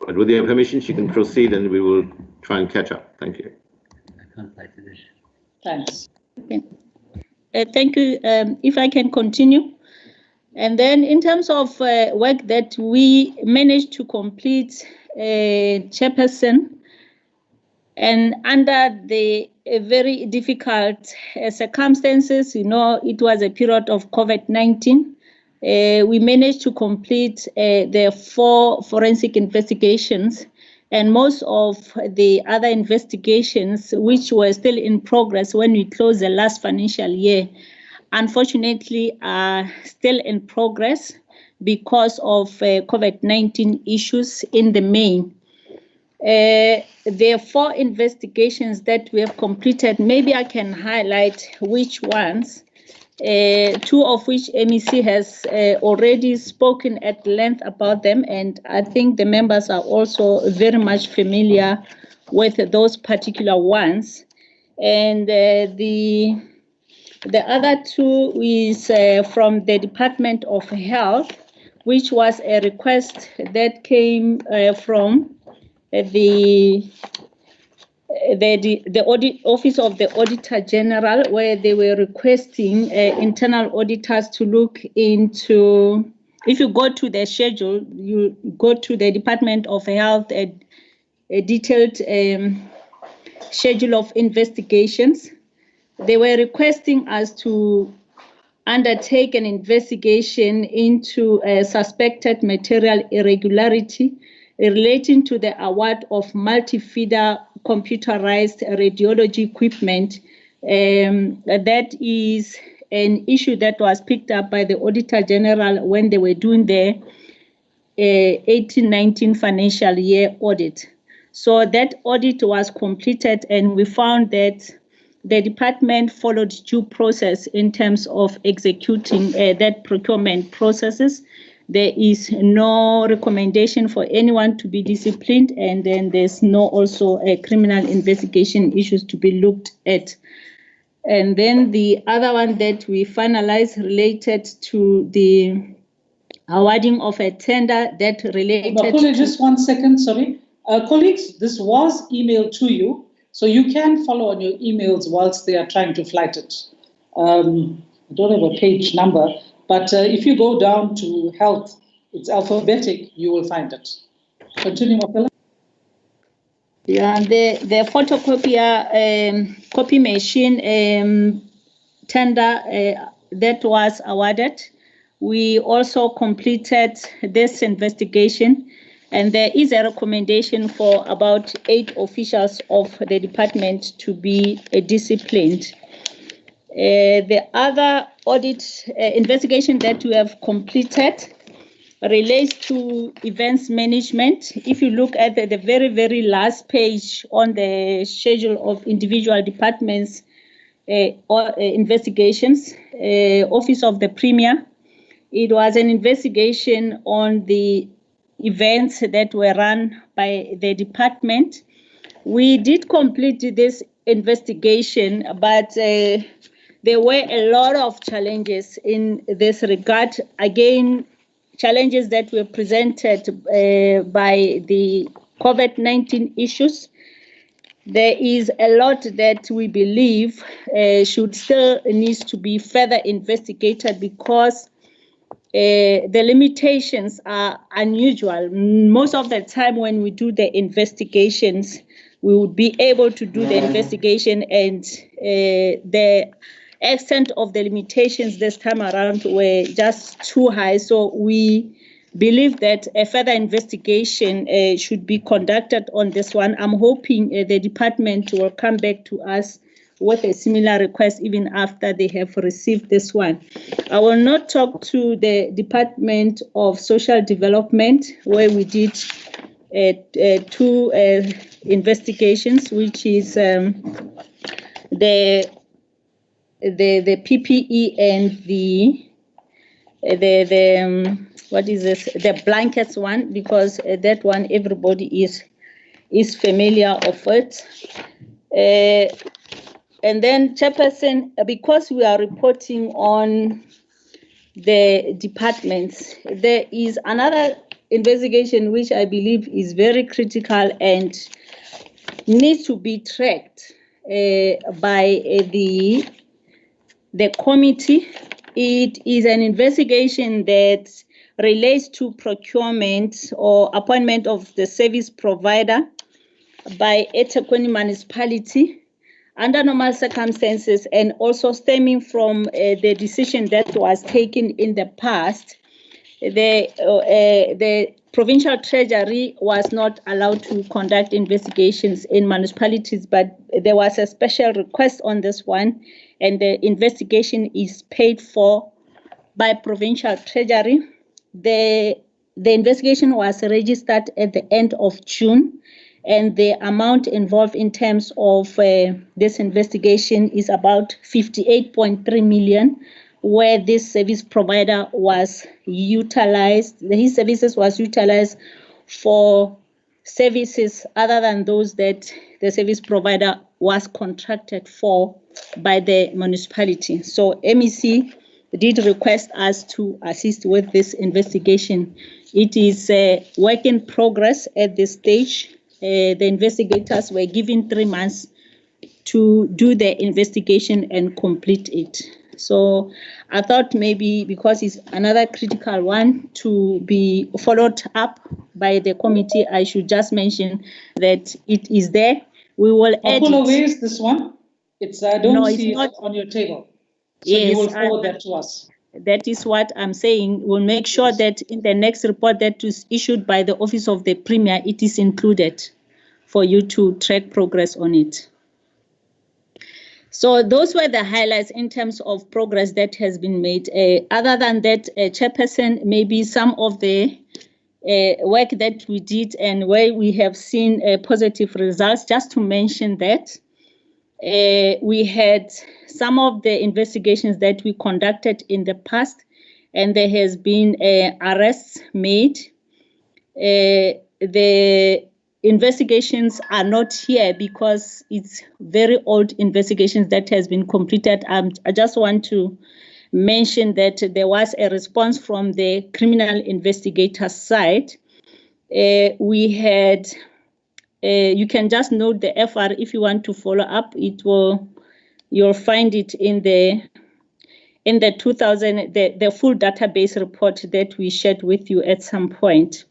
But with your permission, she can proceed and we will try and catch up. Thank you. Thanks. Okay. Thank you. If I can continue. And then in terms of work that we managed to complete, Chairperson, and under the very difficult circumstances, it was a period of COVID-19, we managed to complete the 4 forensic investigations, and most of the other investigations, which were still in progress when we closed the last financial year, unfortunately are still in progress because of COVID-19 issues in the main. There are 4 investigations that we have completed. Maybe I can highlight which ones, 2 of which MEC has already spoken at length about them, and I think the members are also very much familiar with those particular ones. And the other 2 is from the Department of Health, which was a request that came from the audit office of the Auditor General, where they were requesting internal auditors to look into. If you go to the schedule, you go to the Department of Health, a detailed schedule of investigations. They were requesting us to undertake an investigation into a suspected material irregularity relating to the award of multi-feeder computerized radiology equipment. That is an issue that was picked up by the Auditor General when they were doing their 18-19 financial year audit. So that audit was completed, and we found that the department followed due process in terms of executing that procurement processes. There is no recommendation for anyone to be disciplined, and then there's no also criminal investigation issues to be looked at. And then the other one that we finalized related to the awarding of a tender that related to... Just 1 second, sorry. Colleagues, this was emailed to you, so you can follow on your emails whilst they are trying to flight it. I don't have a page number, but if you go down to health, it's alphabetic, you will find it. Continue, Mapela. Yeah, the photocopier copy machine tender that was awarded. We also completed this investigation, and there is a recommendation for about 8 officials of the department to be disciplined. The other audit investigation that we have completed relates to events management. If you look at the very, very last page on the schedule of individual departments or investigations, Office of the Premier, it was an investigation on the events that were run by the department. We did complete this investigation, but there were a lot of challenges in this regard. Again, challenges that were presented by the COVID-19 issues. There is a lot that we believe should still needs to be further investigated, because the limitations are unusual. Most of the time when we do the investigations, we would be able to do the investigation, and the extent of the limitations this time around were just too high. So we believe that a further investigation should be conducted on this one. I'm hoping the department will come back to us with a similar request even after they have received this one. I will not talk to the Department of Social Development, where we did 2 investigations, which is the PPE and the what is this? The blankets one, because that one everybody is familiar of it. And then, Chairperson, because we are reporting on the departments, there is another investigation which I believe is very critical and needs to be tracked by the committee. It is an investigation that relates to procurement or appointment of the service provider by eThekwini municipality under normal circumstances, and also stemming from the decision that was taken in the past. The Provincial Treasury was not allowed to conduct investigations in municipalities, but there was a special request on this one, and the investigation is paid for by Provincial Treasury. The investigation was registered at the end of June, and the amount involved in terms of this investigation is about 58.3 million, where this service provider was utilized, his services was utilized for services other than those that the service provider was contracted for by the municipality. So MEC did request us to assist with this investigation. It is a work in progress at this stage. The investigators were given 3 months to do the investigation and complete it. So I thought maybe because it's another critical one to be followed up by the committee, I should just mention that it is there. We will add it. Where is this one? It's I don't see it on your table. So yes, you will forward that to us. That is what I'm saying. We'll make sure that in the next report that is issued by the Office of the Premier, it is included for you to track progress on it. So those were the highlights in terms of progress that has been made. Other than that, Chairperson, maybe some of the work that we did and where we have seen positive results. Just to mention that we had some of the investigations that we conducted in the past, and there has been arrests made. The investigations are not here because it's very old investigations that has been completed. I just want to mention that there was a response from the criminal investigator side. We had, you can just note the FR if you want to follow up. You'll find it in the 2000 the full database report that we shared with you at some point.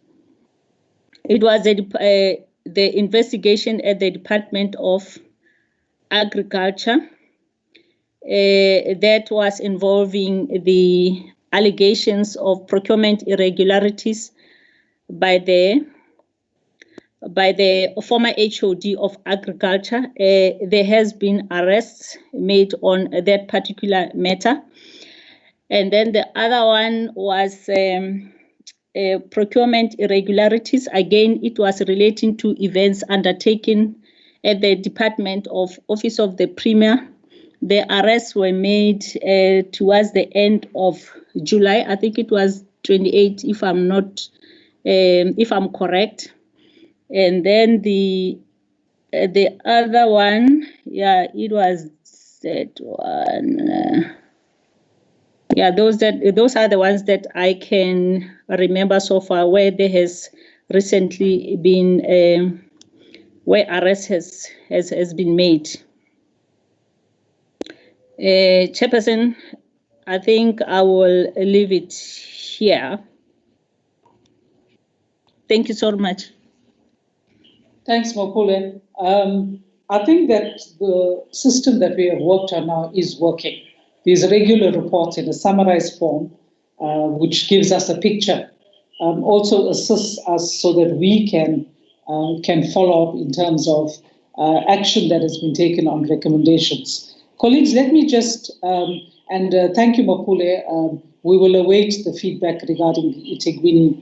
It was the investigation at the Department of Agriculture that was involving the allegations of procurement irregularities by the former HOD of Agriculture. There has been arrests made on that particular matter. And then the other one was procurement irregularities. Again, it was relating to events undertaken at the Department of Office of the Premier. The arrests were made towards the end of July. I think it was 28, if I'm correct. And then the other one, yeah, it was that one. Yeah, those are the ones that I can remember so far where there has recently been where arrest has been made. Chairperson, I think I will leave it here. Thank you so much. Thanks, Mapule. I think that the system that we have worked on now is working. These regular reports in a summarized form, which gives us a picture, also assists us so that we can follow up in terms of action that has been taken on recommendations. Colleagues, let me just, thank you, Mapule. We will await the feedback regarding the iThekwini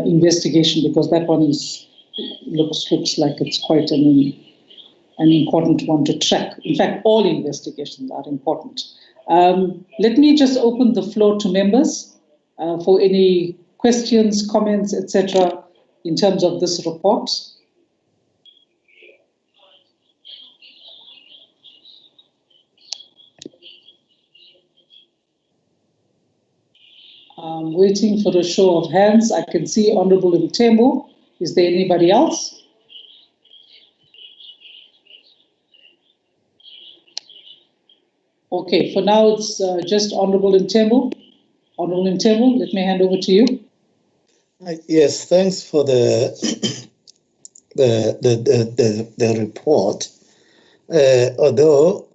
investigation, because that one looks like it's quite an important one to track. In fact, all investigations are important. Let me just open the floor to members for any questions, comments, etc. in terms of this report. I'm waiting for a show of hands. I can see Honorable Mtembu. Is there anybody else? Okay, for now it's just Honorable Mtembu. Honorable Mtembu, let me hand over to you. Yes, thanks for the report. Although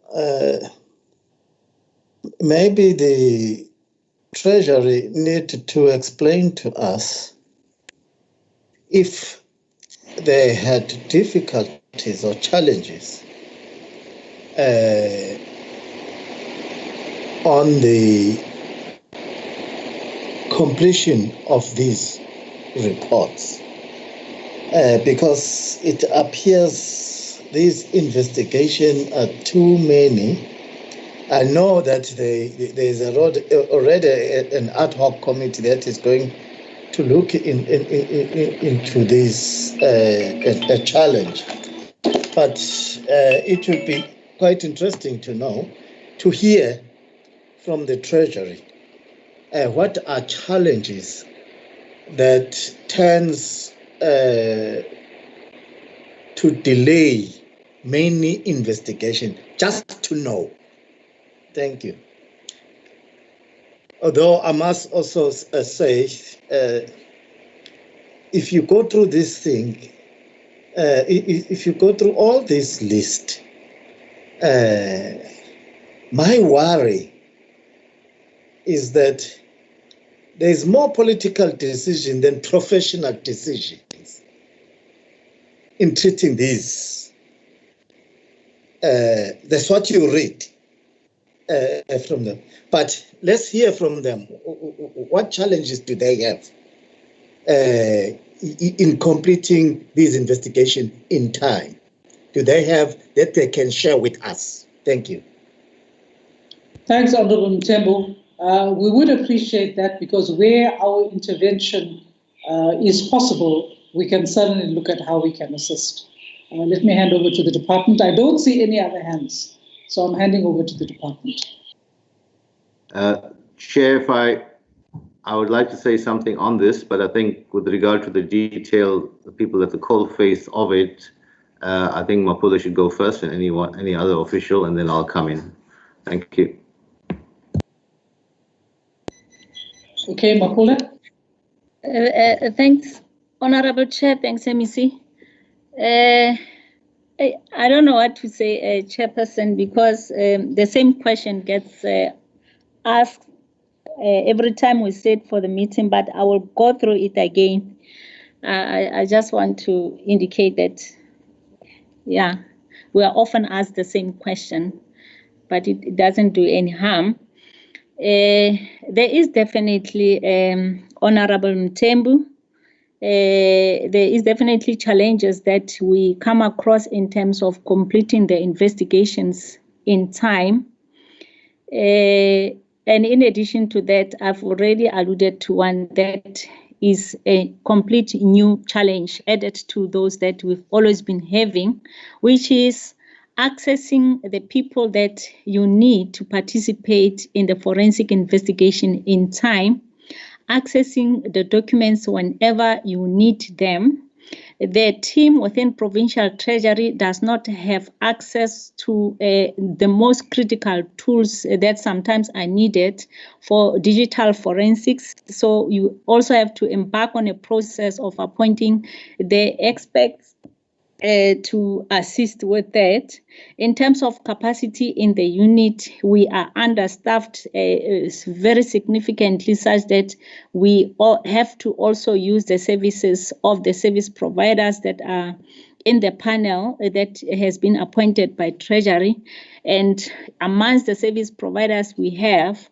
maybe the Treasury need to explain to us if they had difficulties or challenges on the completion of these reports, because it appears these investigations are too many. I know that there's already an ad hoc committee that is going to look into this a challenge, but it would be quite interesting to hear from the Treasury what are challenges that tends to delay many investigations, just to know. Thank you. Although I must also say, if you go through this thing, if you go through all this list, my worry is that there is more political decision than professional decisions in treating these. That's what you read from them. But let's hear from them. What challenges do they have? in completing these investigations in time? Do they have that they can share with us? Thank you. Thanks, Honorable Mthembu. We would appreciate that, because where our intervention is possible, we can certainly look at how we can assist. Let me hand over to the department. I don't see any other hands, so I'm handing over to the department. Chair, if I would like to say something on this, but I think with regard to the detail, the people at the coalface of it, I think Mapula should go first, and any other official, and then I'll come in. Thank you. Okay, Mapula. Thanks, Honorable Chair. Thanks, MEC. I don't know what to say, Chairperson, because the same question gets asked every time we sit for the meeting, but I will go through it again. I just want to indicate that, yeah, we are often asked the same question, but it doesn't do any harm. There is definitely, Honorable Mthembu, there is definitely challenges that we come across in terms of completing the investigations in time. And in addition to that, I've already alluded to one that is a complete new challenge added to those that we've always been having, which is accessing the people that you need to participate in the forensic investigation in time, accessing the documents whenever you need them. The team within Provincial Treasury does not have access to the most critical tools that sometimes are needed for digital forensics. So you also have to embark on a process of appointing the experts to assist with that. In terms of capacity in the unit, we are understaffed very significantly, such that we all have to also use the services of the service providers that are in the panel that has been appointed by Treasury. And amongst the service providers we have,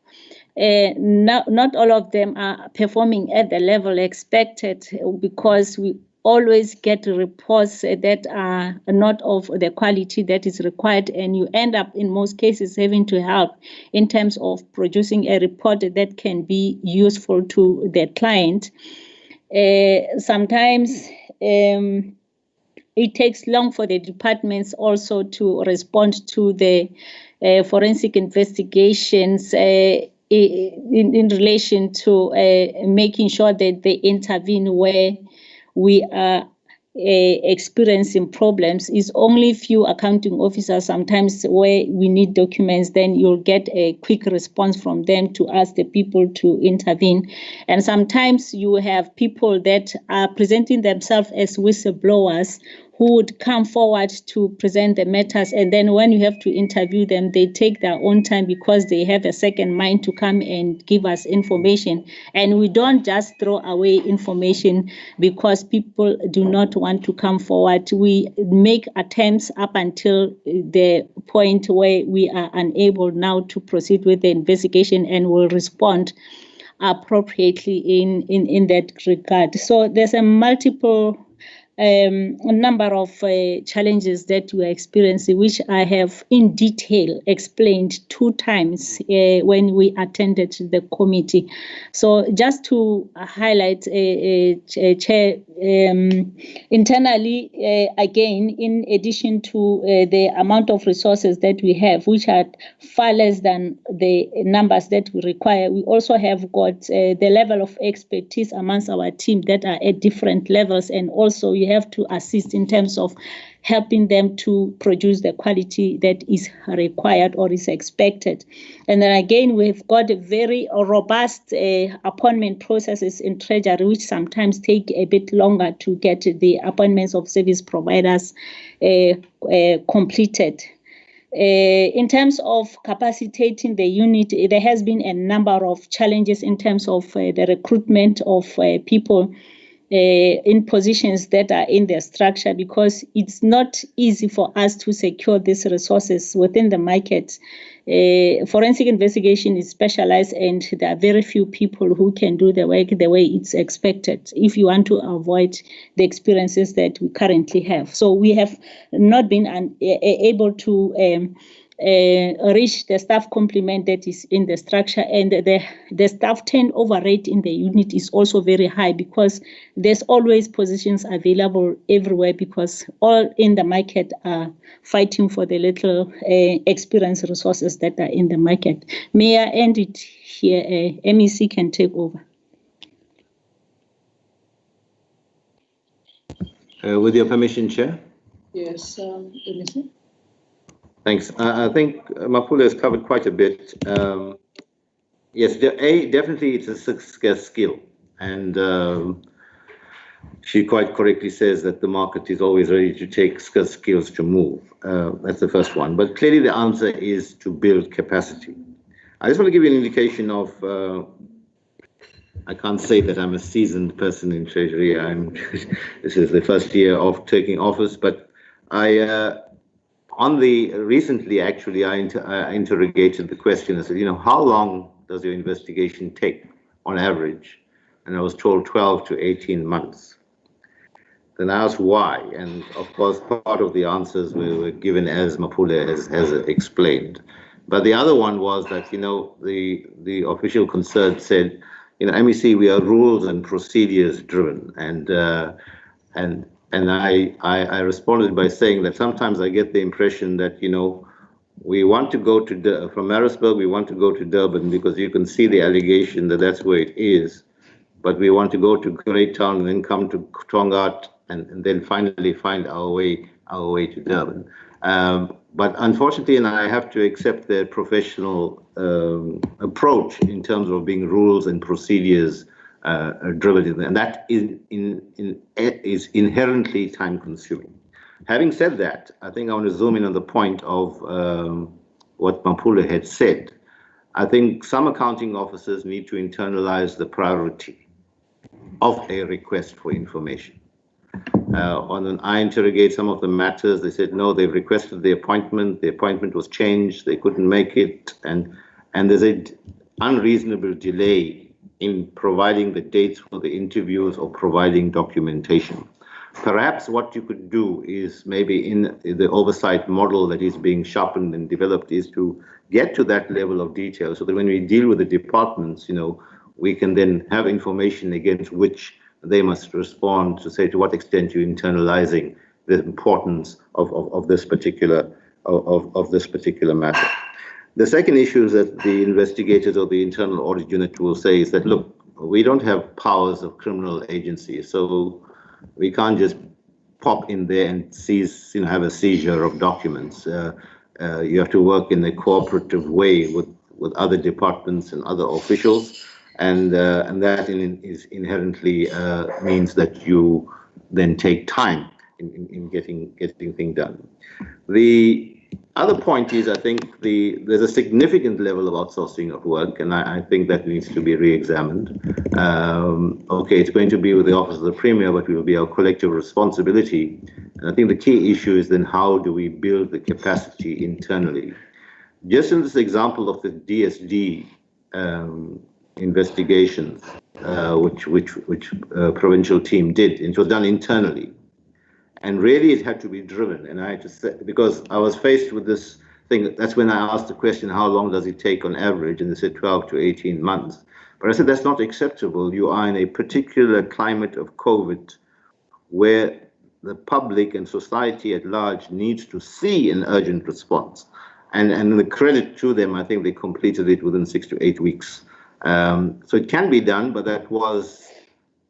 not all of them are performing at the level expected, because we always get reports that are not of the quality that is required, and you end up in most cases having to help in terms of producing a report that can be useful to the client. Sometimes it takes long for the departments also to respond to the forensic investigations in relation to making sure that they intervene where we are experiencing problems. Is only few accounting officers sometimes where we need documents, then you'll get a quick response from them to ask the people to intervene. And sometimes you have people that are presenting themselves as whistleblowers who would come forward to present the matters, and then when you have to interview them, they take their own time because they have a second mind to come and give us information. And we don't just throw away information because people do not want to come forward. We make attempts up until the point where we are unable now to proceed with the investigation, and will respond appropriately in that regard. So there's a multiple a number of challenges that we are experiencing, which I have in detail explained 2 times when we attended the committee. So just to highlight, Chair, internally, again, in addition to the amount of resources that we have, which are far less than the numbers that we require, we also have got the level of expertise amongst our team that are at different levels, and also you have to assist in terms of helping them to produce the quality that is required or is expected. And then again, we've got a very robust appointment processes in Treasury, which sometimes take a bit longer to get the appointments of service providers completed. In terms of capacitating the unit, there has been a number of challenges in terms of the recruitment of people in positions that are in their structure, because it's not easy for us to secure these resources within the market. forensic investigation is specialized, and there are very few people who can do the work the way it's expected if you want to avoid the experiences that we currently have. So we have not been able to reach the staff complement that is in the structure, and the staff turnover rate in the unit is also very high because there's always positions available everywhere because all in the market are fighting for the little experienced resources that are in the market. May I end it here? MEC can take over. With your permission, Chair. Yes, MEC. Thanks. I think Mapula has covered quite a bit. Yes, definitely it's a scarce skill. And she quite correctly says that the market is always ready to take scarce skills to move. That's the first one. But clearly the answer is to build capacity. I just want to give you an indication of, I can't say that I'm a seasoned person in Treasury. This is the first year of taking office, but recently, actually, I interrogated the question. I said, how long does your investigation take on average? And I was told 12 to 18 months. Then I asked why. And of course, part of the answers were given as Mapula has explained. But the other one was that, the official concern said, MEC, we are rules and procedures driven. And I responded by saying that sometimes I get the impression that, we want to go to, from Maritzburg, we want to go to Durban because you can see the allegation that that's where it is. But we want to go to Great Town and then come to Tongaat and then finally find our way to Durban. But unfortunately, and I have to accept their professional approach in terms of being rules and procedures driven, and that is inherently time consuming. Having said that, I think I want to zoom in on the point of what Mapula had said. I think some accounting officers need to internalize the priority of a request for information. I interrogate some of the matters. They said, no, they've requested the appointment was changed, they couldn't make it, and there's an unreasonable delay in providing the dates for the interviews or providing documentation. Perhaps what you could do is maybe in the oversight model that is being sharpened and developed is to get to that level of detail so that when we deal with the departments, we can then have information against which they must respond to say to what extent you're internalizing the importance of this particular matter. The second issue is that the investigators or the internal audit unit will say is that, look, we don't have powers of criminal agency, so we can't just pop in there and seize, have a seizure of documents. You have to work in a cooperative way with other departments and other officials, and that is inherently means that you then take time in getting things done. The other point is, I think there's a significant level of outsourcing of work, and I think that needs to be re-examined. Okay, it's going to be with the Office of the Premier, but it will be our collective responsibility. And I think the key issue is then how do we build the capacity internally? Just in this example of the DSD investigations, which Provincial team did, and it was done internally. And really, it had to be driven. And I had to say, because I was faced with this thing, that's when I asked the question, how long does it take on average? And they said 12 to 18 months. But I said, that's not acceptable. You are in a particular climate of COVID where the public and society at large needs to see an urgent response. And the credit to them, I think they completed it within 6 to 8 weeks. So it can be done, but that was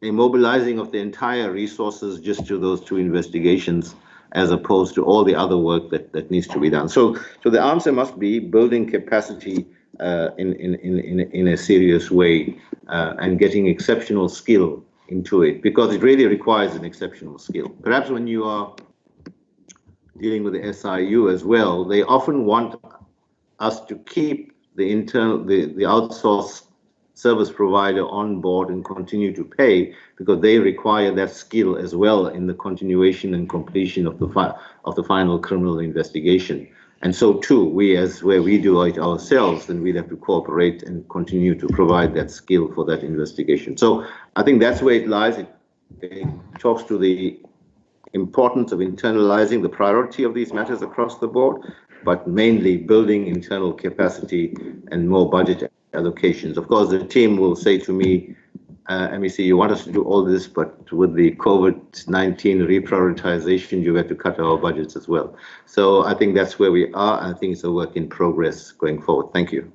a mobilizing of the entire resources just to those two investigations, as opposed to all the other work that needs to be done. So the answer must be building capacity in a serious way and getting exceptional skill into it, because it really requires an exceptional skill. Perhaps when you are dealing with the SIU as well, they often want us to keep the outsourced service provider on board and continue to pay, because they require that skill as well in the continuation and completion of the final criminal investigation. And so too, where we do it ourselves, then we'd have to cooperate and continue to provide that skill for that investigation. So I think that's where it lies. It talks to the importance of internalizing the priority of these matters across the board, but mainly building internal capacity and more budget allocations. Of course, the team will say to me, MEC, you want us to do all this, but with the COVID-19 reprioritization, you have to cut our budgets as well. So I think that's where we are. I think it's a work in progress going forward. Thank you.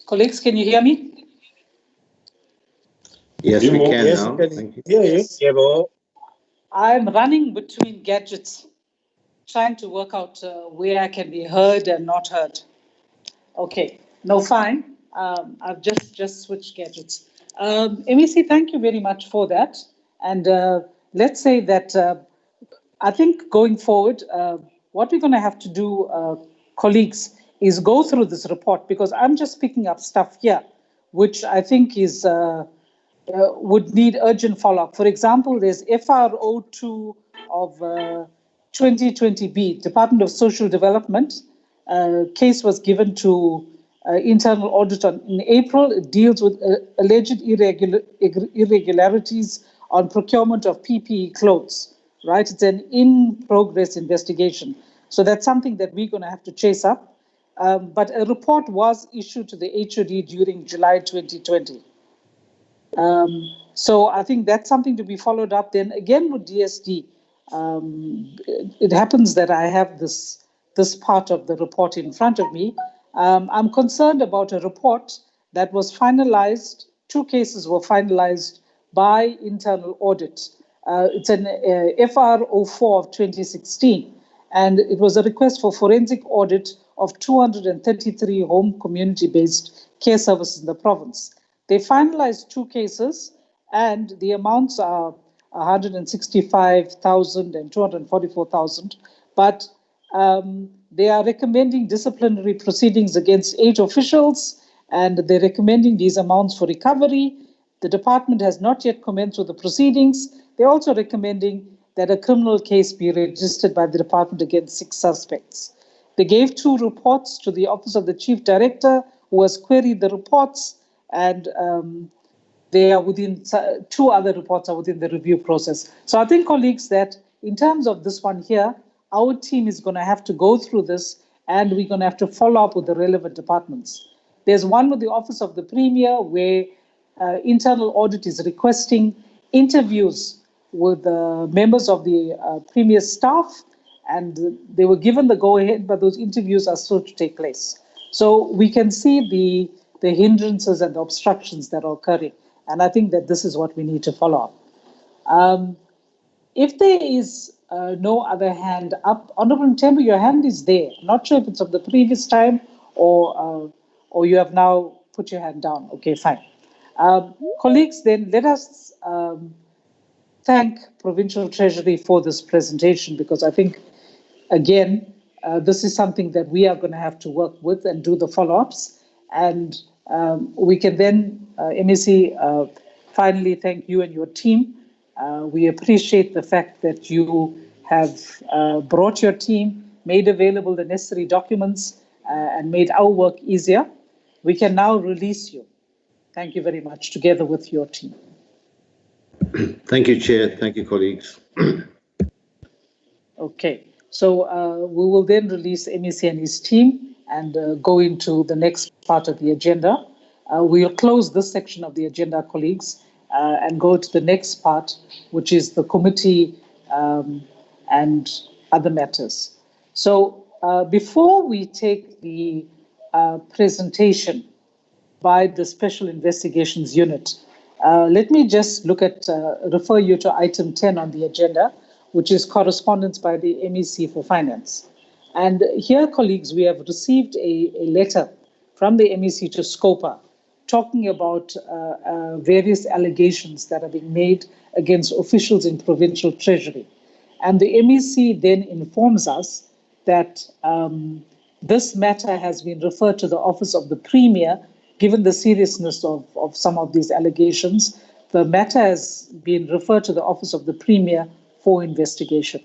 Colleagues, can you hear me? Yes, we can yes, now. Thank you. Yes. I'm running between gadgets, trying to work out where I can be heard and not heard. Okay, no, fine. I've just switched gadgets. MEC, thank you very much for that. And let's say that I think going forward, what we're going to have to do, colleagues, is go through this report, because I'm just picking up stuff here, which I think is would need urgent follow-up. For example, there's FR02 of 2020B, Department of Social Development. Case was given to internal audit in April. It deals with alleged irregularities on procurement of PPE clothes, right? It's an in-progress investigation. So that's something that we're going to have to chase up. But a report was issued to the HOD during July 2020. So I think that's something to be followed up. Then again with DSD, it happens that I have this part of the report in front of me. I'm concerned about a report that was finalized. 2 cases were finalized by internal audit. It's an FR04 of 2016, and it was a request for forensic audit of 233 home community-based care services in the province. They finalized 2 cases, and the amounts are 165,000 and 244,000, but they are recommending disciplinary proceedings against 8 officials, and they're recommending these amounts for recovery. The department has not yet commenced with the proceedings. They're also recommending that a criminal case be registered by the department against 6 suspects. They gave 2 reports to the Office of the Chief Director, who has queried the reports, and they are within 2 other reports are within the review process. So I think, colleagues, that in terms of this one here, our team is going to have to go through this, and we're going to have to follow up with the relevant departments. There's one with the Office of the Premier, where internal audit is requesting interviews with members of the Premier's staff, and they were given the go-ahead, but those interviews are still to take place. So we can see the hindrances and the obstructions that are occurring, and I think that this is what we need to follow up. If there is no other hand up, Honourable Mthembu, your hand is there. I'm not sure if it's of the previous time or you have now put your hand down. Okay, fine. Colleagues, then let us thank Provincial Treasury for this presentation, because I think, again, this is something that we are going to have to work with and do the follow-ups. And we can then, MEC, finally thank you and your team. We appreciate the fact that you have brought your team, made available the necessary documents, and made our work easier. We can now release you. Thank you very much, together with your team. Thank you, Chair. Thank you, colleagues. Okay, so we will then release MEC and his team and go into the next part of the agenda. We'll close this section of the agenda, colleagues, and go to the next part, which is the committee and other matters. So before we take the presentation by the Special Investigations Unit. Let me just refer you to item 10 on the agenda, which is correspondence by the MEC for Finance. And here, colleagues, we have received a letter from the MEC to Scopa talking about various allegations that are being made against officials in Provincial Treasury. And the MEC then informs us that this matter has been referred to the Office of the Premier. Given the seriousness of some of these allegations, the matter has been referred to the Office of the Premier for investigation.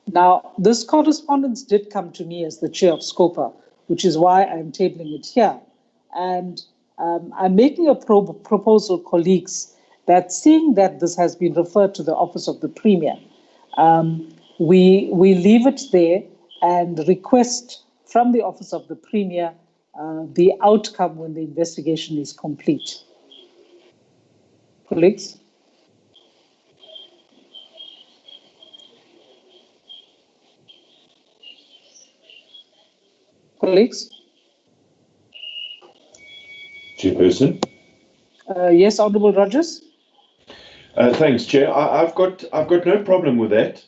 Now, this correspondence did come to me as the chair of Scopa, which is why I'm tabling it here. And I'm making a proposal, colleagues, that seeing that this has been referred to the Office of the Premier, we leave it there and request from the Office of the Premier the outcome when the investigation is complete. Colleagues? Colleagues? Chairperson? Yes, Honourable Rogers? Thanks, Chair. I've got no problem with that.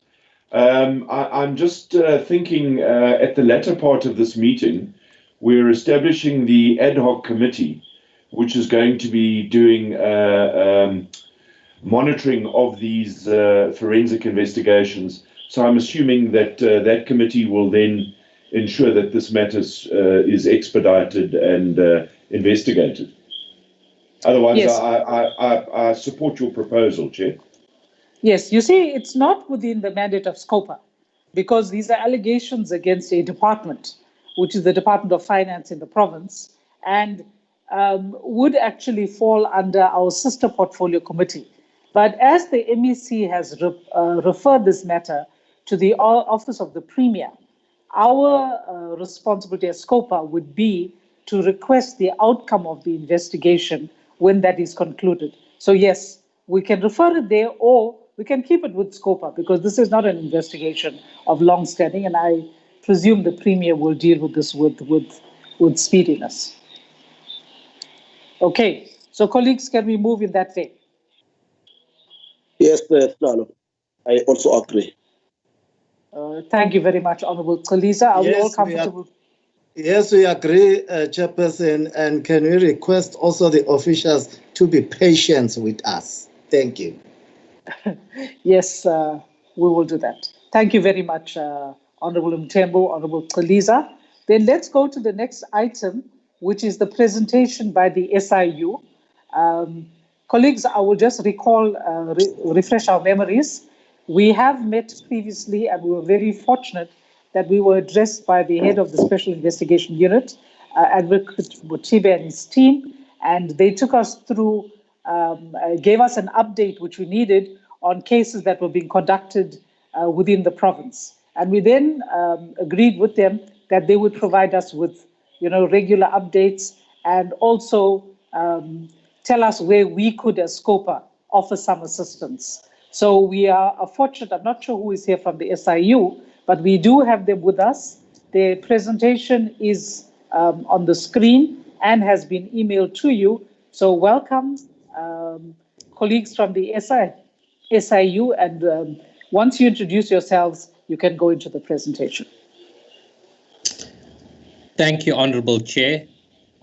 I'm just thinking at the latter part of this meeting, we're establishing the ad hoc committee, which is going to be doing monitoring of these forensic investigations. So I'm assuming that that committee will then ensure that this matter is expedited and investigated. Otherwise, yes. I support your proposal, Chair. Yes, you see, it's not within the mandate of Scopa, because these are allegations against a department, which is the Department of Finance in the province, and would actually fall under our sister portfolio committee. But as the MEC has referred this matter to the Office of the Premier, our responsibility as Scopa would be to request the outcome of the investigation when that is concluded. So yes, we can refer it there, or we can keep it with Scopa, because this is not an investigation of long standing, and I presume the Premier will deal with this with speediness. Okay, so colleagues, can we move in that way? Yes, no, I also agree. Thank you very much, Honourable Xolisa. Are we all comfortable? Yes, we agree, Chairperson, and can we request also the officials to be patient with us? Thank you. Yes, we will do that. Thank you very much, Honourable Mthembu, Honourable Xolisa. Then let's go to the next item, which is the presentation by the SIU. Colleagues, I will just refresh our memories. We have met previously, and we were very fortunate that we were addressed by the head of the Special Investigation Unit, Advocate Mutibe and his team, and they took us through, gave us an update which we needed on cases that were being conducted within the province. And we then agreed with them that they would provide us with, regular updates, and also tell us where we could, as Scopa, offer some assistance. So we are fortunate. I'm not sure who is here from the SIU, but we do have them with us. Their presentation is on the screen and has been emailed to you. So welcome, colleagues from the SIU, and once you introduce yourselves, you can go into the presentation. Thank you, Honourable Chair,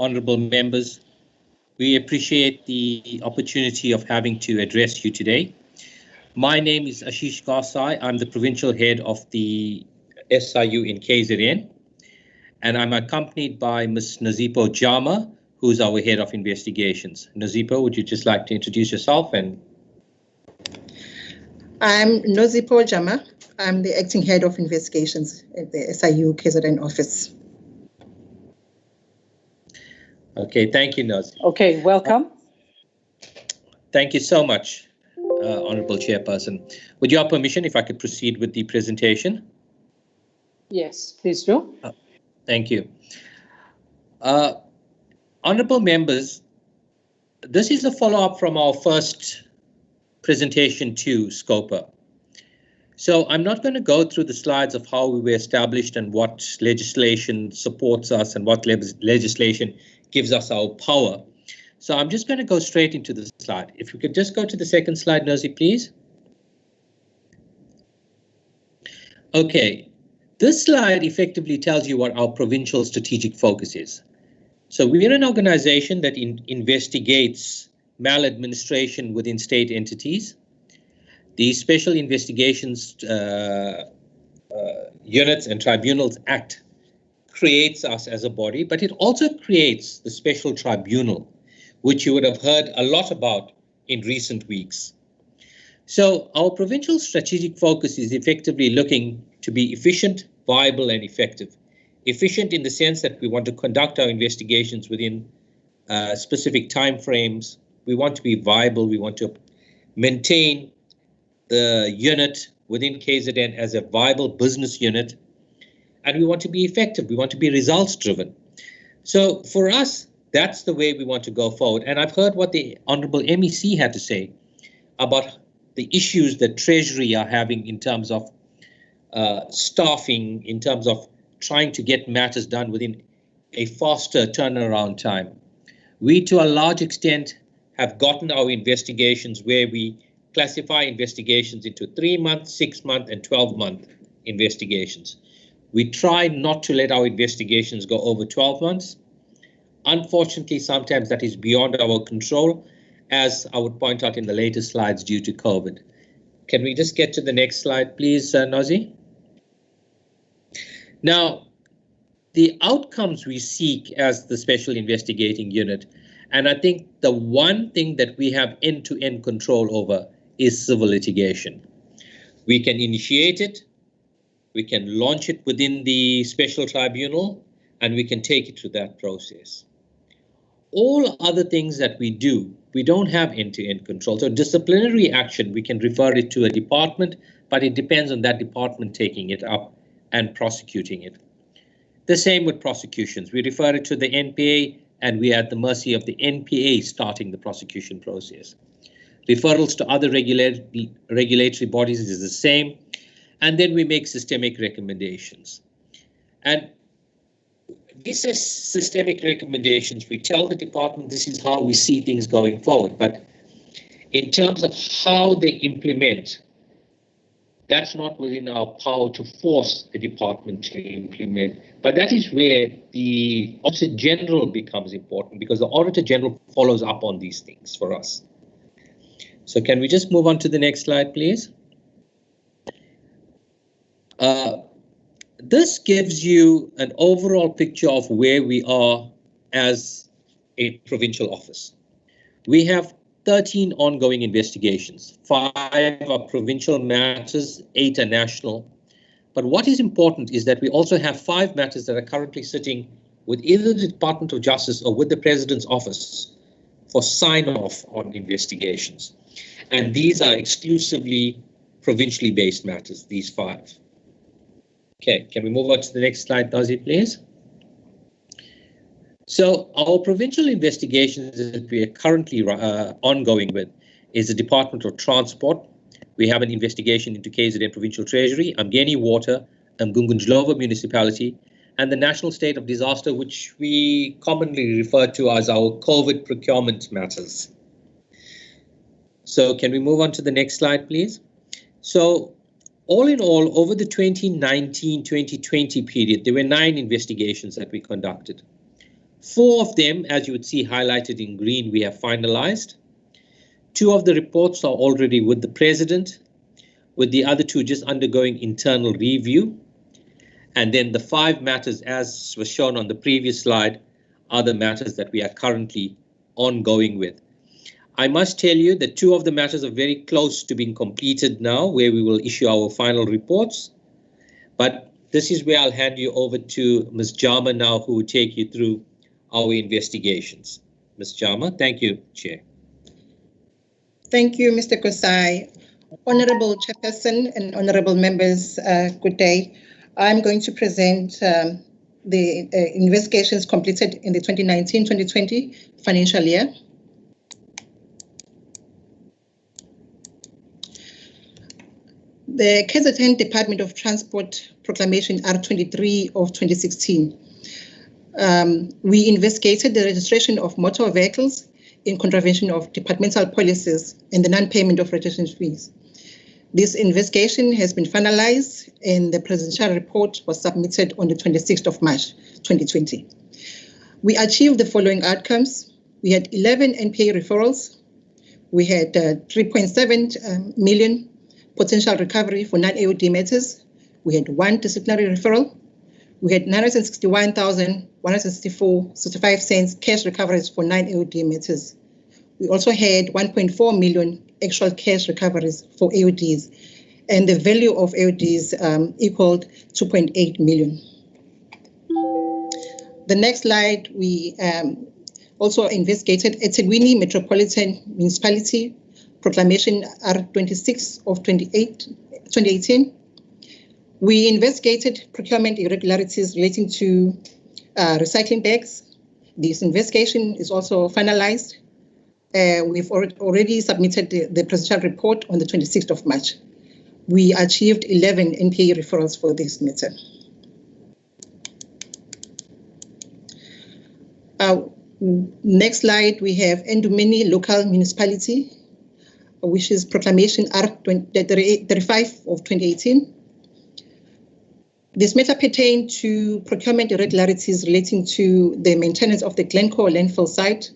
Honourable members. We appreciate the opportunity of having to address you today. My name is Ashish Gasai. I'm the Provincial Head of the SIU in KZN, and I'm accompanied by Ms. Nazipo Jama, who's our Head of Investigations. Nazipo, would you just like to introduce yourself? And I'm Nazipo Jama. I'm the Acting Head of Investigations at the SIU KZN office. Okay, thank you, Naz. Okay, welcome. Thank you so much, Honourable Chairperson. With your permission, if I could proceed with the presentation. Yes, please do. Thank you. Honourable members, this is a follow-up from our first presentation to Scopa. So I'm not going to go through the slides of how we were established and what legislation supports us and what legislation gives us our power. So I'm just going to go straight into the slide. If we could just go to the second slide, Nozi, please. Okay, this slide effectively tells you what our provincial strategic focus is. So we're an organization that investigates maladministration within state entities. The Special Investigations Units and Tribunals Act creates us as a body, but it also creates the Special Tribunal, which you would have heard a lot about in recent weeks. So our provincial strategic focus is effectively looking to be efficient, viable, and effective. Efficient in the sense that we want to conduct our investigations within specific timeframes. We want to be viable. We want to maintain the unit within KZN as a viable business unit. And we want to be effective. We want to be results driven. So for us, that's the way we want to go forward. And I've heard what the Honorable MEC had to say about the issues that Treasury are having in terms of staffing, in terms of trying to get matters done within a faster turnaround time. We, to a large extent, have gotten our investigations where we classify investigations into 3-month, 6-month, and 12-month investigations. We try not to let our investigations go over 12 months. Unfortunately, sometimes that is beyond our control, as I would point out in the later slides due to COVID. Can we just get to the next slide, please, Nozi? Now, the outcomes we seek as the Special Investigating Unit, and I think the one thing that we have end-to-end control over is civil litigation. We can initiate it, we can launch it within the Special Tribunal, and we can take it through that process. All other things that we do, we don't have end-to-end control. So disciplinary action, we can refer it to a department, but it depends on that department taking it up and prosecuting it. The same with prosecutions. We refer it to the NPA, and we are at the mercy of the NPA starting the prosecution process. Referrals to other regulatory bodies is the same, and then we make systemic recommendations. And these are systemic recommendations. We tell the department this is how we see things going forward, but in terms of how they implement, that's not within our power to force the department to implement. But that is where the Auditor General becomes important, because the Auditor General follows up on these things for us. So can we just move on to the next slide, please? This gives you an overall picture of where we are as a provincial office. We have 13 ongoing investigations, 5 are provincial matters, 8 are national. But what is important is that we also have 5 matters that are currently sitting with either the Department of Justice or with the President's Office for sign-off on investigations. And these are exclusively provincially based matters, these 5. Okay, can we move on to the next slide, Nozi, please? So our provincial investigations that we are currently ongoing with is the Department of Transport. We have an investigation into KZN Provincial Treasury, Amgeni Water, Mgungunjlova Municipality, and the National State of Disaster, which we commonly refer to as our COVID procurement matters. So can we move on to the next slide, please? So all in all, over the 2019-2020 period, there were 9 investigations that we conducted. 4 of them, as you would see highlighted in green, we have finalized. 2 of the reports are already with the President, with the other 2 just undergoing internal review. And then the 5 matters, as was shown on the previous slide, are the matters that we are currently ongoing with. I must tell you that 2 of the matters are very close to being completed now, where we will issue our final reports. But this is where I'll hand you over to Ms. Jama now, who will take you through our investigations. Ms. Jama, thank you, Chair. Thank you, Mr. Kosai. Honorable Chairperson and honorable members, good day. I'm going to present the investigations completed in the 2019-2020 financial year. The KZN Department of Transport Proclamation R23 of 2016. We investigated the registration of motor vehicles in contravention of departmental policies and the non-payment of registration fees. This investigation has been finalized and the presidential report was submitted on the 26th of March 2020. We achieved the following outcomes. We had 11 NPA referrals. We had 3.7 million potential recovery for non-AOD matters. We had 1 disciplinary referral. We had 961,164.65 cents cash recoveries for non-AOD matters. We also had 1.4 million actual cash recoveries for AODs, and the value of AODs equaled 2.8 million. The next slide, we also investigated eThekwini Metropolitan Municipality Proclamation R26 of 2018. We investigated procurement irregularities relating to recycling bags. This investigation is also finalized. We've already submitted the presidential report on the 26th of March. We achieved 11 NPA referrals for this matter. Next slide, we have Endumeni Local Municipality, which is Proclamation R35 of 2018. This matter pertained to procurement irregularities relating to the maintenance of the Glencore landfill site.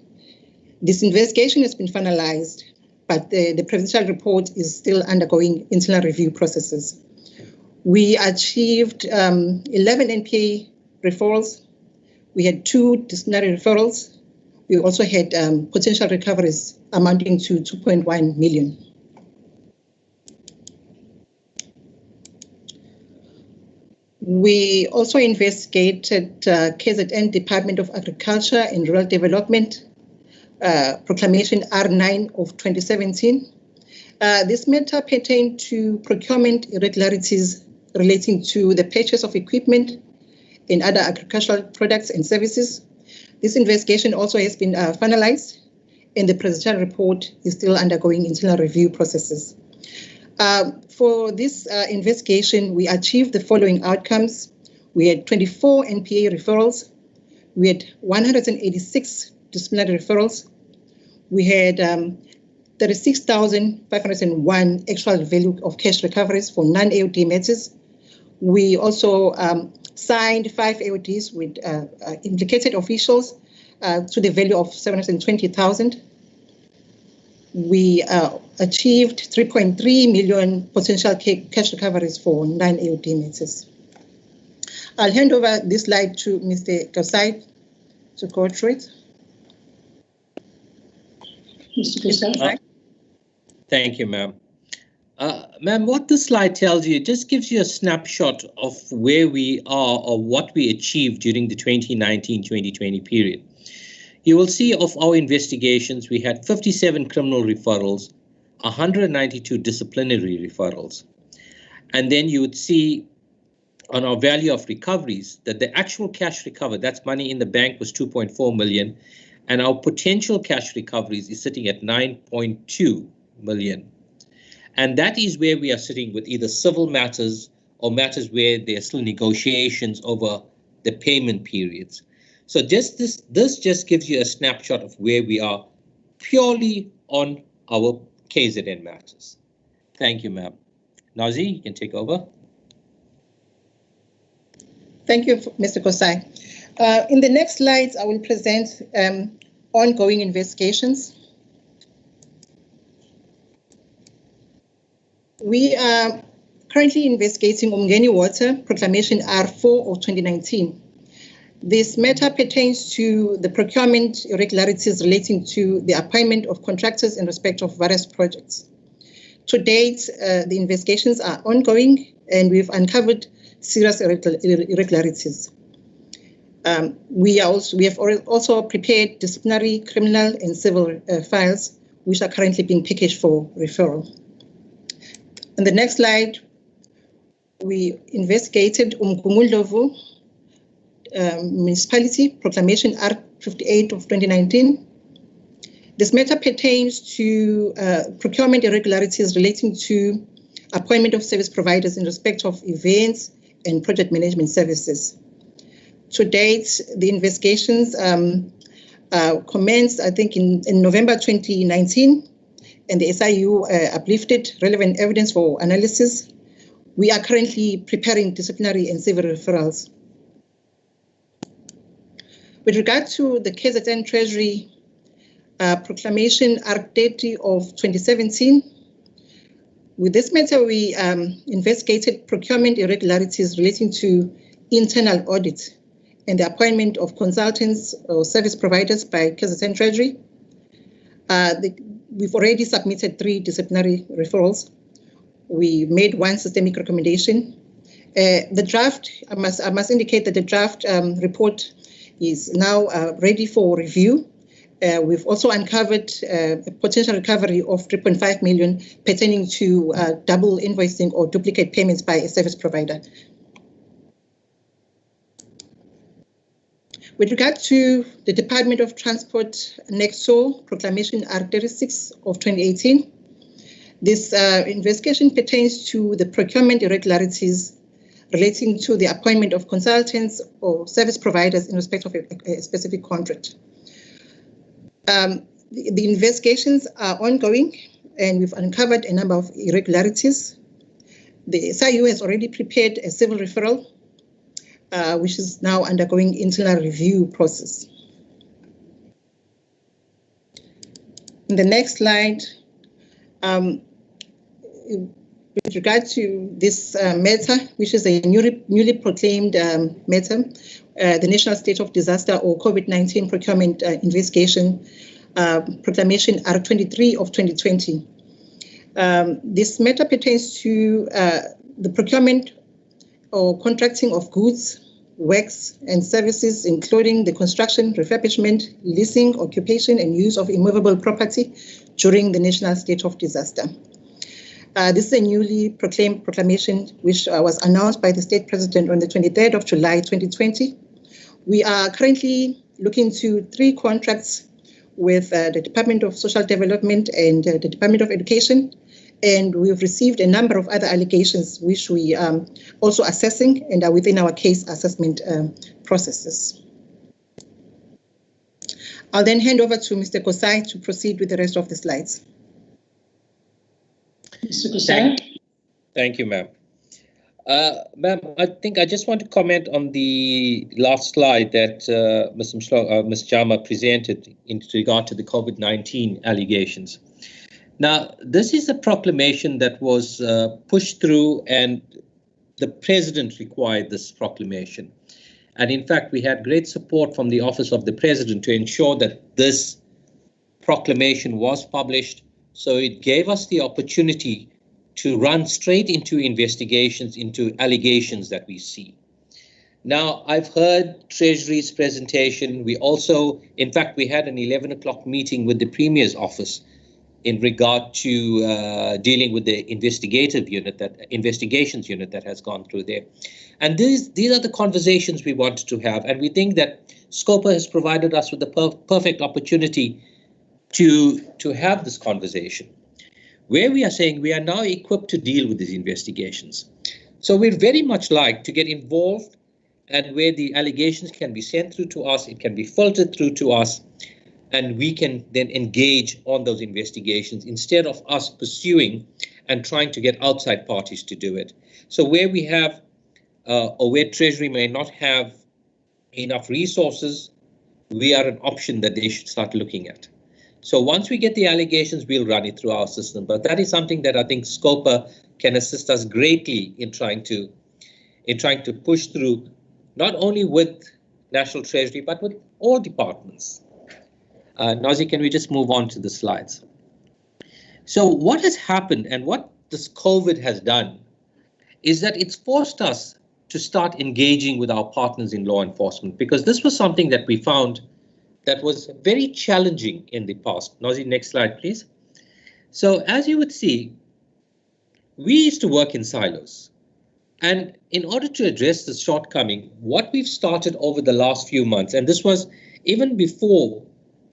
This investigation has been finalized, but the presidential report is still undergoing internal review processes. We achieved 11 NPA referrals. We had 2 disciplinary referrals. We also had potential recoveries amounting to 2.1 million. We also investigated KZN Department of Agriculture and Rural Development, Proclamation R9 of 2017. This matter pertained to procurement irregularities relating to the purchase of equipment and other agricultural products and services. This investigation also has been finalized, and the presidential report is still undergoing internal review processes. For this investigation, we achieved the following outcomes. We had 24 NPA referrals. We had 186 disciplinary referrals. We had 36,501 actual value of cash recoveries for non-AOD matters. We also signed 5 AODs with implicated officials to the value of 720,000. We achieved 3.3 million potential cash recoveries for non-AOD matters. I'll hand over this slide to Mr. Kosai to go through it. Mr. Kosai. Thank you, ma'am. Ma'am, what this slide tells you, it just gives you a snapshot of where we are or what we achieved during the 2019-2020 period. You will see of our investigations, we had 57 criminal referrals, 192 disciplinary referrals. And then you would see on our value of recoveries that the actual cash recovered, that's money in the bank, was 2.4 million. And our potential cash recoveries is sitting at 9.2 million. And that is where we are sitting with either civil matters or matters where there are still negotiations over the payment periods. So just this just gives you a snapshot of where we are purely on our KZN matters. Thank you, ma'am. Nazi, you can take over. Thank you, Mr. Kosai. In the next slides, I will present ongoing investigations. We are currently investigating Umgeni Water Proclamation R4 of 2019. This matter pertains to the procurement irregularities relating to the appointment of contractors in respect of various projects. To date, the investigations are ongoing and we've uncovered serious irregularities. We have also prepared disciplinary, criminal and civil files which are currently being packaged for referral. On the next slide, we investigated Umgungundlovu Municipality Proclamation R58 of 2019. This matter pertains to procurement irregularities relating to appointment of service providers in respect of events and project management services. To date, the investigations commenced, I think, in November 2019, and the SIU uplifted relevant evidence for analysis. We are currently preparing disciplinary and civil referrals. With regard to the KZN Treasury proclamation Arc 30 of 2017, with this matter, we investigated procurement irregularities relating to internal audit and the appointment of consultants or service providers by KZN Treasury. We've already submitted 3 disciplinary referrals. We made 1 systemic recommendation. The draft, I must indicate that the draft report is now ready for review. We've also uncovered a potential recovery of 3.5 million pertaining to double invoicing or duplicate payments by a service provider. With regard to the Department of Transport NEXO proclamation R36 of 2018, this investigation pertains to the procurement irregularities relating to the appointment of consultants or service providers in respect of a specific contract. The investigations are ongoing, and we've uncovered a number of irregularities. The SIU has already prepared a civil referral, which is now undergoing internal review process. In the next slide, with regard to this matter, which is a newly proclaimed matter, the National State of Disaster or COVID-19 Procurement Investigation Proclamation R23 of 2020. This matter pertains to the procurement or contracting of goods, works, and services, including the construction, refurbishment, leasing, occupation, and use of immovable property during the national state of disaster. This is a newly proclaimed proclamation which was announced by the state president on the 23rd of July 2020. We are currently looking to 3 contracts with the Department of Social Development and the Department of Education, and we've received a number of other allegations which we are also assessing and are within our case assessment processes. I'll then hand over to Mr. Kosai to proceed with the rest of the slides. Mr. Kosai? Thank you, ma'am. Ma'am, I think I just want to comment on the last slide that Ms. Jama presented in regard to the COVID-19 allegations. Now, this is a proclamation that was pushed through, and the president required this proclamation. And in fact, we had great support from the Office of the President to ensure that this proclamation was published. So it gave us the opportunity to run straight into investigations, into allegations that we see. Now, I've heard Treasury's presentation. We also, in fact, we had an 11 o'clock meeting with the Premier's office in regard to dealing with the investigations unit that has gone through there. And these are the conversations we wanted to have. And we think that Scopa has provided us with the perfect opportunity to have this conversation, where we are saying we are now equipped to deal with these investigations. So we'd very much like to get involved, and where the allegations can be sent through to us, it can be filtered through to us, and we can then engage on those investigations instead of us pursuing and trying to get outside parties to do it. So where we have, or where Treasury may not have enough resources, we are an option that they should start looking at. So once we get the allegations, we'll run it through our system. But that is something that I think Scopa can assist us greatly in trying to push through, not only with National Treasury, but with all departments. Nazi, can we just move on to the slides? So what has happened and what this COVID has done is that it's forced us to start engaging with our partners in law enforcement, because this was something that we found that was very challenging in the past. Nazi, next slide, please. So as you would see, we used to work in silos. And in order to address this shortcoming, what we've started over the last few months, and this was even before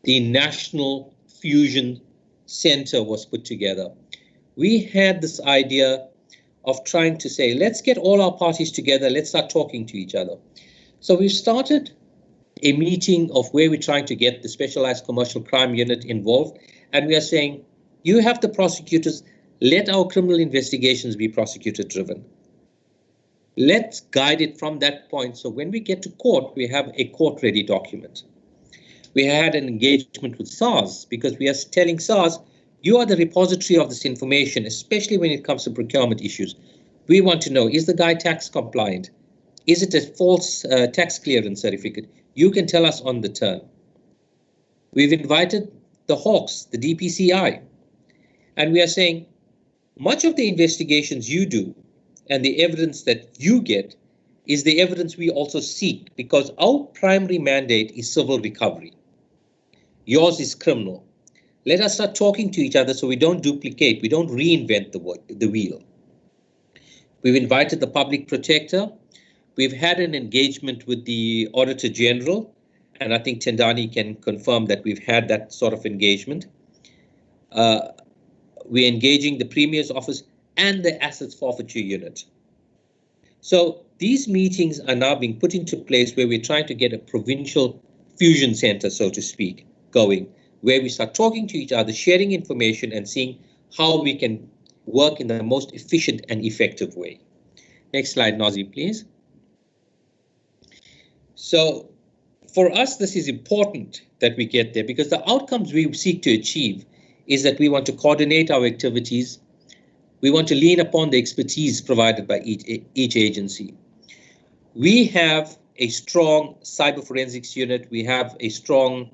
the National Fusion Center was put together, we had this idea of trying to say, let's get all our parties together, let's start talking to each other. So we've started a meeting of where we're trying to get the Specialized Commercial Crime Unit involved, and we are saying, you have the prosecutors, let our criminal investigations be prosecutor-driven. Let's guide it from that point, so when we get to court, we have a court-ready document. We had an engagement with SARS because we are telling SARS, you are the repository of this information, especially when it comes to procurement issues. We want to know, is the guy tax compliant? Is it a false tax clearance certificate? You can tell us on the turn. We've invited the Hawks, the DPCI, and we are saying, much of the investigations you do and the evidence that you get is the evidence we also seek, because our primary mandate is civil recovery. Yours is criminal. Let us start talking to each other so we don't duplicate, we don't reinvent the wheel. We've invited the public protector. We've had an engagement with the Auditor General, and I think Tendani can confirm that we've had that sort of engagement. We're engaging the Premier's office and the Assets Forfeiture Unit. So these meetings are now being put into place where we're trying to get a provincial fusion center, so to speak, going, where we start talking to each other, sharing information and seeing how we can work in the most efficient and effective way. Next slide, Nazi, please. So for us, this is important that we get there, because the outcomes we seek to achieve is that we want to coordinate our activities. We want to lean upon the expertise provided by each agency. We have a strong cyber forensics unit. We have a strong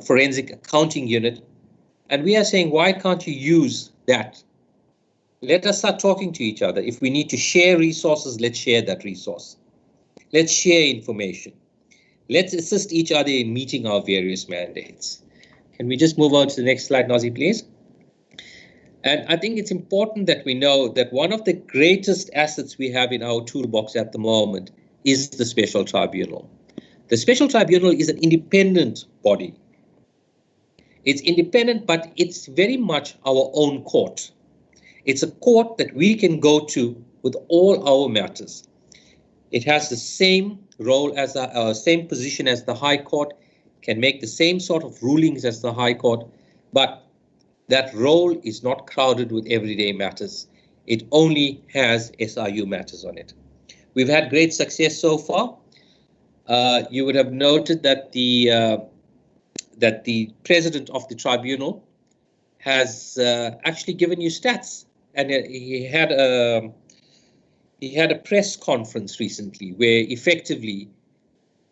forensic accounting unit. And we are saying, why can't you use that? Let us start talking to each other. If we need to share resources, let's share that resource. Let's share information. Let's assist each other in meeting our various mandates. Can we just move on to the next slide, Nazi, please? And I think it's important that we know that one of the greatest assets we have in our toolbox at the moment is the Special Tribunal. The Special Tribunal is an independent body. It's independent, but it's very much our own court. It's a court that we can go to with all our matters. It has the same role as the same position as the High Court, can make the same sort of rulings as the High Court, but that role is not crowded with everyday matters. It only has SIU matters on it. We've had great success so far. You would have noted that the president of the tribunal has actually given you stats, and he had a press conference recently where effectively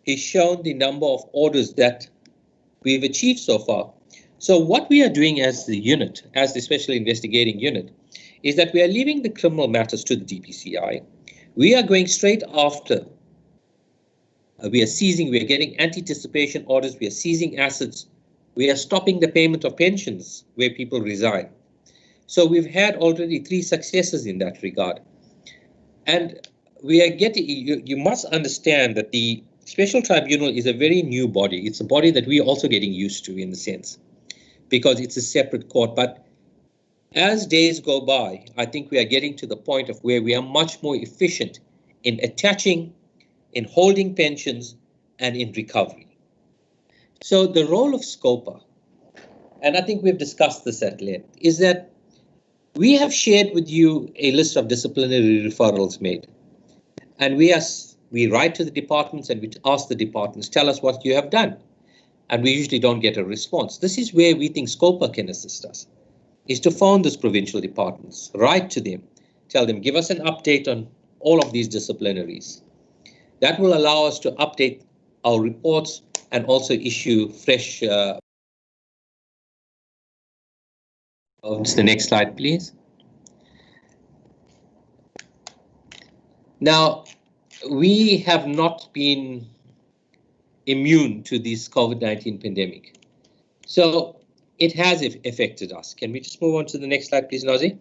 he's shown the number of orders that we've achieved so far. So what we are doing as the unit, as the Special Investigating Unit, is that we are leaving the criminal matters to the DPCI. We are going straight after. We are getting anticipation orders, we are seizing assets, we are stopping the payment of pensions where people resign. So we've had already 3 successes in that regard. And we are getting, you must understand that the Special Tribunal is a very new body. It's a body that we're also getting used to in a sense, because it's a separate court. But as days go by, I think we are getting to the point of where we are much more efficient in attaching, in holding pensions, and in recovery. So the role of Scopa, and I think we've discussed this at length, is that we have shared with you a list of disciplinary referrals made. And we write to the departments and we ask the departments, tell us what you have done. And we usually don't get a response. This is where we think Scopa can assist us, is to phone those provincial departments, write to them, tell them, give us an update on all of these disciplinaries. That will allow us to update our reports and also issue fresh. To the next slide, please. Now, we have not been immune to this COVID-19 pandemic. So it has affected us. Can we just move on to the next slide, please, Nazi?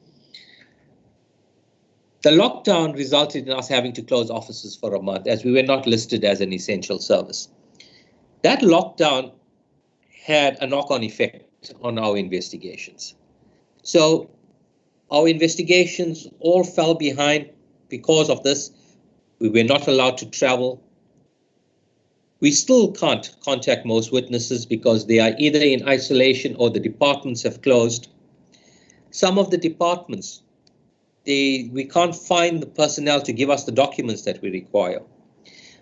The lockdown resulted in us having to close offices for a month as we were not listed as an essential service. That lockdown had a knock-on effect on our investigations. So Our investigations all fell behind because of this. We were not allowed to travel. We still can't contact most witnesses because they are either in isolation or the departments have closed. Some of the departments, we can't find the personnel to give us the documents that we require,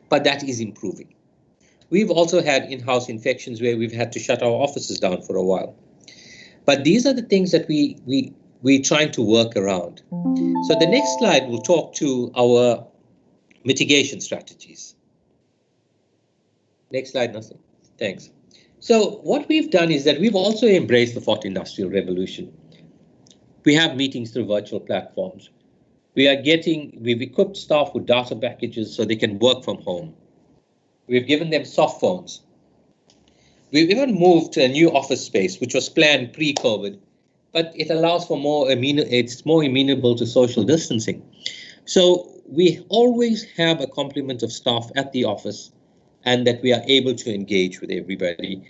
but that is improving. We've also had in-house infections where we've had to shut our offices down for a while. But these are the things that we're trying to work around. So the next slide will talk to our mitigation strategies. Next slide, Nassim. Thanks. So what we've done is that we've also embraced the fourth industrial revolution. We have meetings through virtual platforms. We've equipped staff with data packages so they can work from home. We've given them soft phones. We've even moved to a new office space, which was planned pre-COVID, but it allows for it's more amenable to social distancing. So we always have a complement of staff at the office and that we are able to engage with everybody.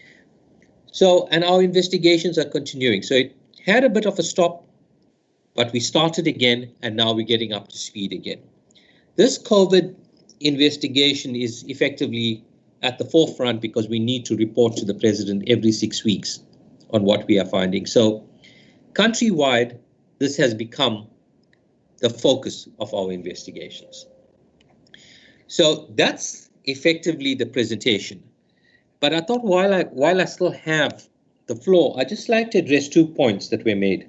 So, and our investigations are continuing. So it had a bit of a stop, but we started again, and now we're getting up to speed again. This COVID investigation is effectively at the forefront because we need to report to the president every 6 weeks on what we are finding. So countrywide, this has become the focus of our investigations. So that's effectively the presentation. But I thought while I still have the floor, I'd just like to address 2 points that were made.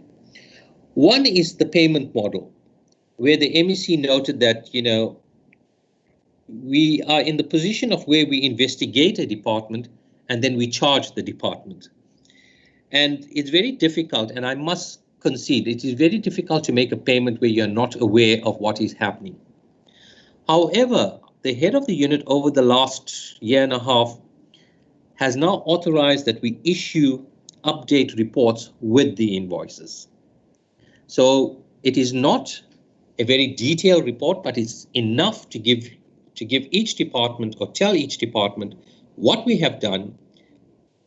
One is the payment model, where the MEC noted that, we are in the position of where we investigate a department and then we charge the department. And it's very difficult, and I must concede, it is very difficult to make a payment where you're not aware of what is happening. However, the head of the unit over the last year and a half has now authorized that we issue update reports with the invoices. So it is not a very detailed report, but it's enough to give each department or tell each department what we have done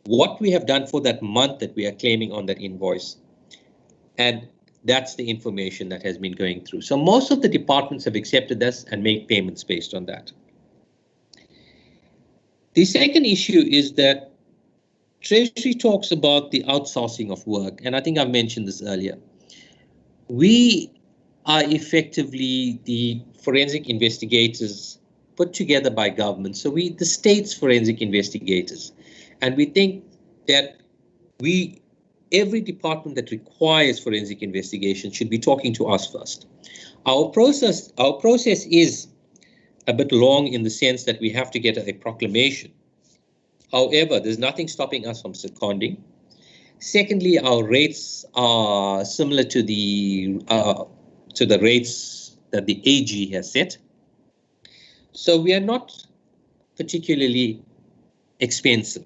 for that month that we are claiming on that invoice. And that's the information that has been going through. So most of the departments have accepted this and make payments based on that. The second issue is that Treasury talks about the outsourcing of work, and I think I've mentioned this earlier. We are effectively the forensic investigators put together by government. So the state's forensic investigators. And we think that every department that requires forensic investigation should be talking to us first. Our process is a bit long in the sense that we have to get a proclamation. However, there's nothing stopping us from seconding. Secondly, our rates are similar to the rates that the AG has set. So we are not particularly expensive.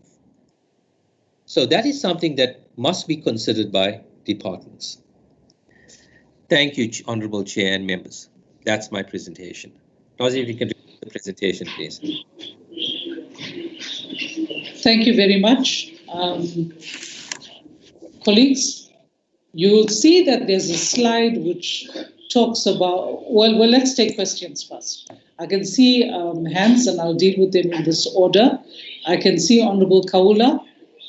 So that is something that must be considered by departments. Thank you, Honorable Chair and members. That's my presentation. Nazi, if you can do the presentation, please. Thank you very much. Colleagues, you'll see that there's a slide which talks about, well, let's take questions first. I can see hands and I'll deal with them in this order. I can see Honorable Kaula.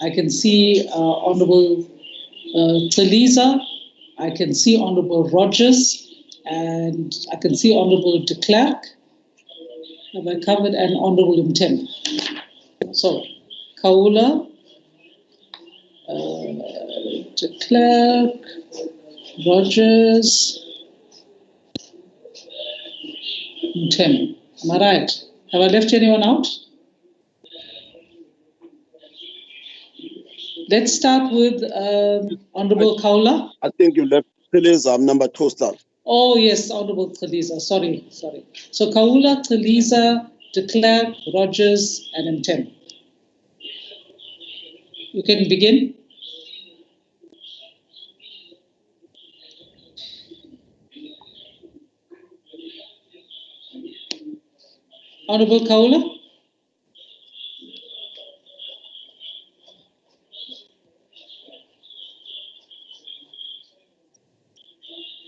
I can see Honorable Taliza. I can see Honorable Rogers. And I can see Honorable de Klerk. Have I covered? And Honorable Mtem. So, Kaula, de Klerk, Rogers, Mtem. Am I right? Have I left anyone out? Let's start with Honorable Kaula. I think you left Theresa. I'm number 2 star. Oh, yes, Honorable Theresa. Sorry. So Kaula, Theresa, de Klerk, Rogers, and Mtem. You can begin. Honorable Kaula.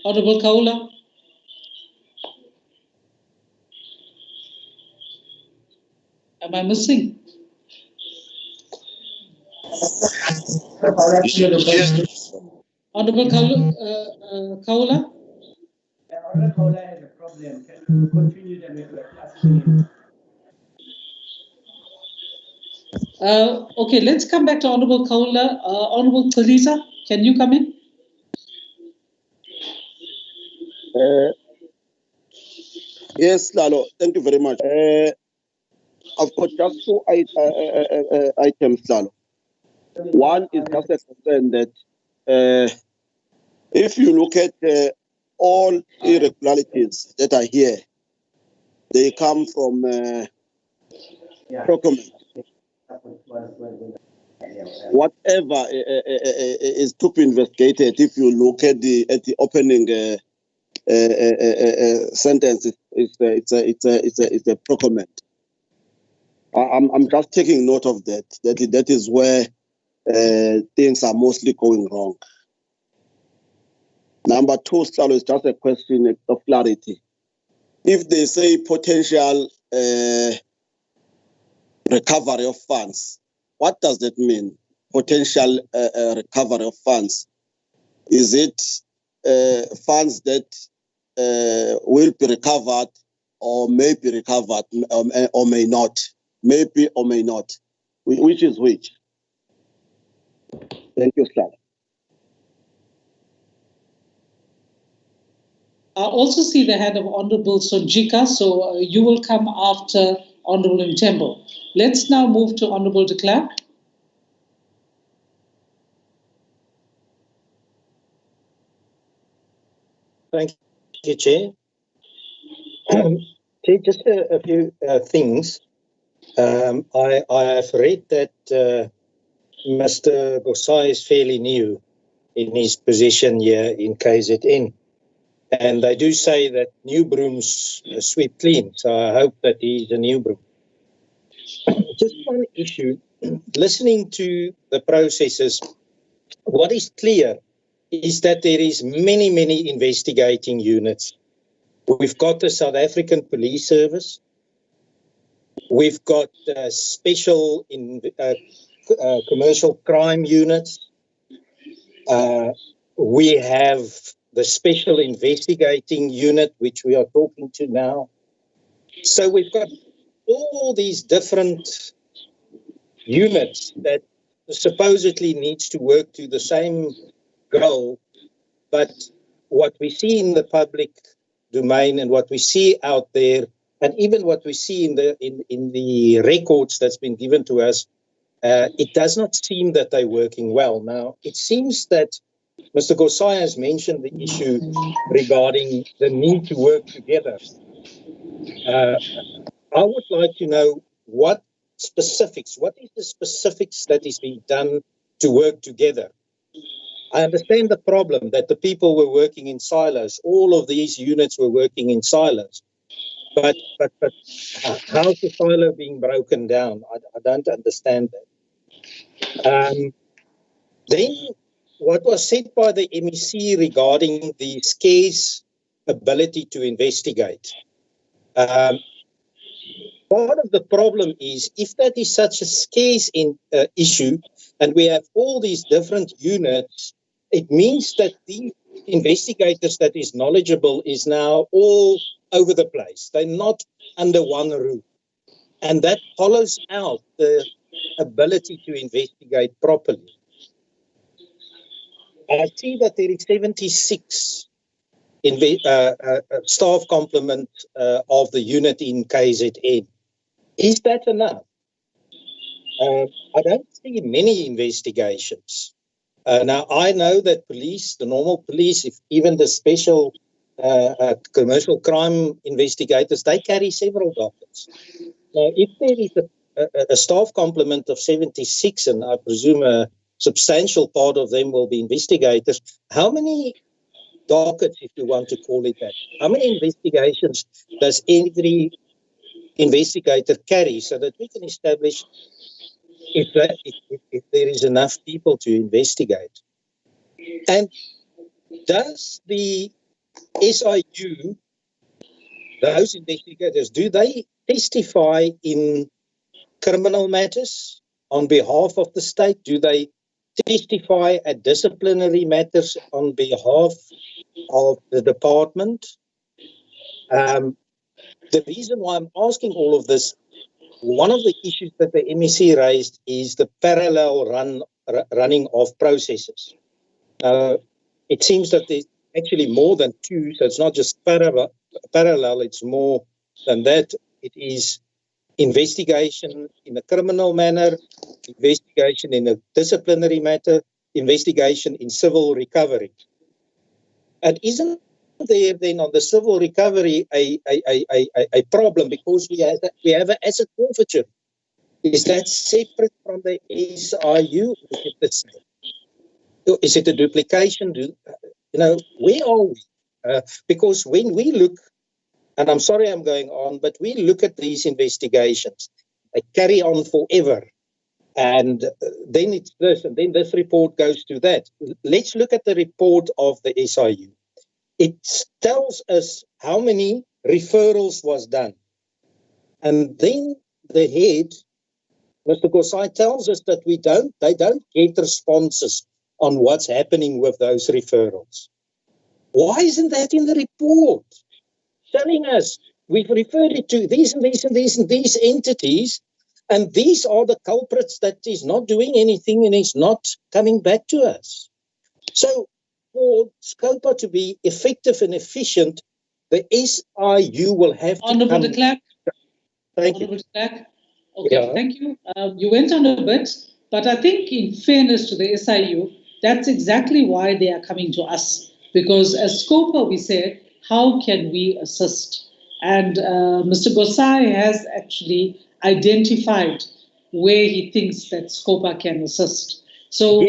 Honorable Kaula. Am I missing? Honorable Kaula? Honorable Kaula has a problem. Can you continue the network? Okay, let's come back to Honorable Kaula. Honorable Teresa, can you come in? Yes, Lalo, thank you very much. I've got just two items, Lalo. One is just a concern that if you look at all irregularities that are here, they come from procurement. Whatever is to be investigated, if you look at the opening sentence, it's a procurement. I'm just taking note of that. That is where things are mostly going wrong. Number two, Slalo, is just a question of clarity. If they say potential recovery of funds, what does that mean? Potential recovery of funds. Is it funds that will be recovered or may be recovered or may not? Maybe or may not. Which is which? Thank you, Slalo. I also see the hand of Honorable Sonjika, so you will come after Honorable Ntembo. Let's now move to Honorable de Klerk. Thank you, Chair. Chair, just a few things. I have read that Mr. Gosai is fairly new in his position here in KZN. And they do say that new brooms sweep clean, so I hope that he's a new broom. Just one issue, listening to the processes, what is clear is that there is many investigating units. We've got the South African Police Service, we've got special commercial crime units, we have the special investigating unit, which we are talking to now. So we've got all these different units that supposedly needs to work to the same goal, but what we see in the public domain and what we see out there, and even what we see in the records that's been given to us, it does not seem that they're working well. Now, it seems that Mr. Gosai has mentioned the issue regarding the need to work together. I would like to know what is the specifics that is being done to work together. I understand the problem that the people were working in silos. All of these units were working in silos. But how's the silo being broken down? I don't understand that. Then what was said by the MEC regarding the scarce ability to investigate. Part of the problem is if that is such a scarce issue and we have all these different units, it means that the investigators that is knowledgeable is now all over the place. They're not under one roof. And that hollows out the ability to investigate properly. I see that there is 76 staff complement of the unit in KZN. Is that enough? I don't see many investigations. Now, I know that police, the normal police, even the special commercial crime investigators, they carry several dockets. Now, if there is a staff complement of 76, and I presume a substantial part of them will be investigators, how many dockets, if you want to call it that, how many investigations does every investigator carry so that we can establish if there is enough people to investigate? And does the SIU, those investigators, do they testify in criminal matters on behalf of the state? Do they testify at disciplinary matters on behalf of the department? The reason why I'm asking all of this, one of the issues that the MEC raised is the parallel running of processes. It seems that there's actually more than two, so it's not just parallel, it's more than that. It is investigation in a criminal manner, investigation in a disciplinary matter, investigation in civil recovery. And isn't there then on the civil recovery a problem because we have an asset forfeiture? Is that separate from the SIU? Is it a duplication? Where are we? Because when we look, and I'm sorry I'm going on, but we look at these investigations, they carry on forever. And then it's this, and then this report goes to that. Let's look at the report of the SIU. It tells us how many referrals was done. And then the head, Mr. Kosai, tells us that they don't get responses on what's happening with those referrals. Why isn't that in the report? Telling us we've referred it to these and these and these and these entities, and these are the culprits that is not doing anything and is not coming back to us. So for Scopa to be effective and efficient, the SIU will have to Honourable de Klerk. Thank you. Honourable de Klerk. Okay, thank you. You went on a bit, but I think in fairness to the SIU, that's exactly why they are coming to us. Because as Scopa, we said, how can we assist? And Mr. Gosai has actually identified where he thinks that Scopa can assist. So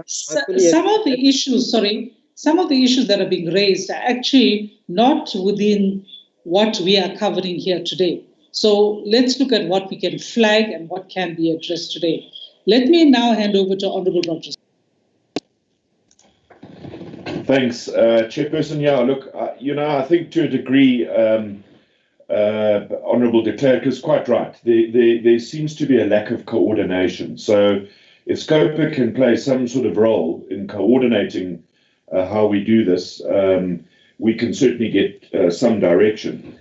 some of the issues that are being raised are actually not within what we are covering here today. So let's look at what we can flag and what can be addressed today. Let me now hand over to Honourable Rogers. Thanks, Chairperson. Yeah, look, I think to a degree, Honourable de Klerk is quite right. There seems to be a lack of coordination. So if Scopa can play some sort of role in coordinating how we do this, we can certainly get some direction.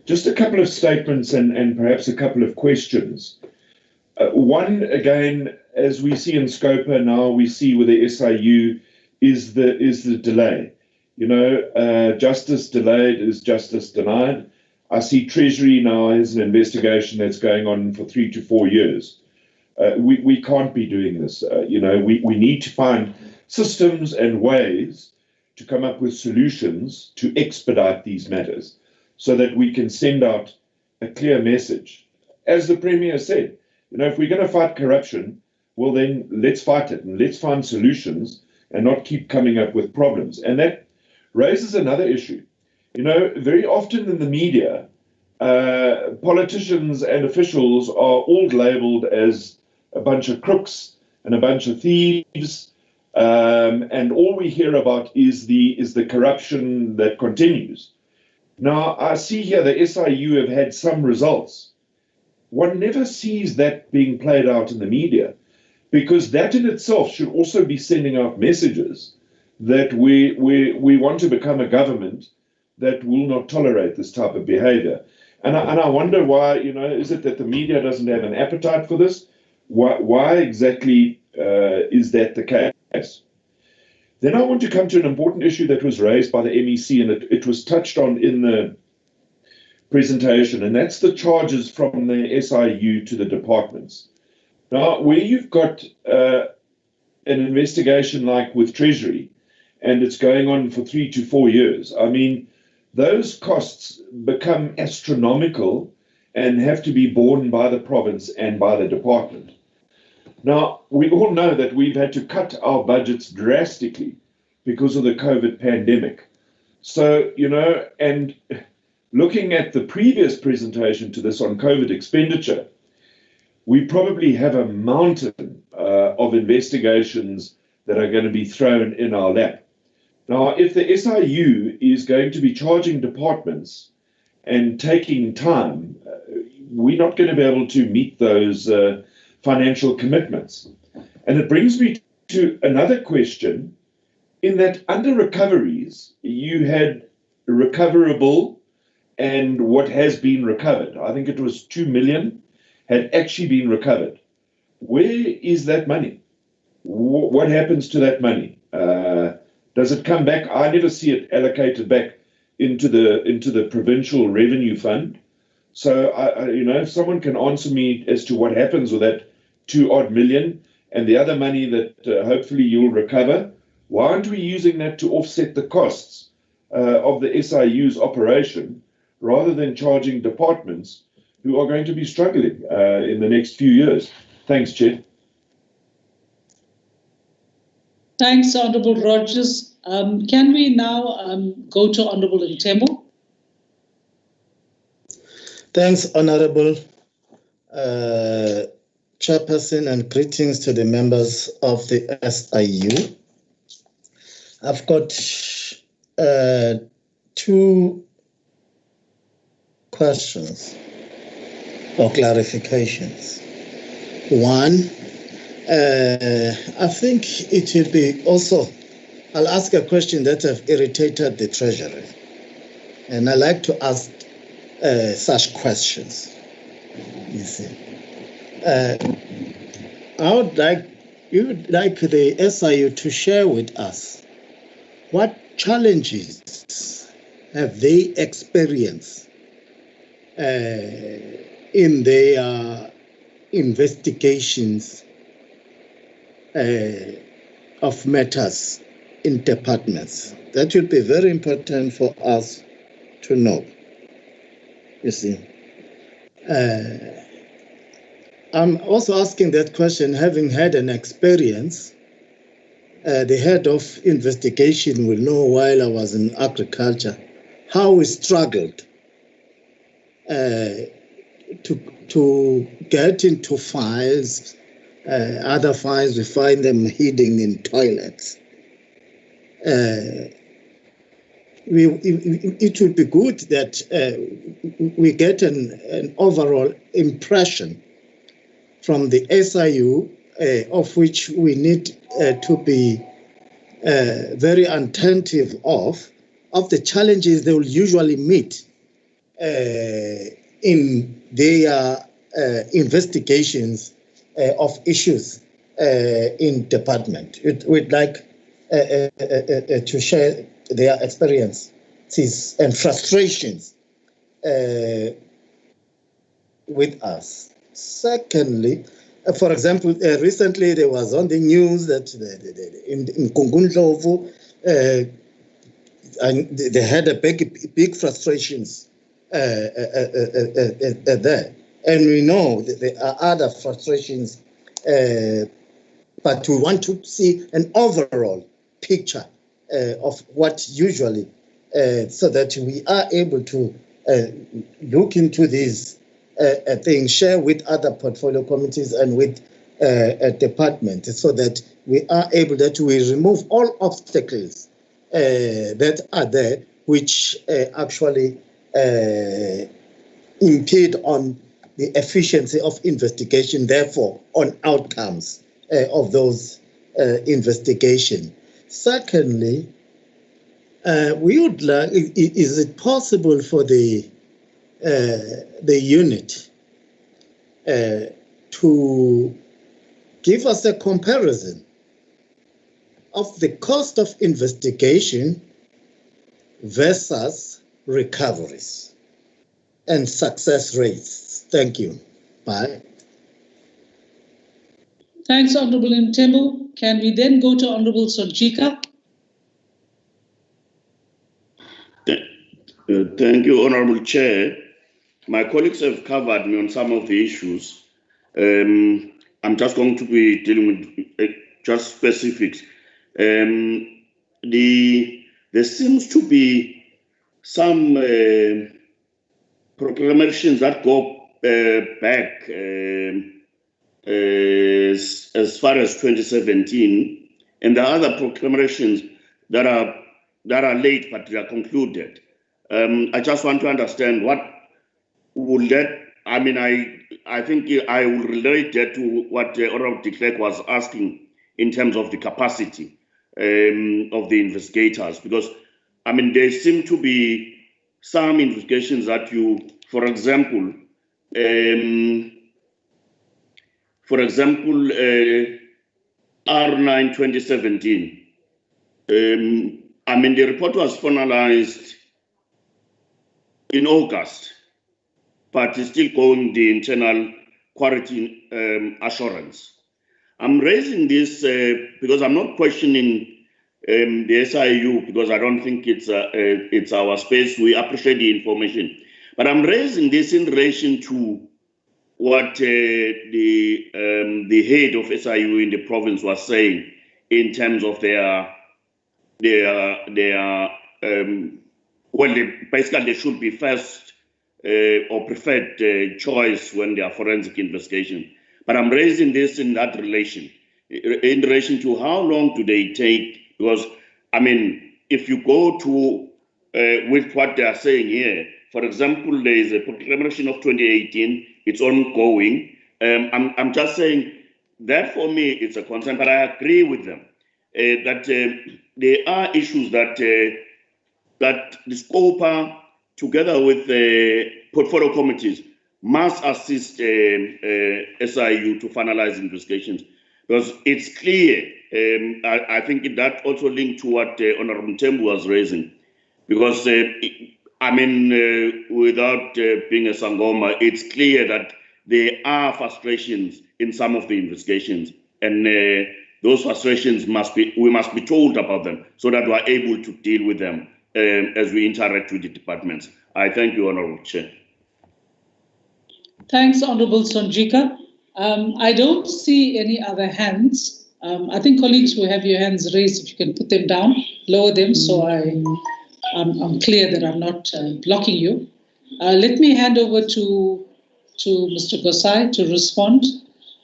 Just a couple of statements and perhaps a couple of questions. One, again, as we see in Scopa now, we see with the SIU, is the delay. Justice delayed is justice denied. I see Treasury now has an investigation that's going on for 3 to 4 years. We can't be doing this. We need to find systems and ways to come up with solutions to expedite these matters so that we can send out a clear message. As the Premier said, if we're going to fight corruption, well then let's fight it and let's find solutions and not keep coming up with problems. And that raises another issue. Very often in the media, politicians and officials are all labeled as a bunch of crooks and a bunch of thieves, and all we hear about is the corruption that continues. Now, I see here the SIU have had some results. One never sees that being played out in the media, because that in itself should also be sending out messages that we want to become a government that will not tolerate this type of behavior. And I wonder why, is it that the media doesn't have an appetite for this? Why exactly is that the case? Then I want to come to an important issue that was raised by the MEC, and it was touched on in the presentation, and that's the charges from the SIU to the departments. Now, where you've got an investigation like with Treasury, and it's going on for 3 to 4 years, I mean, those costs become astronomical and have to be borne by the province and by the department. Now, we all know that we've had to cut our budgets drastically because of the COVID pandemic. So, and looking at the previous presentation to this on COVID expenditure, we probably have a mountain of investigations that are going to be thrown in our lap. Now, if the SIU is going to be charging departments and taking time, we're not going to be able to meet those financial commitments. And it brings me to another question, in that under recoveries, you had recoverable and what has been recovered. I think it was 2 million had actually been recovered. Where is that money? What happens to that money? Does it come back? I never see it allocated back into the provincial revenue fund. So, if someone can answer me as to what happens with that 2-odd million and the other money that hopefully you'll recover, why aren't we using that to offset the costs of the SIU's operation rather than charging departments who are going to be struggling in the next few years? Thanks, Chair. Thanks, Honourable Rogers. Can we now go to Honourable Ntembu? Thanks, Honourable Chairperson, and greetings to the members of the SIU. I've got 2 questions or clarifications. One, I think it will be also, I'll ask a question that have irritated the Treasury, and I like to ask such questions. You see, I would like the SIU to share with us what challenges have they experienced in their investigations of matters in departments. That will be very important for us to know. You see, I'm also asking that question having had an experience. The head of investigation will know, while I was in agriculture, how we struggled to get into files. Other files, we find them hidden in toilets. It would be good that we get an overall impression from the SIU, of which we need to be very attentive of the challenges they will usually meet in their investigations of issues in department. We'd like to share their experiences and frustrations with us. Secondly, for example, recently there was on the news that in Kungundlovu, they had a big frustrations there. And we know that there are other frustrations, but we want to see an overall picture of what usually, so that we are able to look into these things, share with other portfolio committees and with departments, so that we are able we remove all obstacles that are there, which actually impede on the efficiency of investigation, therefore on outcomes of those investigations. Secondly, we would like, is it possible for the unit to give us a comparison of the cost of investigation versus recoveries and success rates? Thank you. Bye. Thanks, Honourable Ntembu. Can we then go to Honourable Sonjika? Thank you, Honourable Chair. My colleagues have covered me on some of the issues. I'm just going to be dealing with just specifics. There seems to be some proclamations that go back as far as 2017, and the other proclamations that are that are late but they are concluded. I just want to understand what will that, I mean, I think I will relate that to what Honorable de Klerk was asking in terms of the capacity of the investigators, because, I mean, there seem to be some investigations that you, for example, R9 2017, I mean, the report was finalized in August, but it's still going the internal quality assurance. I'm raising this because I'm not questioning the SIU, because I don't think it's our space. We appreciate the information, but I'm raising this in relation to what the head of SIU in the province was saying in terms of their well, basically they should be first or preferred choice when they are forensic investigation. But I'm raising this in that relation, in relation to how long do they take? Because, I mean, if you go to with what they are saying here, for example, there is a proclamation of 2018, it's ongoing. I'm just saying that for me it's a concern, but I agree with them that there are issues that that the Scopa, together with the portfolio committees, must assist SIU to finalize investigations, because it's clear. I think that also linked to what Honorable Mthembu was raising, because I mean, without being a Sangoma, it's clear that there are frustrations in some of the investigations, and those frustrations we must be told about them so that we are able to deal with them as we interact with the departments. I thank you, Honorable Chair. Thanks, Honorable Sonjika. I don't see any other hands. I think colleagues will have your hands raised. If you can put them down, lower them, so I'm clear that I'm not blocking you. Let me hand over to Mr. Gosai to respond.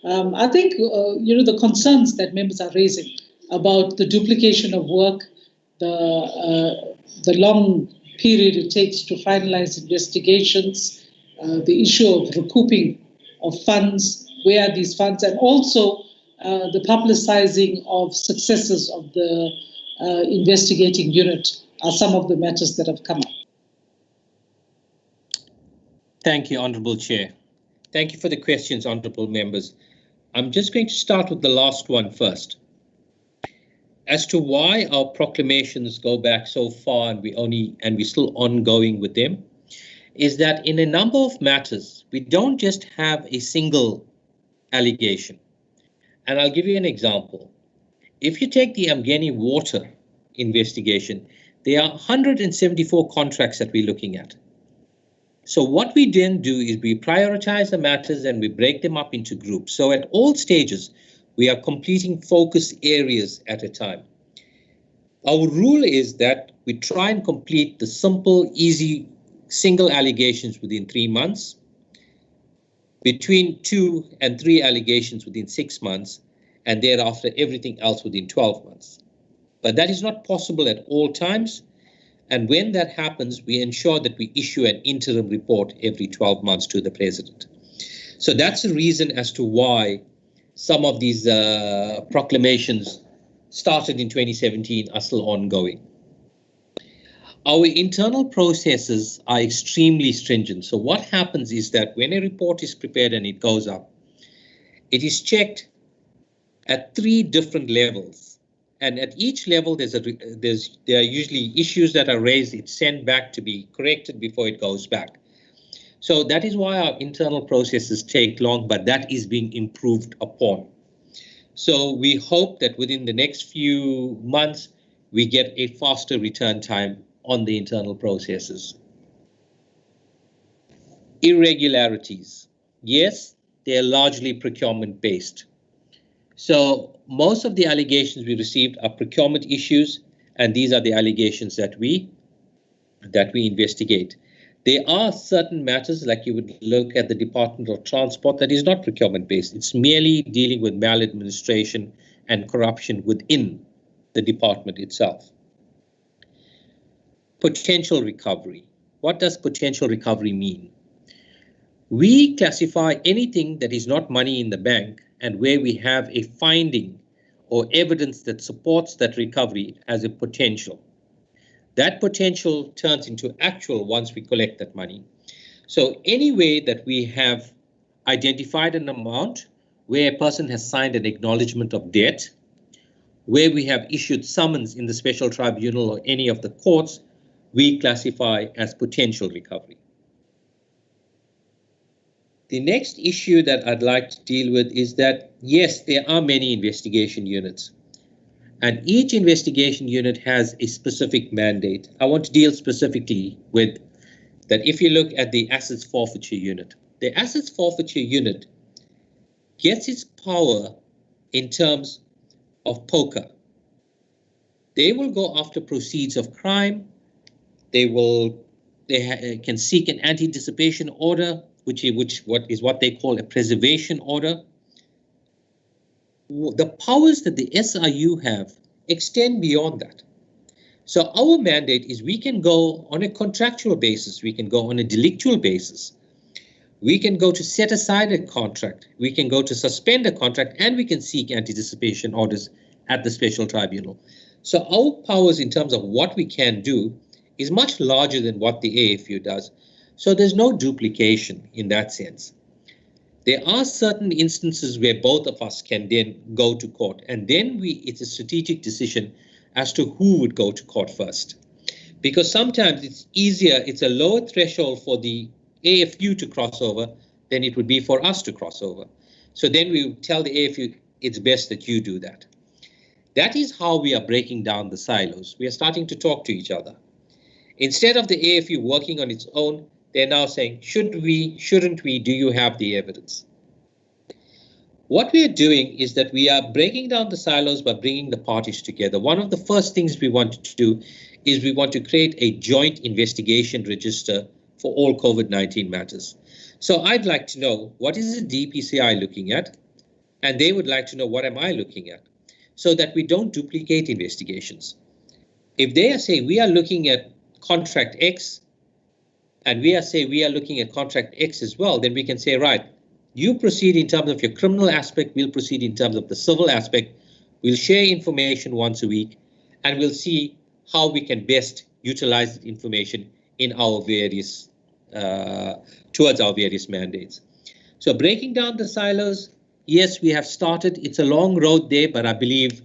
I think the concerns that members are raising about the duplication of work, the long period it takes to finalize investigations, the issue of recouping of funds, where are these funds, and also the publicizing of successes of the investigating unit are some of the matters that have come up. Thank you, Honourable Chair. Thank you for the questions, honourable members. I'm just going to start with the last one first. As to why our proclamations go back so far and we're still ongoing with them, is that in a number of matters, we don't just have a single allegation. And I'll give you an example. If you take the Mgeni water investigation, there are 174 contracts that we're looking at. So what we then do is we prioritize the matters and we break them up into groups. So at all stages, we are completing focus areas at a time. Our rule is that we try and complete the simple, easy, single allegations within 3 months, between 2 and 3 allegations within 6 months, and thereafter everything else within 12 months. But that is not possible at all times. And when that happens, we ensure that we issue an interim report every 12 months to the President. So that's the reason as to why some of these proclamations started in 2017 are still ongoing. Our internal processes are extremely stringent. So what happens is that when a report is prepared and it goes up, it is checked at 3 different levels. And at each level, there are usually issues that are raised. It's sent back to be corrected before it goes back. So that is why our internal processes take long, but that is being improved upon. So we hope that within the next few months, we get a faster return time on the internal processes. Irregularities. Yes, they are largely procurement based. So most of the allegations we received are procurement issues, and these are the allegations that we investigate. There are certain matters, like you would look at the Department of Transport, that is not procurement based. It's merely dealing with maladministration and corruption within the department itself. potential recovery. What does potential recovery mean? We classify anything that is not money in the bank and where we have a finding or evidence that supports that recovery as a potential. That potential turns into actual once we collect that money. So any way that we have identified an amount where a person has signed an acknowledgement of debt, where we have issued summons in the special tribunal or any of the courts, we classify as potential recovery. The next issue that I'd like to deal with is that, yes, there are many investigation units, and each investigation unit has a specific mandate. I want to deal specifically with that. If you look at the assets forfeiture unit, the assets forfeiture unit gets its power in terms of POCA. They will go after proceeds of crime. They can seek an anti-dissipation order, which is what they call a preservation order. The powers that the SIU have extend beyond that. So our mandate is we can go on a contractual basis, we can go on a delictual basis, we can go to set aside a contract, we can go to suspend a contract, and we can seek anti-dissipation orders at the special tribunal. So our powers in terms of what we can do is much larger than what the AFU does. So there's no duplication in that sense. There are certain instances where both of us can then go to court, and then it's a strategic decision as to who would go to court first. Because sometimes it's easier, it's a lower threshold for the AFU to cross over than it would be for us to cross over. So then we tell the AFU, it's best that you do that. That is how we are breaking down the silos. We are starting to talk to each other. Instead of the AFU working on its own, they're now saying, should we, shouldn't we, do you have the evidence? What we are doing is that we are breaking down the silos by bringing the parties together. One of the first things we want to do is we want to create a joint investigation register for all COVID-19 matters. So I'd like to know, what is the DPCI looking at? And they would like to know, what am I looking at? So that we don't duplicate investigations. If they are saying we are looking at contract X, and we are saying we are looking at contract X as well, then we can say, right, you proceed in terms of your criminal aspect, we'll proceed in terms of the civil aspect, we'll share information once a week, and we'll see how we can best utilize the information in our various, towards our various mandates. So breaking down the silos, yes, we have started. It's a long road there, but I believe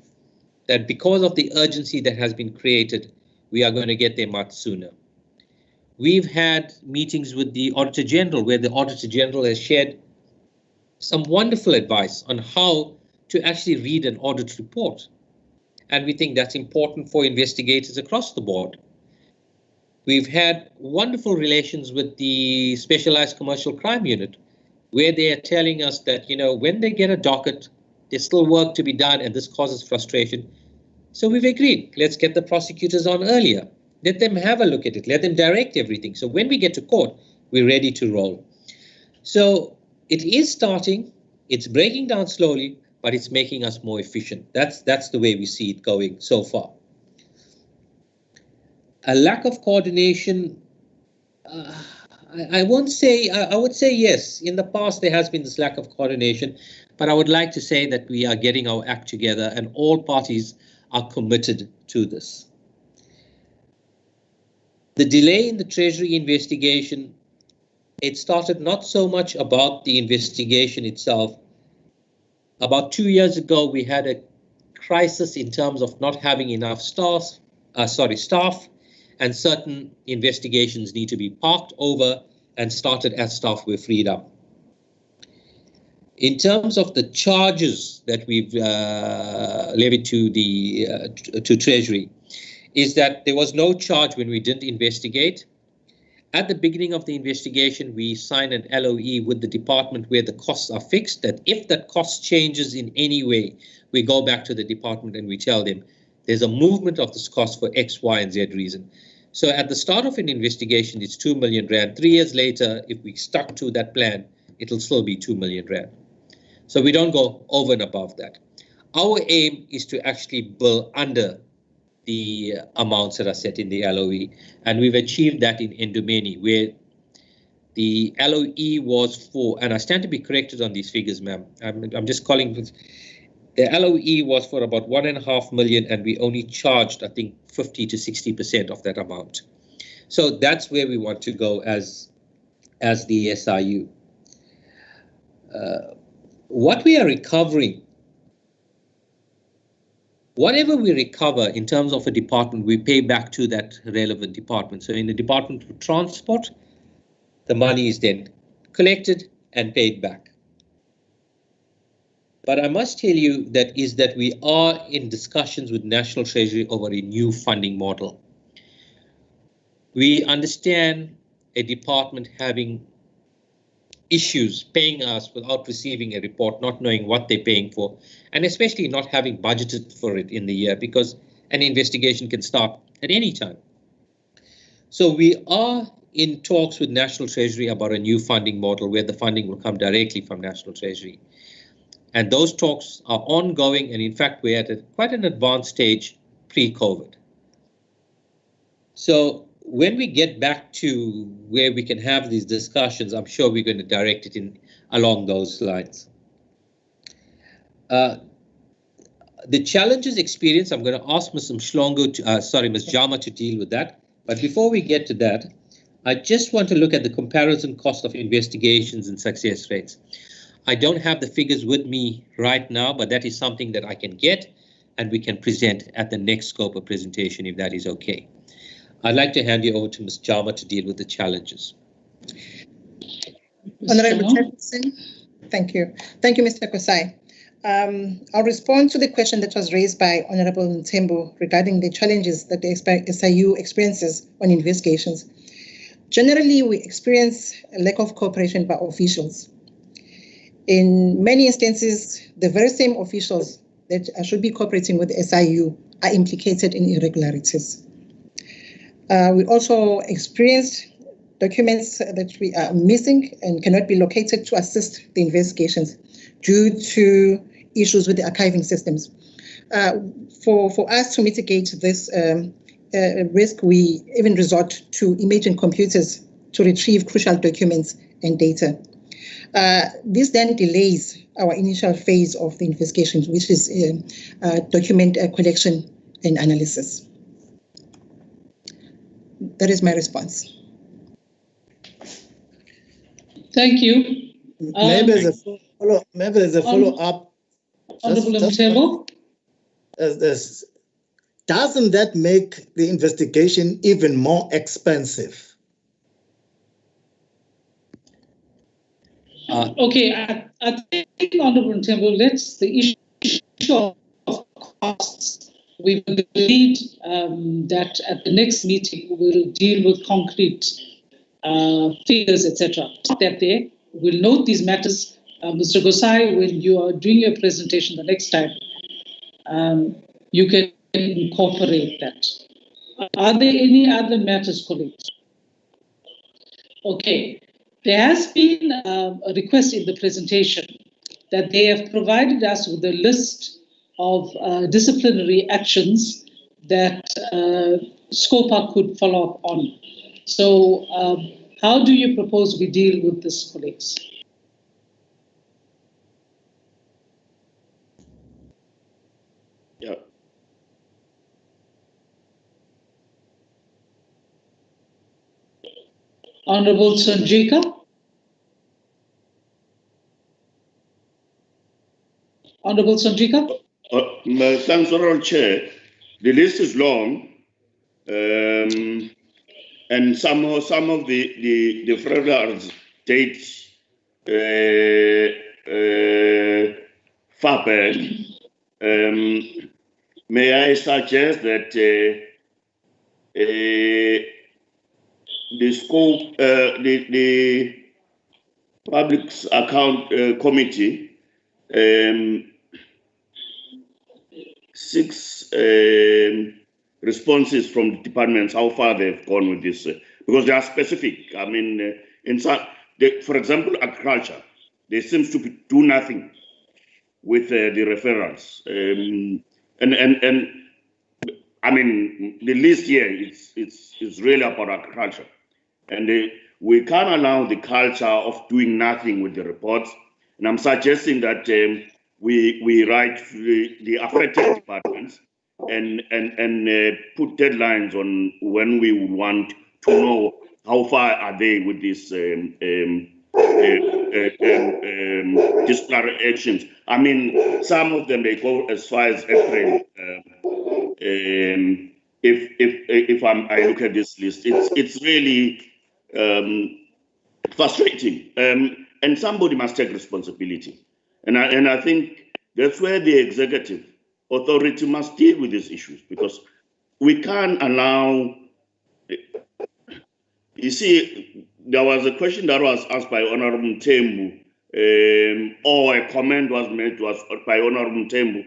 that because of the urgency that has been created, we are going to get there much sooner. We've had meetings with the Auditor General, where the Auditor General has shared some wonderful advice on how to actually read an audit report. And we think that's important for investigators across the board. We've had wonderful relations with the Specialized Commercial Crime Unit, where they are telling us that, you know, when they get a docket, there's still work to be done, and this causes frustration. So we've agreed, let's get the prosecutors on earlier. Let them have a look at it. Let them direct everything. So when we get to court, we're ready to roll. So it is starting. It's breaking down slowly, but it's making us more efficient. That's the way we see it going so far. A lack of coordination, I won't say, I would say yes. In the past, there has been this lack of coordination, but I would like to say that we are getting our act together and all parties are committed to this. The delay in the Treasury investigation, it started not so much about the investigation itself. About 2 years ago, we had a crisis in terms of not having enough staff, and certain investigations need to be parked over and started as staff were freed up. In terms of the charges that we've levied to the to Treasury, is that there was no charge when we didn't investigate. At the beginning of the investigation, we signed an LOE with the department where the costs are fixed, that if that cost changes in any way, we go back to the department and we tell them there's a movement of this cost for X, Y, and Z reason. So at the start of an investigation, it's 2 million rand. 3 years later, if we stuck to that plan, it'll still be 2 million rand. So we don't go over and above that. Our aim is to actually bill under the amounts that are set in the LOE. And we've achieved that in Ndomeni, where the LOE was for, and I stand to be corrected on these figures, ma'am. I'm just calling, the LOE was for about 1.5 million, and we only charged, I think, 50 to 60% of that amount. So that's where we want to go as the SIU. What we are recovering, whatever we recover in terms of a department, we pay back to that relevant department. So in the Department of Transport, the money is then collected and paid back. But I must tell you that we are in discussions with National Treasury over a new funding model. We understand a department having issues paying us without receiving a report, not knowing what they're paying for, and especially not having budgeted for it in the year, because an investigation can start at any time. So we are in talks with National Treasury about a new funding model where the funding will come directly from National Treasury. And those talks are ongoing, and in fact, we're at quite an advanced stage pre-COVID. So when we get back to where we can have these discussions, I'm sure we're going to direct it along those lines. The challenges experienced, I'm going to ask Ms. Ms. Jama to deal with that. But before we get to that, I just want to look at the comparison cost of investigations and success rates. I don't have the figures with me right now, but that is something that I can get and we can present at the next Scopa presentation, if that is okay. I'd like to hand you over to Ms. Jama to deal with the challenges. Honorable Chairperson, thank you. Thank you, Mr. Kosai. I'll respond to the question that was raised by Honorable Ntembu regarding the challenges that the SIU experiences on investigations. Generally, we experience a lack of cooperation by officials. In many instances, the very same officials that should be cooperating with the SIU are implicated in irregularities. We also experienced documents that we are missing and cannot be located to assist the investigations due to issues with the archiving systems. For us to mitigate this risk, we even resort to imaging computers to retrieve crucial documents and data. This then delays our initial phase of the investigations, which is document collection and analysis. That is my response. Thank you. Maybe there's a follow-up. Honorable Mthembu? Doesn't that make the investigation even more expensive? Okay, I think, Honorable Mthembu, let's the issue of costs. We agreed that at the next meeting we'll deal with concrete figures, etc. That there, we'll note these matters. Mr. Gosai, when you are doing your presentation the next time, you can incorporate that. Are there any other matters, colleagues? Okay, there has been a request in the presentation that they have provided us with a list of disciplinary actions that Scopa could follow up on. So how do you propose we deal with this, colleagues? Yeah. Honorable Sanjika? Honorable Sanjika? Thanks, Honorable Chair. The list is long, and some of the fraudulence dates far back. May I suggest that the scope, the Public Account Committee seeks responses from the departments, how far they've gone with this, because they are specific. I mean, in some, for example, agriculture, they seem to do nothing with the referrals, and I mean, the list here it's really about agriculture, and we can't allow the culture of doing nothing with the reports. And I'm suggesting that we write to the affected departments and put deadlines on when we would want to know how far are they with these disciplinary actions. I mean, some of them they go as far as April. If I look at this list, it's really frustrating, and somebody must take responsibility. And I think that's where the executive authority must deal with these issues, because we can't allow. You see, there was a question that was asked by Honorable Tembu, or a comment was made by Honorable Tembu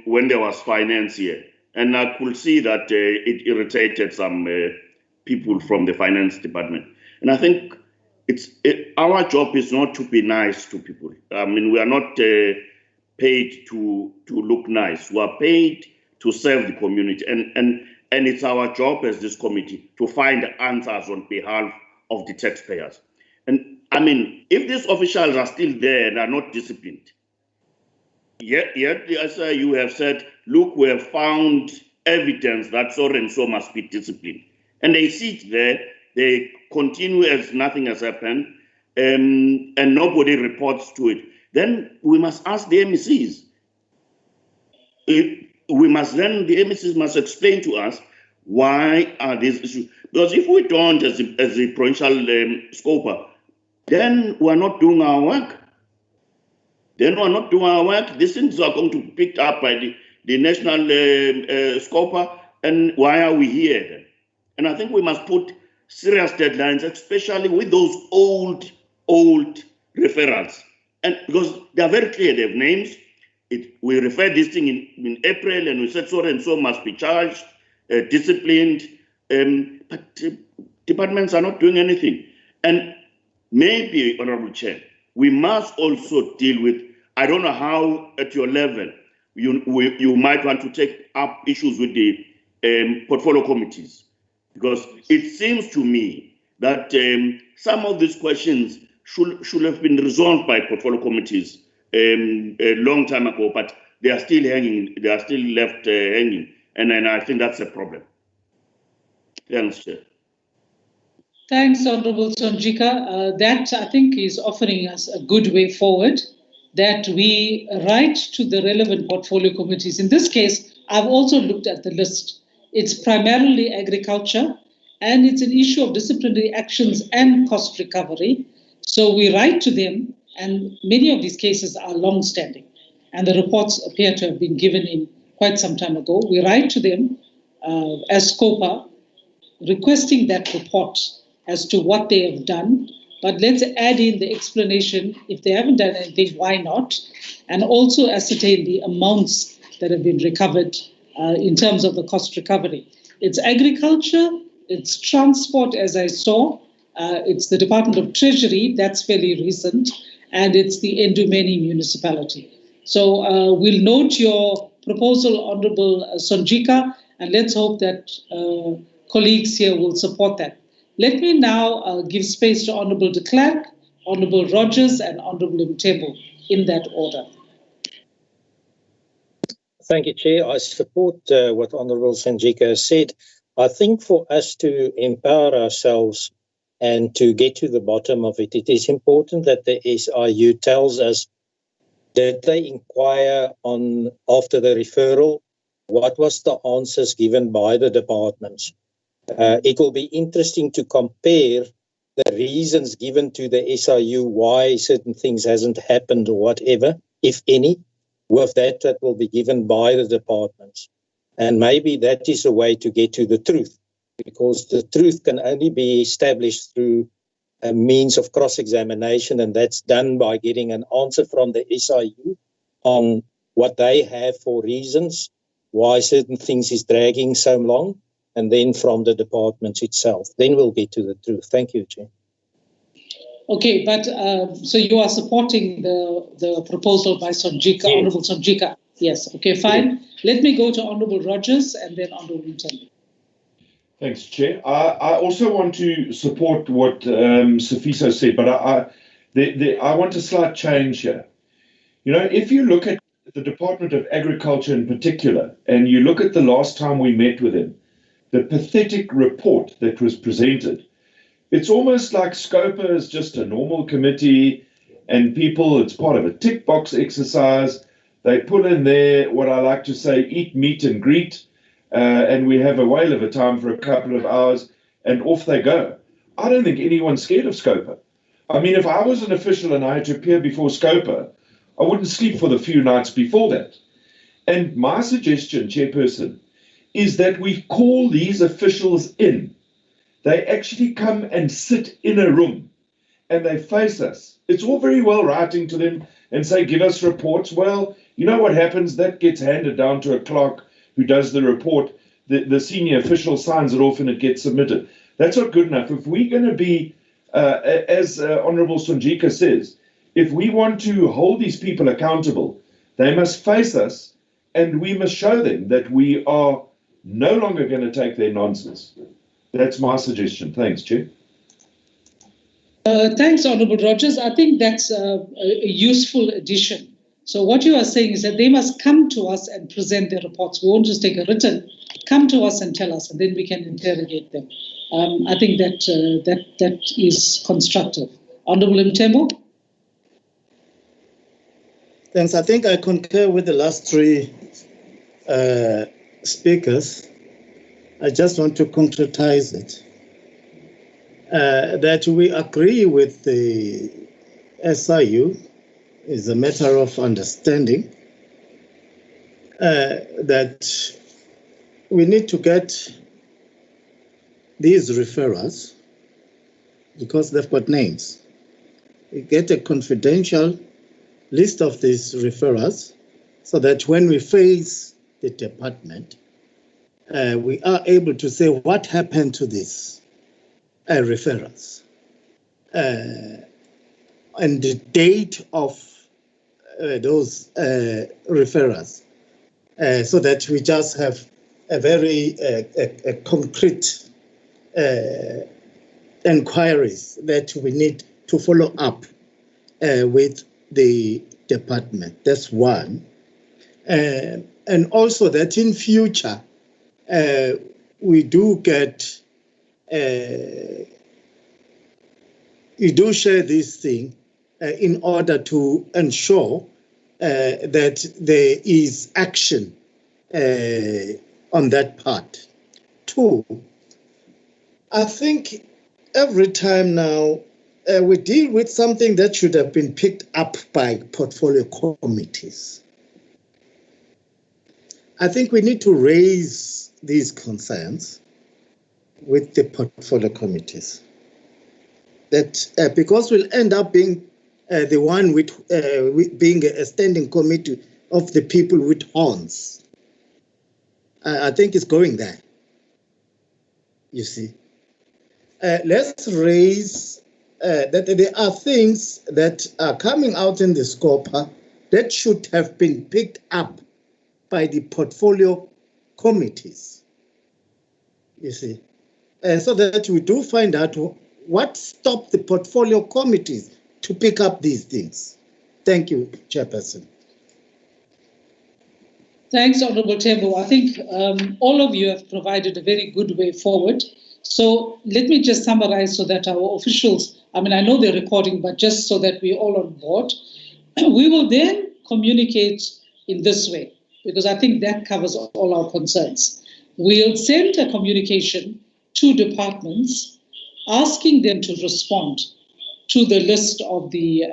when there was finance here. And I could see that it irritated some people from the finance department. And I think our job is not to be nice to people. I mean, we are not paid to look nice. We are paid to serve the community. And it's our job as this committee to find answers on behalf of the taxpayers. And I mean, if these officials are still there and are not disciplined, yet as you have said, look, we have found evidence that so and so must be disciplined. And they sit there, they continue as nothing has happened, and nobody reports to it. Then we must ask the MECs. The MECs must explain to us why are these issues. Because if we don't, as the provincial Scopa, then we're not doing our work. These things are going to be picked up by the national Scopa, and why are we here then? And I think we must put serious deadlines, especially with those old referrals. And because they are very clear, they have names. We refer this thing in April, and we said so and so must be charged, disciplined, but departments are not doing anything. And maybe, Honorable Chair, we must also deal with, I don't know how at your level you might want to take up issues with the portfolio committees, because it seems to me that some of these questions should have been resolved by portfolio committees a long time ago, but they are still hanging. They are still left hanging, and I think that's a problem. Thanks, Chair. Thanks, Honorable Sonjika. That, I think, is offering us a good way forward, that we write to the relevant portfolio committees. In this case, I've also looked at the list. It's primarily agriculture, and it's an issue of disciplinary actions and cost recovery. So we write to them, and many of these cases are long-standing, and the reports appear to have been given in quite some time ago. We write to them as Scopa, requesting that report as to what they have done, but let's add in the explanation, if they haven't done anything, why not? And also ascertain the amounts that have been recovered in terms of the cost recovery. It's agriculture, it's transport, as I saw, it's the Department of Treasury, that's fairly recent, and it's the Endumeni municipality. So we'll note your proposal, Honorable Sonjika, and let's hope that colleagues here will support that. Let me now give space to Honorable de Klerk, Honorable Rogers, and Honorable Mthembu in that order. Thank you, Chair. I support what Honorable Sonjika has said. I think for us to empower ourselves and to get to the bottom of it, it is important that the SIU tells us that they inquire on, after the referral, what was the answers given by the departments. It will be interesting to compare the reasons given to the SIU why certain things hasn't happened or whatever, if any, with that will be given by the departments. And maybe that is a way to get to the truth, because the truth can only be established through a means of cross-examination, and that's done by getting an answer from the SIU on what they have for reasons, why certain things is dragging so long, and then from the departments itself. Then we'll get to the truth. Thank you, Chair. Okay, but so you are supporting the proposal by Sonjika, yes. Honorable Sonjika. Yes. Okay, fine. Let me go to Honourable Rogers and then Honourable Mthembu. Thanks, Chair. I also want to support what Sifiso said, but I want a slight change here. You know, if you look at the Department of Agriculture in particular, and you look at the last time we met with him, the pathetic report that was presented, it's almost like Scopa is just a normal committee and people, it's part of a tick box exercise. They put in there what I like to say, eat, meet and greet, and we have a whale of a time for a couple of hours and off they go. I don't think anyone's scared of Scopa. I mean, if I was an official and I had to appear before Scopa, I wouldn't sleep for the few nights before that. And my suggestion, Chairperson, is that we call these officials in. They actually come and sit in a room and they face us. It's all very well writing to them and say, give us reports. Well, you know what happens? That gets handed down to a clerk who does the report. The senior official signs it off and it gets submitted. That's not good enough. If we're going to be, as Honourable Sonjika says, if we want to hold these people accountable, they must face us and we must show them that we are no longer going to take their nonsense. That's my suggestion. Thanks, Chair. Thanks, Honourable Rogers. I think that's a useful addition. So what you are saying is that they must come to us and present their reports. We won't just take a written, come to us and tell us, and then we can interrogate them. I think that is constructive. Honourable Mthembu? Thanks. I think I concur with the last three speakers. I just want to concretize it. That we agree with the SIU is a matter of understanding that we need to get these referrals because they've got names. We get a confidential list of these referrals so that when we face the department, we are able to say what happened to these referrals and the date of those referrals so that we just have a very concrete inquiries that we need to follow up with the department. That's one. And also that in future, we do get, you do share this thing in order to ensure that there is action on that part. Two, I think every time now we deal with something that should have been picked up by portfolio committees. I think we need to raise these concerns with the portfolio committees. That because we'll end up being the one with being a standing committee of the people with horns. I think it's going there. You see, let's raise that there are things that are coming out in the Scopa that should have been picked up by the portfolio committees. You see, so that we do find out what stopped the portfolio committees to pick up these things. Thank you, Chairperson. Thanks, Honourable Mthembu. I think all of you have provided a very good way forward. So let me just summarize so that our officials, I mean, I know they're recording, but just so that we're all on board, we will then communicate in this way, because I think that covers all our concerns. We'll send a communication to departments asking them to respond to the list of the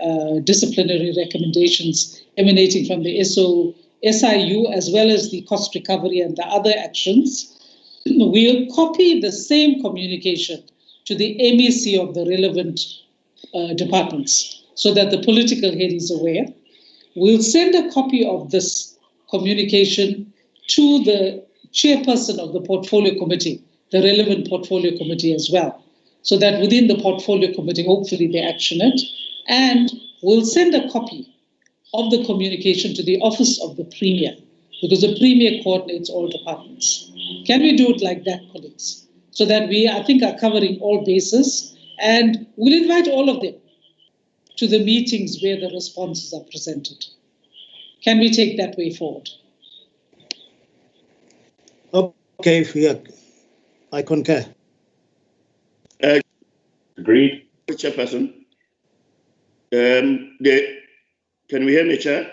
disciplinary recommendations emanating from the SIU, as well as the cost recovery and the other actions. We'll copy the same communication to the MEC of the relevant departments so that the political head is aware. We'll send a copy of this communication to the chairperson of the portfolio committee, the relevant portfolio committee as well, so that within the portfolio committee, hopefully they action it. And we'll send a copy of the communication to the office of the Premier, because the Premier coordinates all departments. Can we do it like that, colleagues? So that we, I think, are covering all bases, and we'll invite all of them to the meetings where the responses are presented. Can we take that way forward? Okay, yeah, I concur. Agreed. Chairperson. Can we hear me, Chair?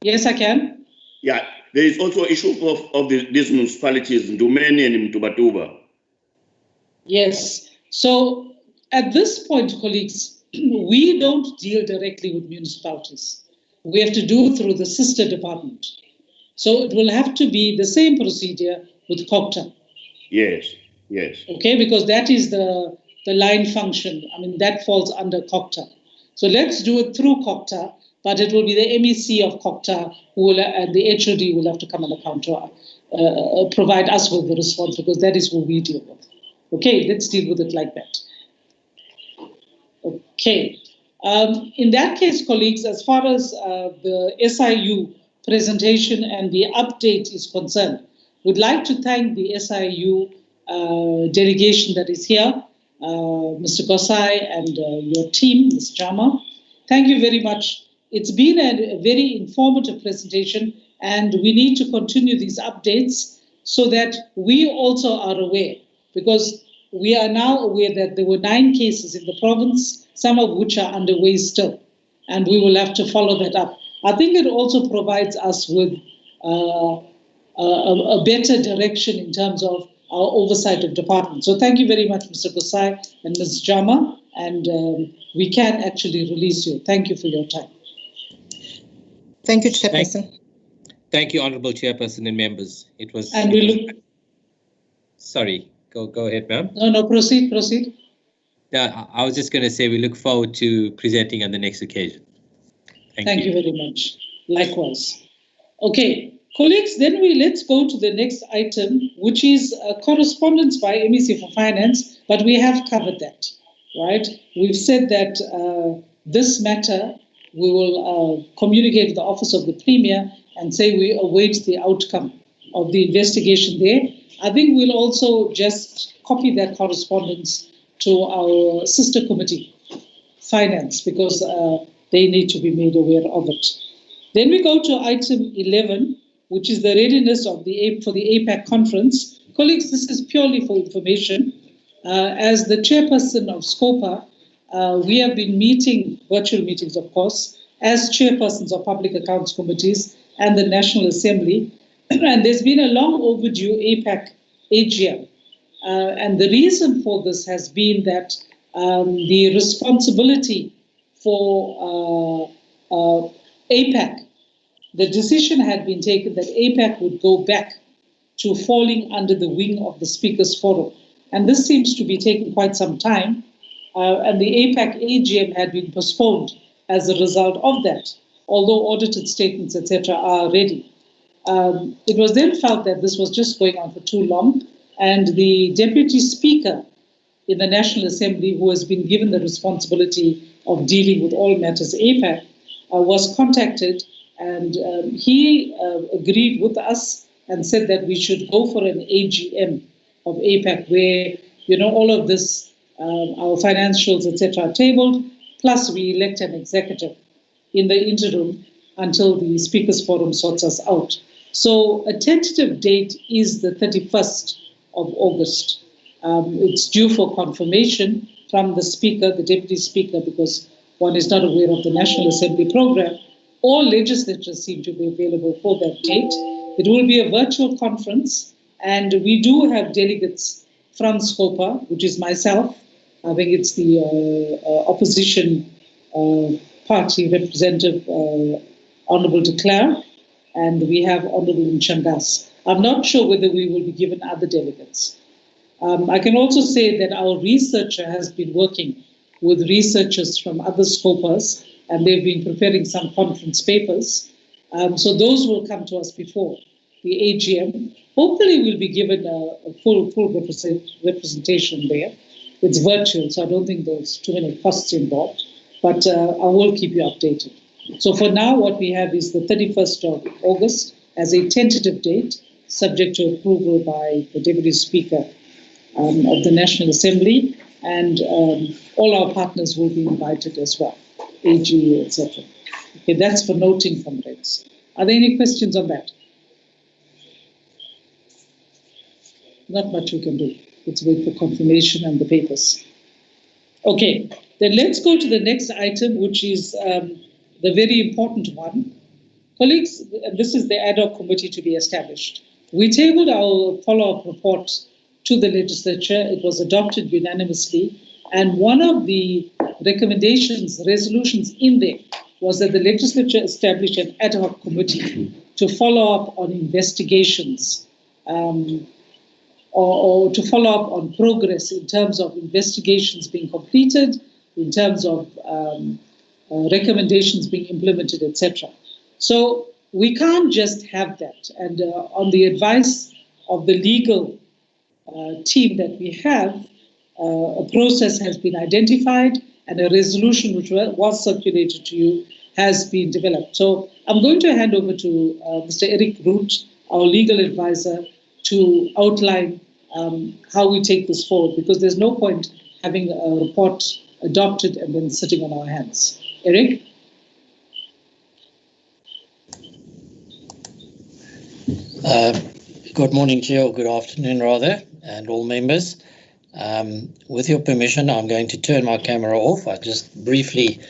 Yes, I can. Yeah, there is also issue of these municipalities, Ndumeni and Mtubatuba. Yes. So at this point, colleagues, we don't deal directly with municipalities. We have to do through the sister department. So it will have to be the same procedure with COGTA. Yes, yes. Okay, because that is the line function. I mean, that falls under COGTA. So let's do it through COGTA, but it will be the MEC of COGTA who will, and the HOD will have to come on account to provide us with the response, because that is who we deal with. Okay, let's deal with it like that. Okay. In that case, colleagues, as far as the SIU presentation and the update is concerned, would like to thank the SIU delegation that is here, Mr. Gosai and your team, Ms. Jama. Thank you very much. It's been a very informative presentation, and we need to continue these updates so that we also are aware, because we are now aware that there were 9 cases in the province, some of which are underway still, and we will have to follow that up. I think it also provides us with a better direction in terms of our oversight of departments. So thank you very much, Mr. Gosai and Ms. Jama, and we can actually release you. Thank you for your time. Thank you, Chairperson. Thank you, Honourable Chairperson and members. It was. And we look. Sorry, go ahead, ma'am. No, proceed. I was just going to say we look forward to presenting on the next occasion. Thank you very much. Likewise. Okay, colleagues, then let's go to the next item, which is correspondence by MEC for Finance, but we have covered that, right? We've said that this matter, we will communicate with the Office of the Premier and say we await the outcome of the investigation there. I think we'll also just copy that correspondence to our sister committee, Finance, because they need to be made aware of it. Then we go to item 11, which is the readiness of for the APAC conference. Colleagues, this is purely for information. As the chairperson of Scopa, we have been meeting, virtual meetings of course, as chairpersons of public accounts committees and the National Assembly. And there's been a long overdue APAC AGM. And the reason for this has been that the responsibility for APAC, the decision had been taken that APAC would go back to falling under the wing of the Speakers Forum. And this seems to be taking quite some time. And the APAC AGM had been postponed as a result of that, although audited statements, etc., are ready. It was then felt that this was just going on for too long, and the Deputy Speaker in the National Assembly, who has been given the responsibility of dealing with all matters APAC, was contacted, and he agreed with us and said that we should go for an AGM of APAC where, all of this, our financials, etc., are tabled, plus we elect an executive in the interim until the Speakers Forum sorts us out. So a tentative date is the 31st of August. It's due for confirmation from the Speaker, the Deputy Speaker, because one is not aware of the National Assembly program. All legislatures seem to be available for that date. It will be a virtual conference, and we do have delegates from Scopa, which is myself. I think it's the opposition party representative, Honourable de Klerk, and we have Honourable Nchangas. I'm not sure whether we will be given other delegates. I can also say that our researcher has been working with researchers from other Scopas, and they've been preparing some conference papers. So those will come to us before the AGM. Hopefully we'll be given a full representation there. It's virtual, so I don't think there's too many costs involved, but I will keep you updated. So for now, what we have is the 31st of August as a tentative date, subject to approval by the Deputy Speaker of the National Assembly, and all our partners will be invited as well, AG, etc. Okay, that's for noting, comrades. Are there any questions on that? Not much we can do. Let's wait for confirmation and the papers. Okay, then let's go to the next item, which is the very important one. Colleagues, this is the ad hoc committee to be established. We tabled our follow-up report to the legislature. It was adopted unanimously. And one of the recommendations, resolutions in there, was that the legislature establish an ad hoc committee to follow up on investigations or to follow up on progress in terms of investigations being completed, in terms of recommendations being implemented, etc. So we can't just have that. And on the advice of the legal team that we have, a process has been identified and a resolution which was circulated to you has been developed. So I'm going to hand over to Mr. Eric Root, our legal advisor, to outline how we take this forward, because there's no point having a report adopted and then sitting on our hands. Eric? Good morning, Chair, or good afternoon, rather, and all members. With your permission, I'm going to turn my camera off. I just briefly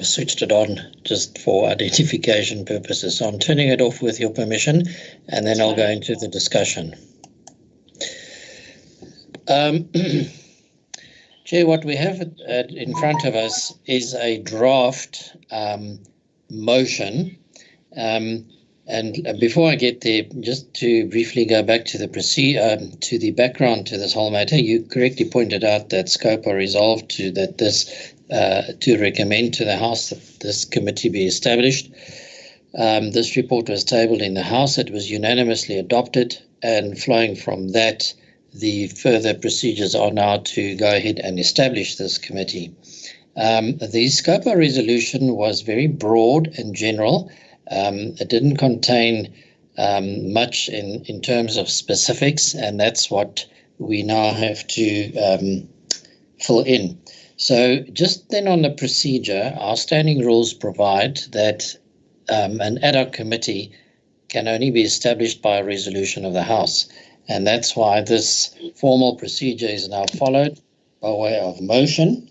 switched it on just for identification purposes. So I'm turning it off with your permission, and then I'll go into the discussion. Chair, what we have in front of us is a draft motion. And before I get there, just to briefly go back to the background to this whole matter, you correctly pointed out that Scopa resolved to recommend to the House that this committee be established. This report was tabled in the House. It was unanimously adopted, and flowing from that, the further procedures are now to go ahead and establish this committee. The Scopa resolution was very broad and general. It didn't contain much in terms of specifics, and that's what we now have to fill in. So just then on the procedure, our standing rules provide that an ad hoc committee can only be established by a resolution of the House. And that's why this formal procedure is now followed by way of motion.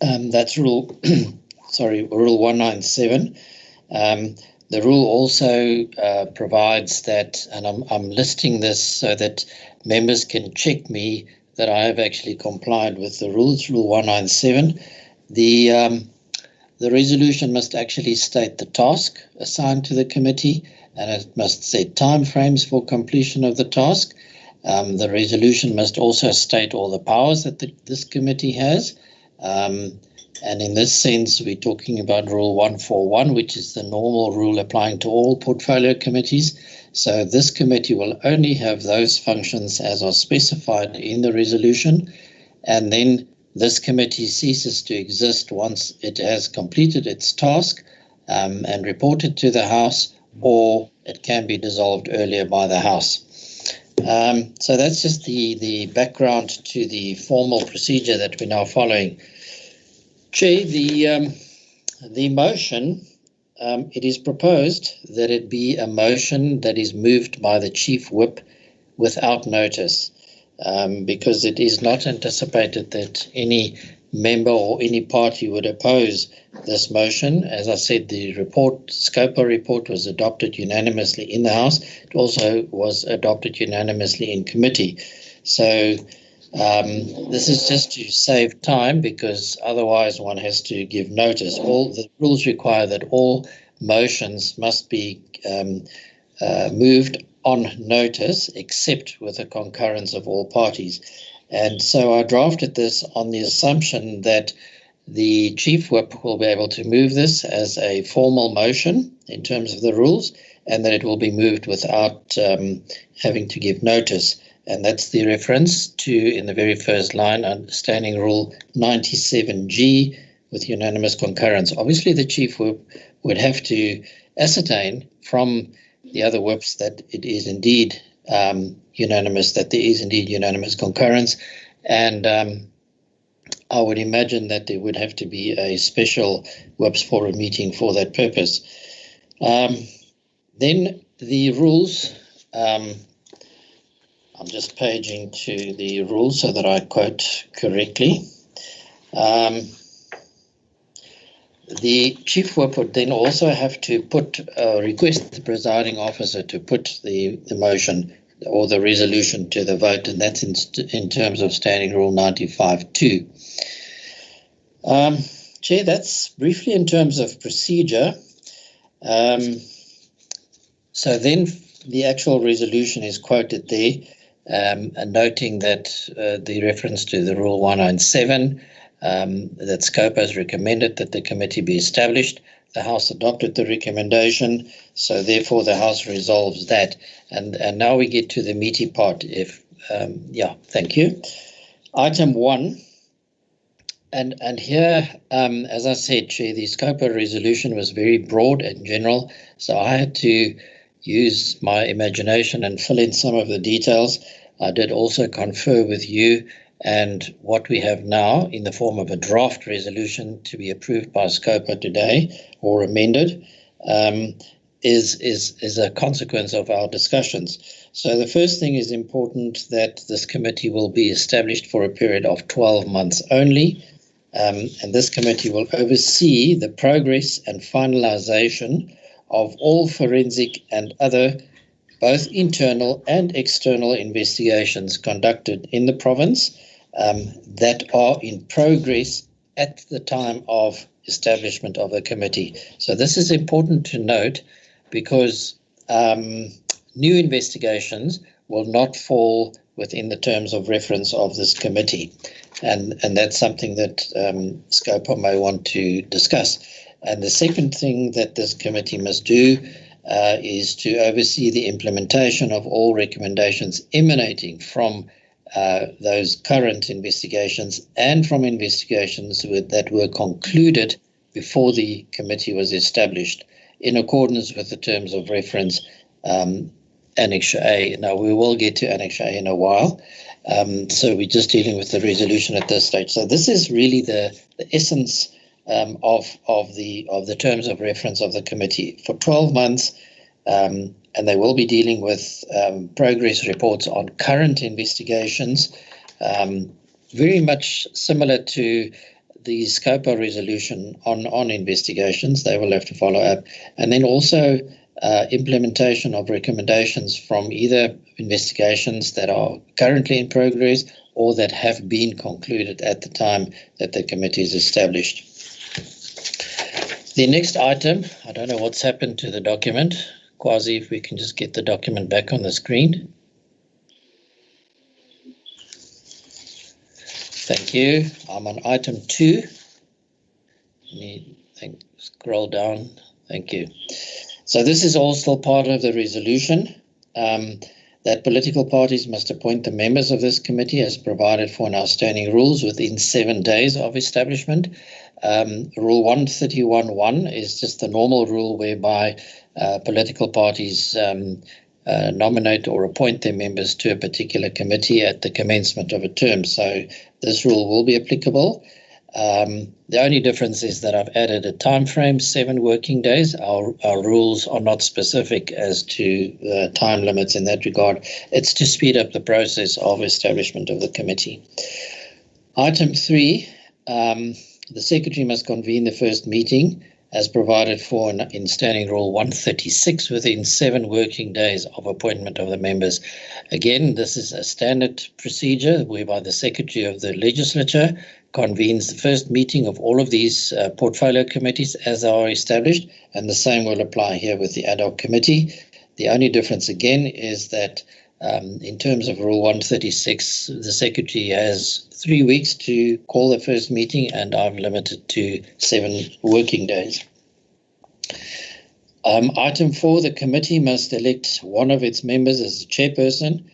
That's Rule 197. The rule also provides that, and I'm listing this so that members can check me that I have actually complied with the rules. Rule 197. The resolution must actually state the task assigned to the committee, and it must set timeframes for completion of the task. The resolution must also state all the powers that this committee has. And in this sense, we're talking about Rule 141, which is the normal rule applying to all portfolio committees. So this committee will only have those functions as are specified in the resolution. And then this committee ceases to exist once it has completed its task and reported to the House, or it can be dissolved earlier by the House. So that's just the background to the formal procedure that we're now following. Chair, the motion, it is proposed that it be a motion that is moved by the Chief Whip without notice, because it is not anticipated that any member or any party would oppose this motion. As I said, the Scopa report was adopted unanimously in the House. It also was adopted unanimously in committee. So this is just to save time, because otherwise one has to give notice. All the rules require that all motions must be moved on notice, except with the concurrence of all parties. And so I drafted this on the assumption that the Chief Whip will be able to move this as a formal motion in terms of the rules, and that it will be moved without having to give notice. And that's the reference to, in the very first line, Standing Rule 97G, with unanimous concurrence. Obviously, the Chief Whip would have to ascertain from the other whips that it is indeed unanimous, that there is indeed unanimous concurrence, and I would imagine that there would have to be a special whips forum meeting for that purpose. Then the rules, I'm just paging to the rules so that I quote correctly. The Chief Whip would then also have to request the presiding officer to put the motion or the resolution to the vote, and that's in terms of Standing Rule 95.2. Chair, that's briefly in terms of procedure. So then the actual resolution is quoted there, and noting that the reference to the Rule 197, that Scopa has recommended that the committee be established. The House adopted the recommendation, so therefore the House resolves that. And now we get to the meaty part. Thank you. Item 1. And here, as I said, Chair, the Scopa resolution was very broad and general, so I had to use my imagination and fill in some of the details. I did also confer with you, and what we have now in the form of a draft resolution to be approved by Scopa today or amended is a consequence of our discussions. So the first thing is important that this committee will be established for a period of 12 months only. And this committee will oversee the progress and finalization of all forensic and other both internal and external investigations conducted in the province that are in progress at the time of establishment of the committee. So this is important to note because new investigations will not fall within the terms of reference of this committee. And that's something that Scopa may want to discuss. And the second thing that this committee must do is to oversee the implementation of all recommendations emanating from those current investigations and from investigations that were concluded before the committee was established in accordance with the terms of reference, Annex A. Now, we will get to Annex A in a while. So we're just dealing with the resolution at this stage. So this is really the essence of the terms of reference of the committee for 12 months, and they will be dealing with progress reports on current investigations, very much similar to the Scopa resolution on investigations. They will have to follow up, and then also implementation of recommendations from either investigations that are currently in progress or that have been concluded at the time that the committee is established. The next item, I don't know what's happened to the document. Kwazi, if we can just get the document back on the screen. Thank you. I'm on item 2. Scroll down. Thank you. So this is all still part of the resolution, that political parties must appoint the members of this committee as provided for in our standing rules within 7 days of establishment. Rule 131.1 is just the normal rule whereby political parties nominate or appoint their members to a particular committee at the commencement of a term. So this rule will be applicable. The only difference is that I've added a time frame, 7 working days. Our rules are not specific as to time limits in that regard. It's to speed up the process of establishment of the committee. Item 3, the Secretary must convene the first meeting as provided for in Standing Rule 136 within 7 working days of appointment of the members. Again, this is a standard procedure whereby the Secretary of the Legislature convenes the first meeting of all of these portfolio committees as they are established, and the same will apply here with the ad hoc committee. The only difference again is that in terms of Rule 136, the Secretary has 3 weeks to call the first meeting, and I've limited to 7 working days. Item 4, the committee must elect one of its members as the chairperson,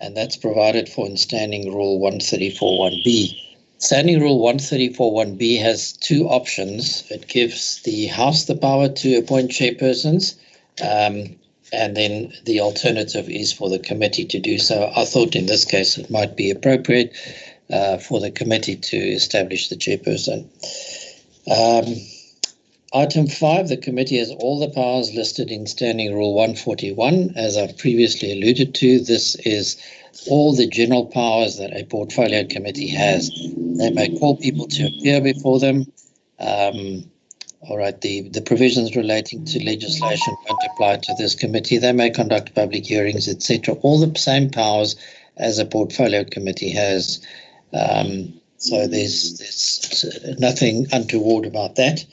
and that's provided for in Standing Rule 134.1b. Standing Rule 134(1)B has two options. It gives the House the power to appoint chairpersons, and then the alternative is for the committee to do so. I thought in this case it might be appropriate for the committee to establish the chairperson. Item 5, the committee has all the powers listed in Standing Rule 141. As I've previously alluded to, this is all the general powers that a portfolio committee has. They may call people to appear before them. All right, the provisions relating to legislation won't apply to this committee. They may conduct public hearings, etc. All the same powers as a portfolio committee has. So there's nothing untoward about that.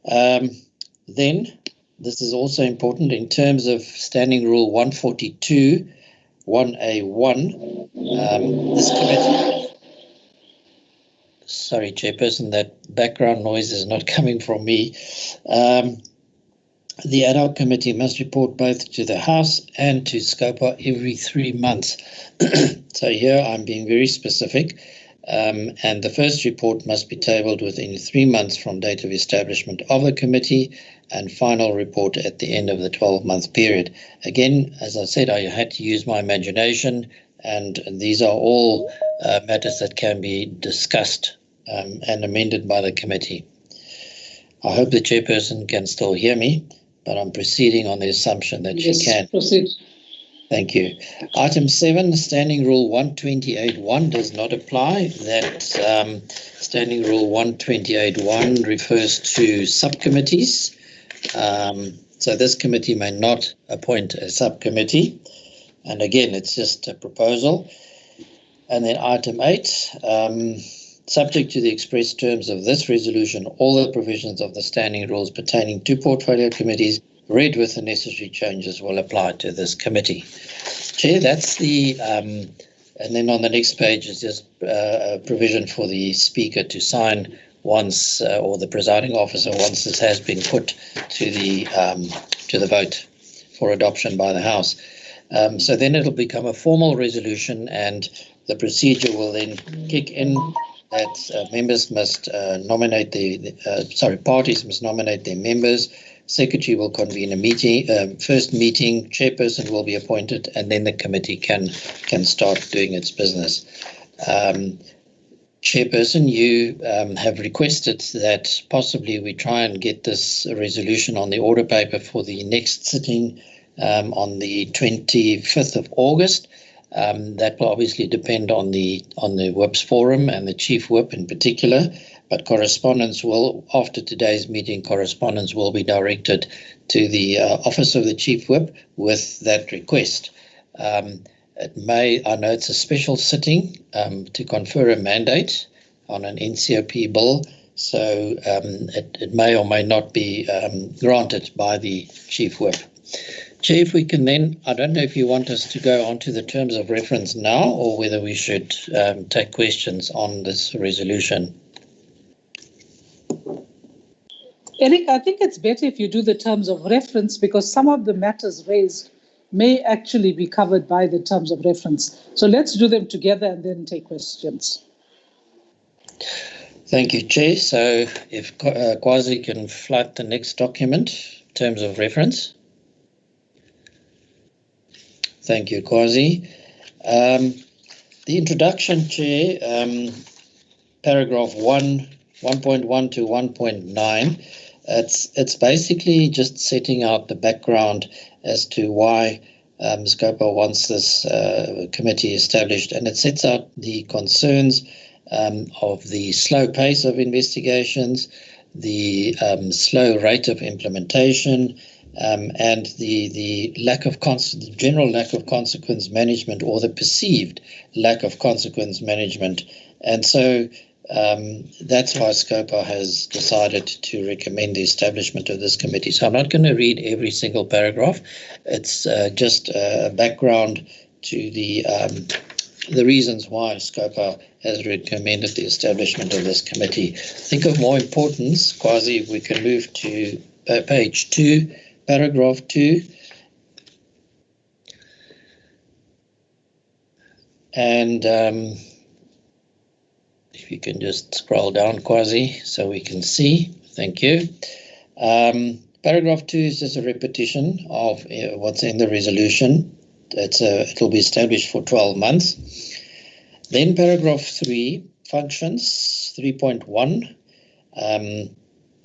Then, this is also important in terms of Standing Rule 142, 1A1. This committee, sorry, Chairperson, that background noise is not coming from me. The ad hoc committee must report both to the House and to Scopa every 3 months. So here I'm being very specific. And the first report must be tabled within 3 months from date of establishment of the committee, and final report at the end of the 12-month period. Again, as I said, I had to use my imagination, and these are all matters that can be discussed and amended by the committee. I hope the chairperson can still hear me, but I'm proceeding on the assumption that she can. Proceed. Thank you. Item 7, Standing Rule 128.1 does not apply. That Standing Rule 128.1 refers to subcommittees. So this committee may not appoint a subcommittee. And again, it's just a proposal. And then item 8, subject to the express terms of this resolution, all the provisions of the standing rules pertaining to portfolio committees, read with the necessary changes, will apply to this committee. Chair, that's the, and then on the next page is just a provision for the Speaker to sign once, or the presiding officer, once this has been put to the vote for adoption by the House. So then it'll become a formal resolution, and the procedure will then kick in that members must nominate parties must nominate their members. Secretary will convene a meeting, first meeting, chairperson will be appointed, and then the committee can start doing its business. Chairperson, you have requested that possibly we try and get this resolution on the order paper for the next sitting on the 25th of August. That will obviously depend on the Whip's forum and the Chief Whip in particular. But correspondence will, after today's meeting, correspondence will be directed to the Office of the Chief Whip with that request. It may, I know it's a special sitting to confer a mandate on an NCOP bill, so it may or may not be granted by the Chief Whip. Chair, if we can then, I don't know if you want us to go on to the terms of reference now, or whether we should take questions on this resolution. Eric, I think it's better if you do the terms of reference, because some of the matters raised may actually be covered by the terms of reference. So let's do them together and then take questions. Thank you, Chair. So if Kwazi can flood the next document, terms of reference. Thank you, Kwazi. The introduction, Chair, paragraph 1.1 to 1.9, it's basically just setting out the background as to why Scopa wants this committee established, and it sets out the concerns of the slow pace of investigations, the slow rate of implementation, and the general lack of consequence management, or the perceived lack of consequence management. And so that's why Scopa has decided to recommend the establishment of this committee. So I'm not going to read every single paragraph. It's just a background to the reasons why Scopa has recommended the establishment of this committee. Think of more importance, Kwazi, if we can move to page 2, paragraph 2. And if you can just scroll down, Kwazi, so we can see. Thank you. Paragraph 2 is just a repetition of what's in the resolution. It'll be established for 12 months. Then paragraph 3, functions, 3.1,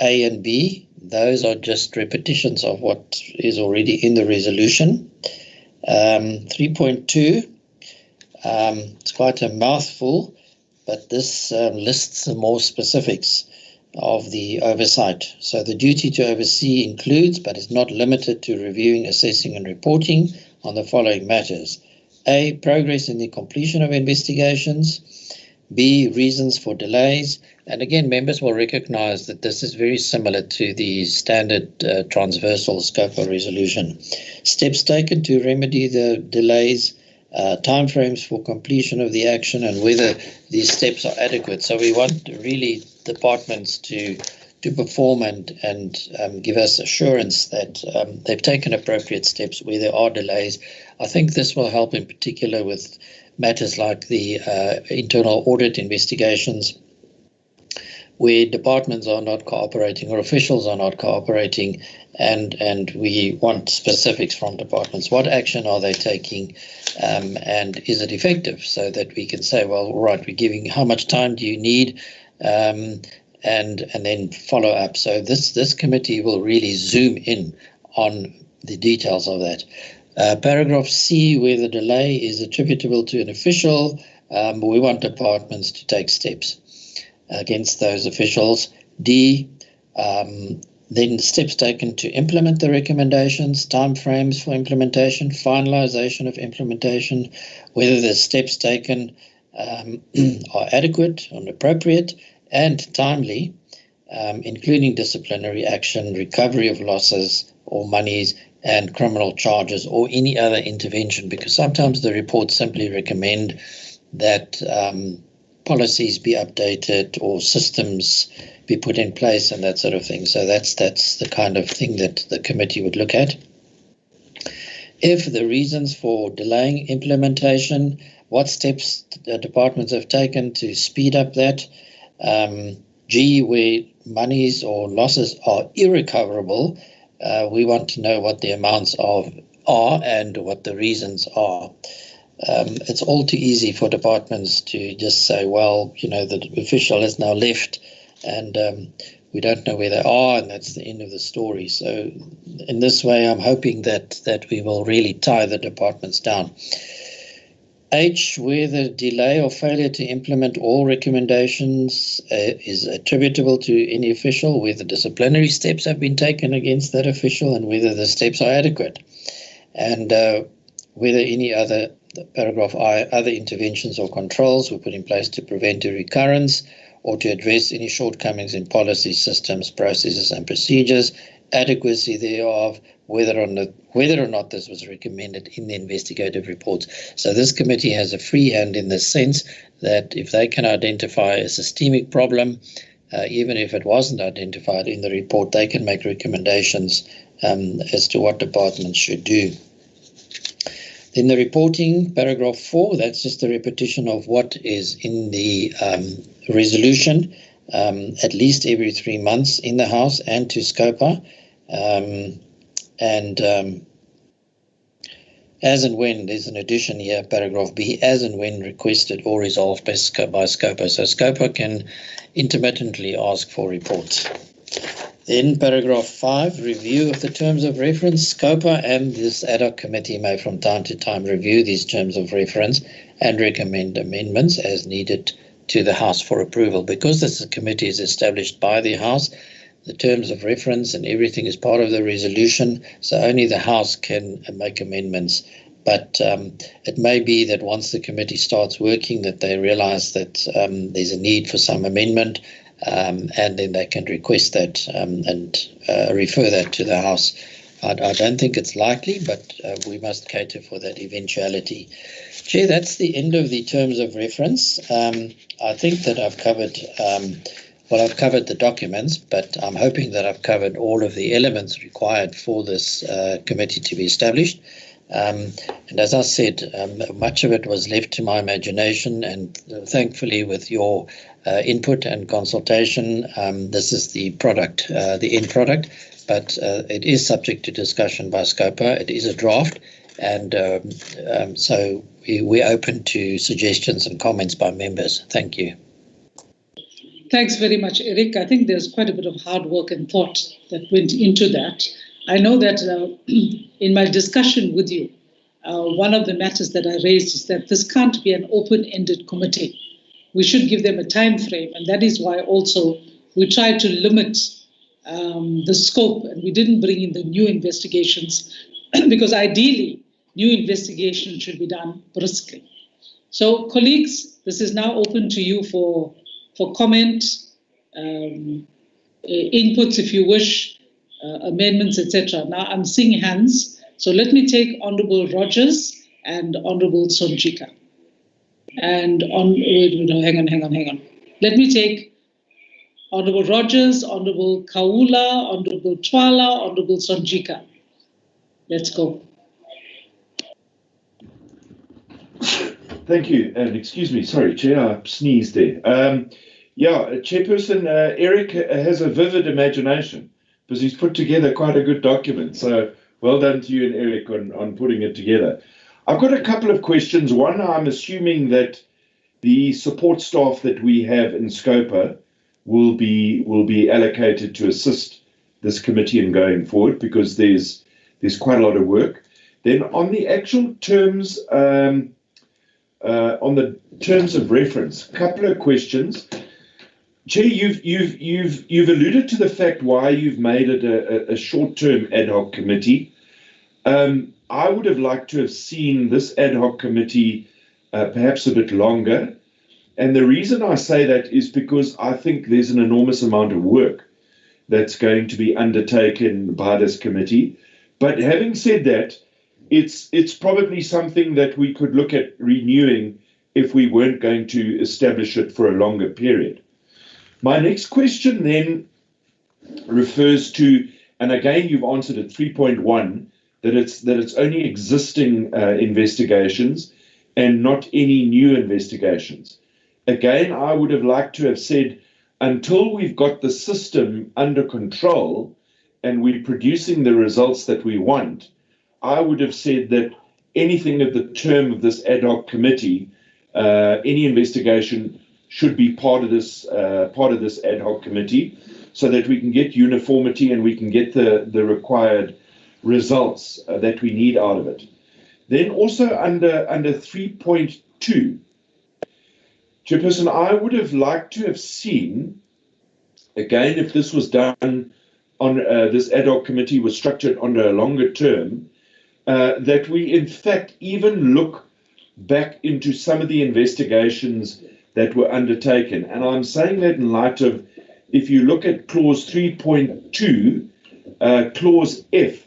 A and B. Those are just repetitions of what is already in the resolution. 3.2, it's quite a mouthful, but this lists the more specifics of the oversight. So the duty to oversee includes, but is not limited to, reviewing, assessing and reporting on the following matters. A, progress in the completion of investigations. B, reasons for delays. And again, members will recognize that this is very similar to the standard transversal Scopa resolution. Steps taken to remedy the delays, timeframes for completion of the action, and whether these steps are adequate. So we want really departments to perform and give us assurance that they've taken appropriate steps where there are delays. I think this will help in particular with matters like the internal audit investigations, where departments are not cooperating or officials are not cooperating, and we want specifics from departments. What action are they taking, and is it effective, so that we can say, well, all right, we're giving, how much time do you need, and then follow up. So this committee will really zoom in on the details of that. Paragraph C, where the delay is attributable to an official, we want departments to take steps against those officials. D, then steps taken to implement the recommendations, timeframes for implementation, finalization of implementation, whether the steps taken are adequate and appropriate and timely, including disciplinary action, recovery of losses or monies, and criminal charges or any other intervention, because sometimes the reports simply recommend that policies be updated or systems be put in place and that sort of thing. So that's the kind of thing that the committee would look at. If the reasons for delaying implementation, what steps departments have taken to speed up that. G, where monies or losses are irrecoverable, we want to know what the amounts are and what the reasons are. It's all too easy for departments to just say, well, the official has now left and we don't know where they are, and that's the end of the story. So in this way, I'm hoping that we will really tie the departments down. H, where the delay or failure to implement all recommendations is attributable to any official, whether disciplinary steps have been taken against that official and whether the steps are adequate, and whether any other, paragraph I, other interventions or controls were put in place to prevent a recurrence or to address any shortcomings in policy, systems, processes and procedures, adequacy thereof, whether or not this was recommended in the investigative reports. So this committee has a free hand in the sense that if they can identify a systemic problem, even if it wasn't identified in the report, they can make recommendations as to what departments should do. Then the reporting, paragraph 4, that's just a repetition of what is in the resolution, at least every 3 months in the House and to Scopa. As and when, there's an addition here, paragraph B, as and when requested or resolved by Scopa. So Scopa can intermittently ask for reports. Then paragraph 5, review of the terms of reference. Scopa and this ad hoc committee may from time to time review these terms of reference and recommend amendments as needed to the House for approval. Because this committee is established by the House, the terms of reference and everything is part of the resolution, so only the House can make amendments. But it may be that once the committee starts working that they realize that there's a need for some amendment, and then they can request that and refer that to the House. I don't think it's likely, but we must cater for that eventuality. Chair, that's the end of the terms of reference. I think that I've covered I've covered the documents, but I'm hoping that I've covered all of the elements required for this committee to be established. And as I said, much of it was left to my imagination, and thankfully with your input and consultation, this is the product, the end product, but it is subject to discussion by Scopa. It is a draft, and so we're open to suggestions and comments by members. Thank you. Thanks very much, Eric. I think there's quite a bit of hard work and thought that went into that. I know that in my discussion with you, one of the matters that I raised is that this can't be an open-ended committee. We should give them a time frame, and that is why also we tried to limit the scope, and we didn't bring in the new investigations because ideally new investigations should be done briskly. So colleagues, this is now open to you for comment, inputs if you wish, amendments, etc. Now I'm seeing hands, so let me take Honourable Rogers and Honourable Sonjika. And hang on. Let me take Honourable Rogers, Honourable Kaula, Honourable Twala, Honourable Sonjika. Let's go. Thank you, and excuse me, sorry, Chair, I sneezed there. Chairperson Eric has a vivid imagination because he's put together quite a good document. So well done to you and Eric on putting it together. I've got a couple of questions. One, I'm assuming that the support staff that we have in Scopa will be allocated to assist this committee in going forward because there's quite a lot of work. Then on the actual terms, on the terms of reference, a couple of questions. Chair, you've alluded to the fact why you've made it a short-term ad hoc committee. I would have liked to have seen this ad hoc committee perhaps a bit longer. And the reason I say that is because I think there's an enormous amount of work that's going to be undertaken by this committee. But having said that, it's probably something that we could look at renewing if we weren't going to establish it for a longer period. My next question then refers to, and again you've answered at 3.1, that it's only existing investigations and not any new investigations. Again, I would have liked to have said, until we've got the system under control and we're producing the results that we want, I would have said that anything at the term of this ad hoc committee, any investigation should be part of this ad hoc committee, so that we can get uniformity and we can get the required results that we need out of it. Then also under 3.2, Chairperson, I would have liked to have seen, again, if this was done on this ad hoc committee was structured under a longer term, that we in fact even look back into some of the investigations that were undertaken. And I'm saying that in light of, if you look at clause 3.2, clause F,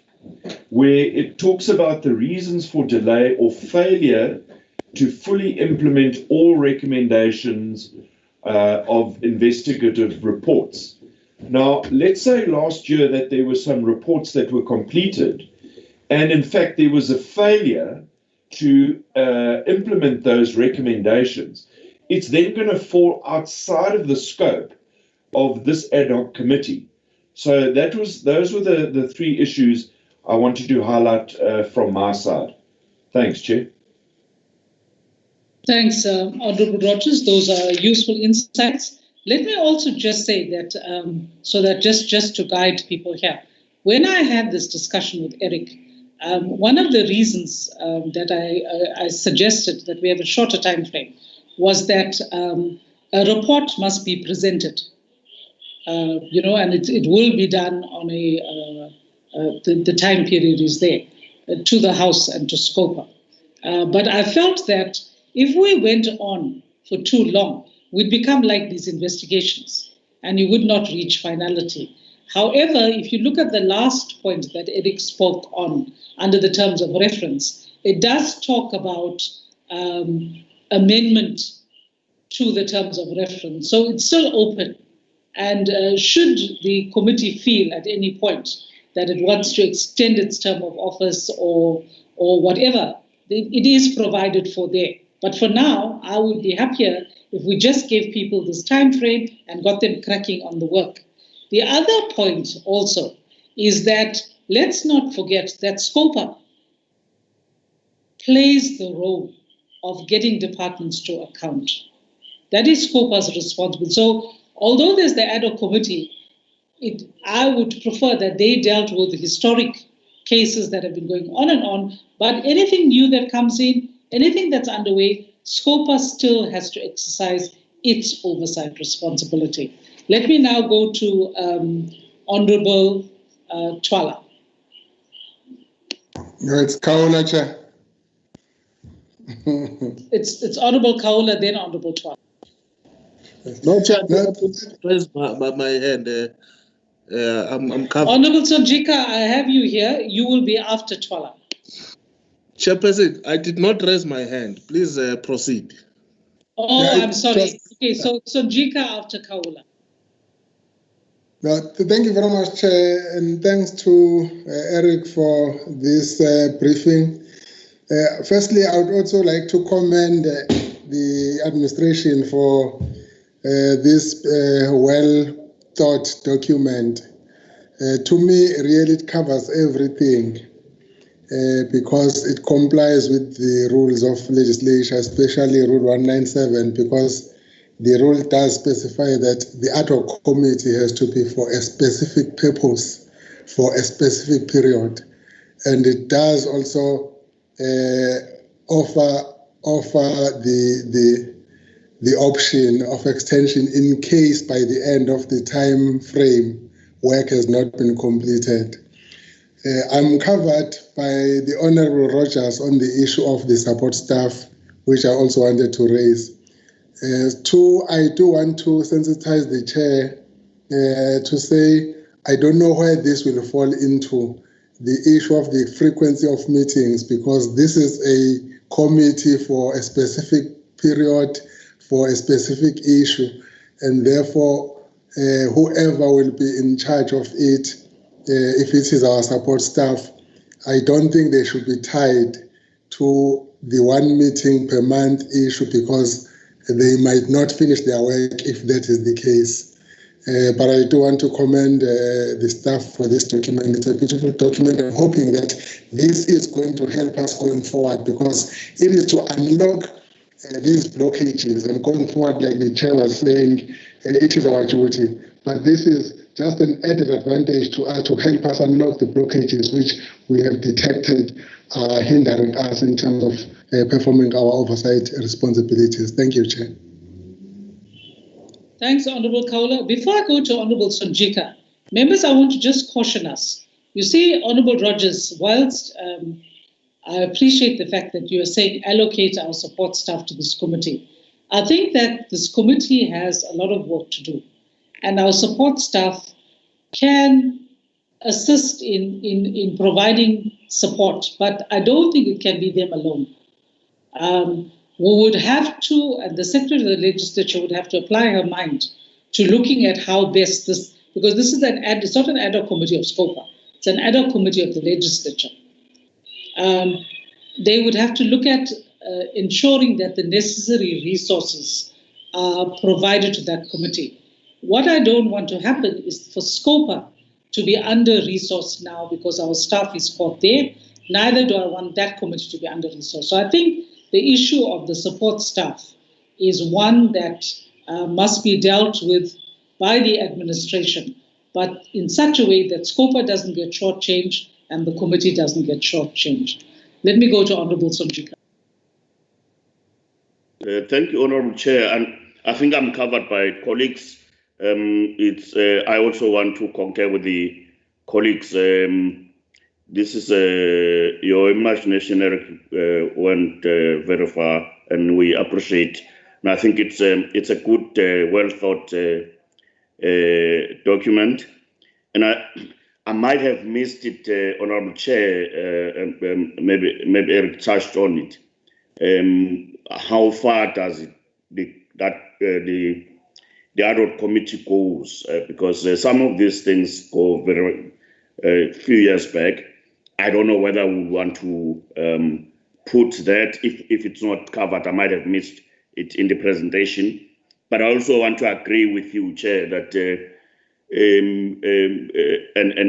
where it talks about the reasons for delay or failure to fully implement all recommendations of investigative reports. Now, let's say last year that there were some reports that were completed, and in fact there was a failure to implement those recommendations. It's then going to fall outside of the scope of this ad hoc committee. So those were the three issues I wanted to highlight from my side. Thanks, Chair. Thanks, Honourable Rogers. Those are useful insights. Let me also just say that, so that just to guide people here, when I had this discussion with Eric, one of the reasons that I suggested that we have a shorter time frame was that a report must be presented, and it will be done on the time period is there, to the House and to Scopa. But I felt that if we went on for too long, we'd become like these investigations and you would not reach finality. However, if you look at the last point that Eric spoke on under the terms of reference, it does talk about amendment to the terms of reference. So it's still open. And should the committee feel at any point that it wants to extend its term of office or or whatever, it is provided for there. But for now, I would be happier if we just gave people this time frame and got them cracking on the work. The other point also is that let's not forget that Scopa plays the role of getting departments to account. That is Scopa's responsibility. So although there's the ad hoc committee, I would prefer that they dealt with historic cases that have been going on and on, but anything new that comes in, anything that's underway, Scopa still has to exercise its oversight responsibility. Let me now go to Honorable Twala. No, it's Kaula, Chair. It's Honorable Kaula, then Honorable Twala. No, Chair, raise my hand. I'm covered. Honorable Sonjika, I have you here. You will be after Twala. Chairperson, I did not raise my hand. Please proceed. Oh, yeah, I'm sorry. Okay, so Sonjika after Kaula. No, thank you very much, Chair, and thanks to Eric for this briefing. Firstly, I would also like to commend the administration for this well-thought document. To me, really, it covers everything because it complies with the rules of legislature, especially Rule 197, because the rule does specify that the ad hoc committee has to be for a specific purpose, for a specific period. And it does also offer the option of extension in case by the end of the time frame work has not been completed. I'm covered by the Honorable Rogers on the issue of the support staff, which I also wanted to raise. Two, I do want to sensitize the Chair to say I don't know where this will fall into the issue of the frequency of meetings, because this is a committee for a specific period, for a specific issue, and therefore whoever will be in charge of it, if it is our support staff, I don't think they should be tied to the one meeting per month issue, because they might not finish their work if that is the case. But I do want to commend the staff for this document. It's a beautiful document. I'm hoping that this is going to help us going forward, because it is to unlock these blockages, and going forward, like the Chair was saying, it is our duty. But this is just an added advantage to help us unlock the blockages which we have detected are hindering us in terms of performing our oversight responsibilities. Thank you, Chair. Thanks, Honorable Kaula. Before I go to Honorable Sonjika, members, I want to just caution us. You see, Honorable Rogers, whilst I appreciate the fact that you are saying allocate our support staff to this committee, I think that this committee has a lot of work to do, and our support staff can assist in providing support, but I don't think it can be them alone. We would have to, and the Secretary of the Legislature would have to apply her mind to looking at how best this, because this is it's not an ad hoc committee of Scopa, it's an ad hoc committee of the Legislature. They would have to look at ensuring that the necessary resources are provided to that committee. What I don't want to happen is for Scopa to be under-resourced now because our staff is caught there. Neither do I want that committee to be under-resourced. So I think the issue of the support staff is one that must be dealt with by the administration, but in such a way that Scopa doesn't get shortchanged and the committee doesn't get shortchanged. Let me go to Honorable Sonjika. Thank you, Honorable Chair, and I think I'm covered by colleagues. I also want to concur with the colleagues. This is your imagination, Eric, went very far, and we appreciate. And I think it's a good, well thought document. And I might have missed it, Honorable Chair, and maybe Eric touched on it. How far does the ad hoc committee goes? Because some of these things go a few years back. I don't know whether we want to put that. If it's not covered, I might have missed it in the presentation. But I also want to agree with you, Chair, that and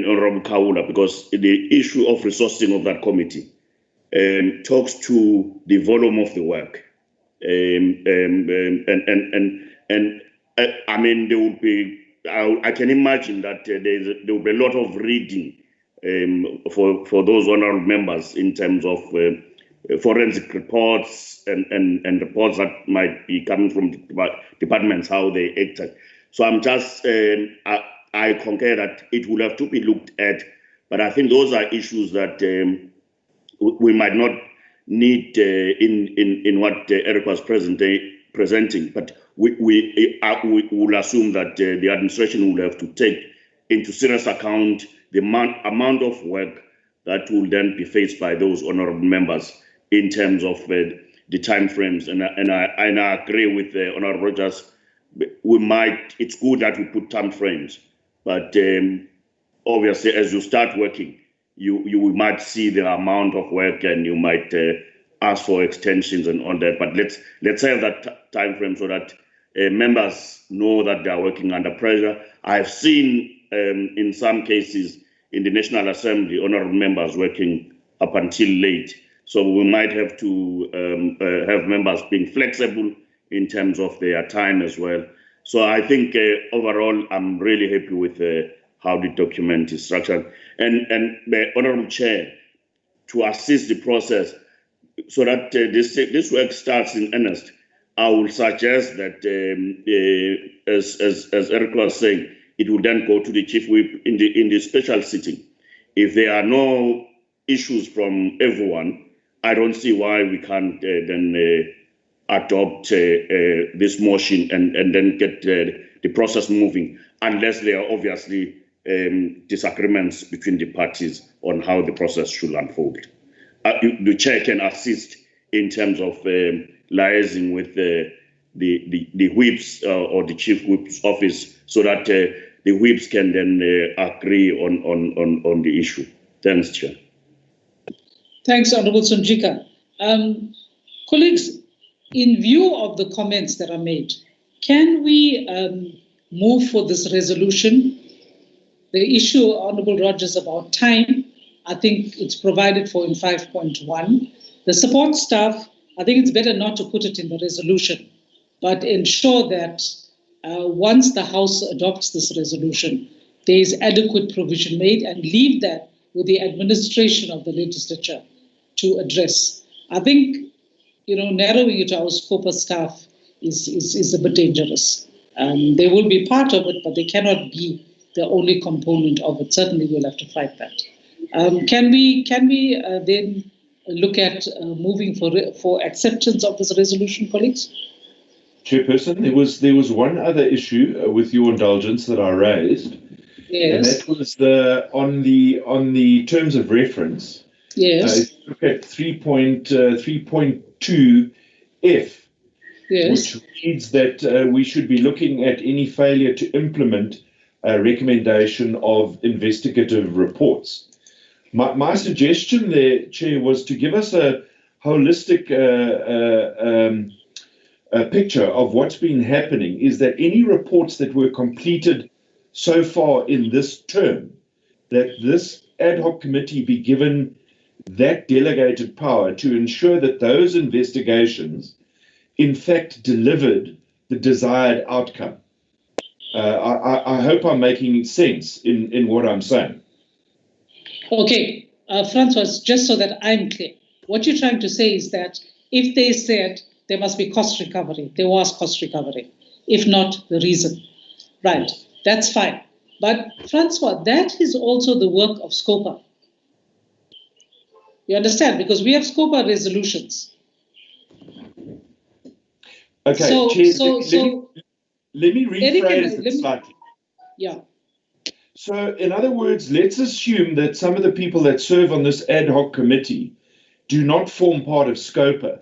Honorable Kaula, because the issue of resourcing of that committee talks to the volume of the work. I mean, there would be, I can imagine that there will be a lot of reading for those honorable members in terms of forensic reports and reports that might be coming from the departments, how they acted. So I'm just, I concur that it will have to be looked at, but I think those are issues that we might not need in what Eric was presenting, but we will assume that the administration will have to take into serious account the amount of work that will then be faced by those honorable members in terms of the time frames. And I agree with Honorable Rogers. It's good that we put time frames, but obviously as you start working, you might see the amount of work and you might ask for extensions and on that. But let's have that time frame so that members know that they are working under pressure. I've seen in some cases in the National Assembly, honorable members working up until late. So we might have to have members being flexible in terms of their time as well. So I think overall, I'm really happy with how the document is structured. And the Honorable Chair, to assist the process so that this work starts in earnest, I will suggest that, as Eric was saying, it will then go to the Chief Whip in the special sitting. If there are no issues from everyone, I don't see why we can't then adopt this motion and then get the process moving, unless there are obviously disagreements between the parties on how the process should unfold. The chair can assist in terms of liaising with the whips or the chief whip's office so that the whips can then agree on the issue. Thanks, Chair. Thanks, Honorable Sonjika. Colleagues, in view of the comments that are made, can we move for this resolution? The issue, Honorable Rogers, about time, I think it's provided for in 5.1. The support staff, I think it's better not to put it in the resolution, but ensure that once the House adopts this resolution, there is adequate provision made and leave that with the administration of the legislature to address. I think, narrowing it to our Scopa staff is a bit dangerous. They will be part of it, but they cannot be the only component of it. Certainly we'll have to fight that. Can we then look at moving for acceptance of this resolution, colleagues? Chairperson, there was one other issue with your indulgence that I raised. Yes. And that was on the terms of reference. Yes. Look at 3.2F, yes, which reads that we should be looking at any failure to implement a recommendation of investigative reports. My suggestion there, Chair, was to give us a holistic picture of what's been happening, is that any reports that were completed so far in this term, that this ad hoc committee be given that delegated power to ensure that those investigations in fact delivered the desired outcome. I hope I'm making sense in what I'm saying. Okay, Francois, just so that I'm clear, what you're trying to say is that if they said there must be cost recovery, there was cost recovery. If not, the reason. Right, that's fine. But Francois, that is also the work of Scopa. You understand? Because we have Scopa resolutions. Okay, So, Chair, let me rephrase it slightly. Yeah. So, in other words, let's assume that some of the people that serve on this ad hoc committee do not form part of Scopa.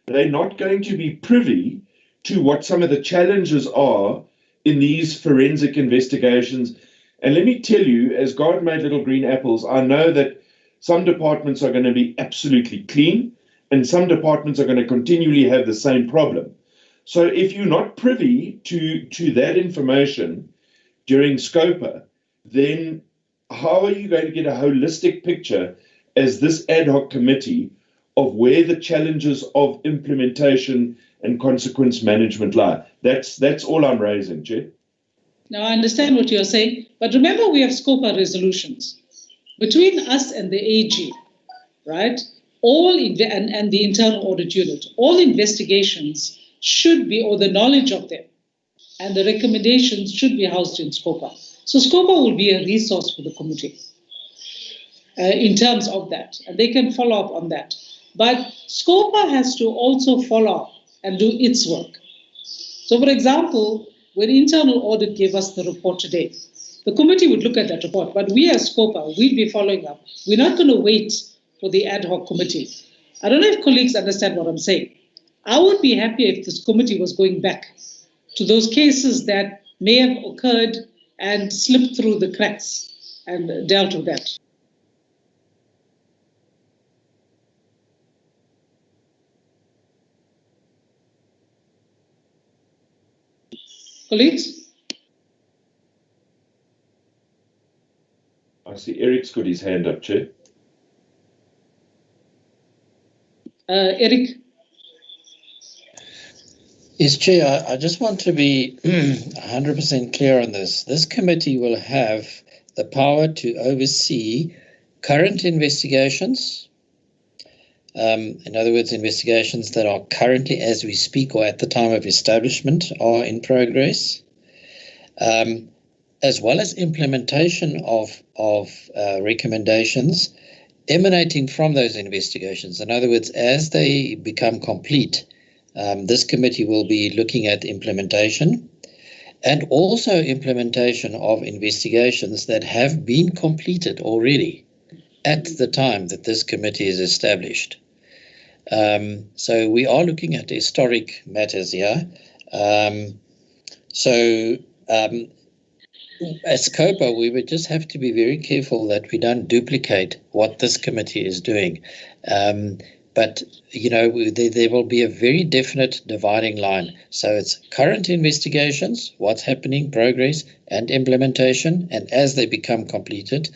They're not going to be privy to what some of the challenges are in these forensic investigations. And let me tell you, as God made little green apples, I know that Some departments are going to be absolutely clean, and some departments are going to continually have the same problem. So if you're not privy to that information during Scopa, then how are you going to get a holistic picture as this ad hoc committee of where the challenges of implementation and consequence management lie? That's all I'm raising, Chair. Now, I understand what you're saying, but remember we have Scopa resolutions between us and the AG, right? And the internal audit unit, all investigations should be, or the knowledge of them, and the recommendations should be housed in Scopa. So Scopa will be a resource for the committee in terms of that, and they can follow up on that. But Scopa has to also follow up and do its work. So, for example, when internal audit gave us the report today, the committee would look at that report, but we as Scopa, we'd be following up. We're not going to wait for the ad hoc committee. I don't know if colleagues understand what I'm saying. I would be happy if this committee was going back to those cases that may have occurred and slipped through the cracks and dealt with that. Colleagues? I see Eric's got his hand up, Chair. Eric? Yes, Chair, I just want to be 100% clear on this. This committee will have the power to oversee current investigations, in other words, investigations that are currently, as we speak, or at the time of establishment, are in progress, as well as implementation of recommendations emanating from those investigations. In other words, as they become complete, this committee will be looking at implementation and also implementation of investigations that have been completed already at the time that this committee is established. So we are looking at historic matters here. As Scopa, we would just have to be very careful that we don't duplicate what this committee is doing. But, you know, there will be a very definite dividing line. So it's current investigations, what's happening, progress, and implementation. And as they become completed,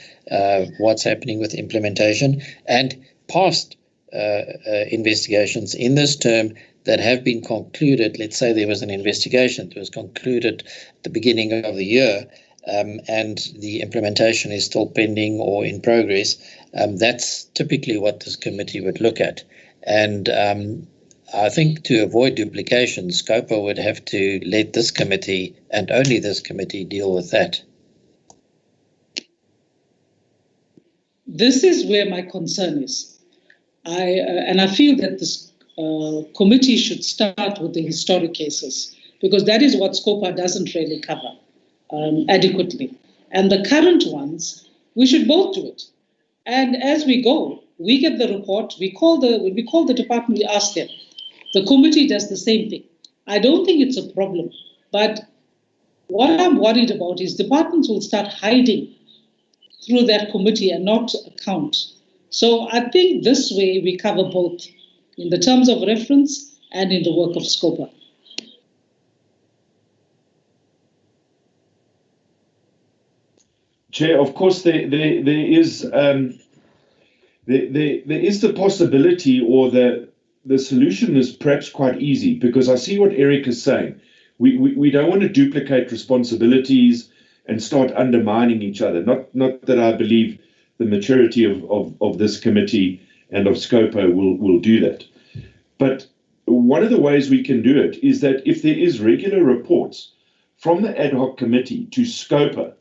what's happening with implementation, and past investigations in this term that have been concluded. Let's say there was an investigation that was concluded at the beginning of the year, and the implementation is still pending or in progress. That's typically what this committee would look at. And I think to avoid duplication, Scopa would have to let this committee and only this committee deal with that. This is where my concern is. I feel that this committee should start with the historic cases, because that is what Scopa doesn't really cover adequately. And the current ones, we should both do it. And as we go, we get the report, when we call the department, we ask them. The committee does the same thing. I don't think it's a problem. But what I'm worried about is departments will start hiding through that committee and not account. So I think this way we cover both in the terms of reference and in the work of Scopa. Chair, of course, there is the possibility, or the solution is perhaps quite easy, because I see what Eric is saying. We don't want to duplicate responsibilities and start undermining each other. Not that I believe the maturity of this committee and of Scopa will do that. But one of the ways we can do it is that if there is regular reports from the ad hoc committee to Scopa,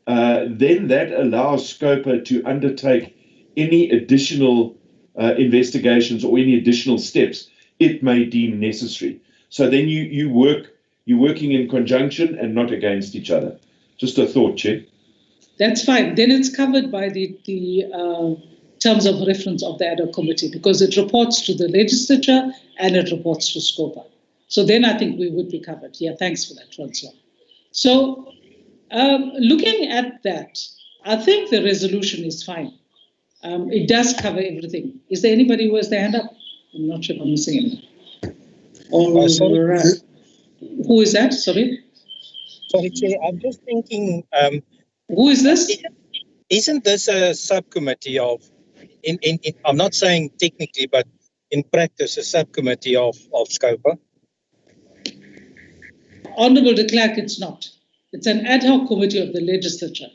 then that allows Scopa to undertake any additional investigations or any additional steps it may deem necessary. So then you're working in conjunction and not against each other. Just a thought, Chair. That's fine. Then it's covered by the terms of reference of the ad hoc committee, because it reports to the legislature and it reports to Scopa. So then I think we would be covered. Yeah, thanks for that, Chancellor. So looking at that, I think the resolution is fine. It does cover everything. Is there anybody who has their hand up? I'm not sure if I'm missing anyone. Who is that? Sorry. Sorry, Chair, I'm just thinking. Who is this? Isn't this a subcommittee of? I'm not saying technically, but in practice, a subcommittee of Scopa? Honourable de Klerk, it's not. It's an ad hoc committee of the Legislature.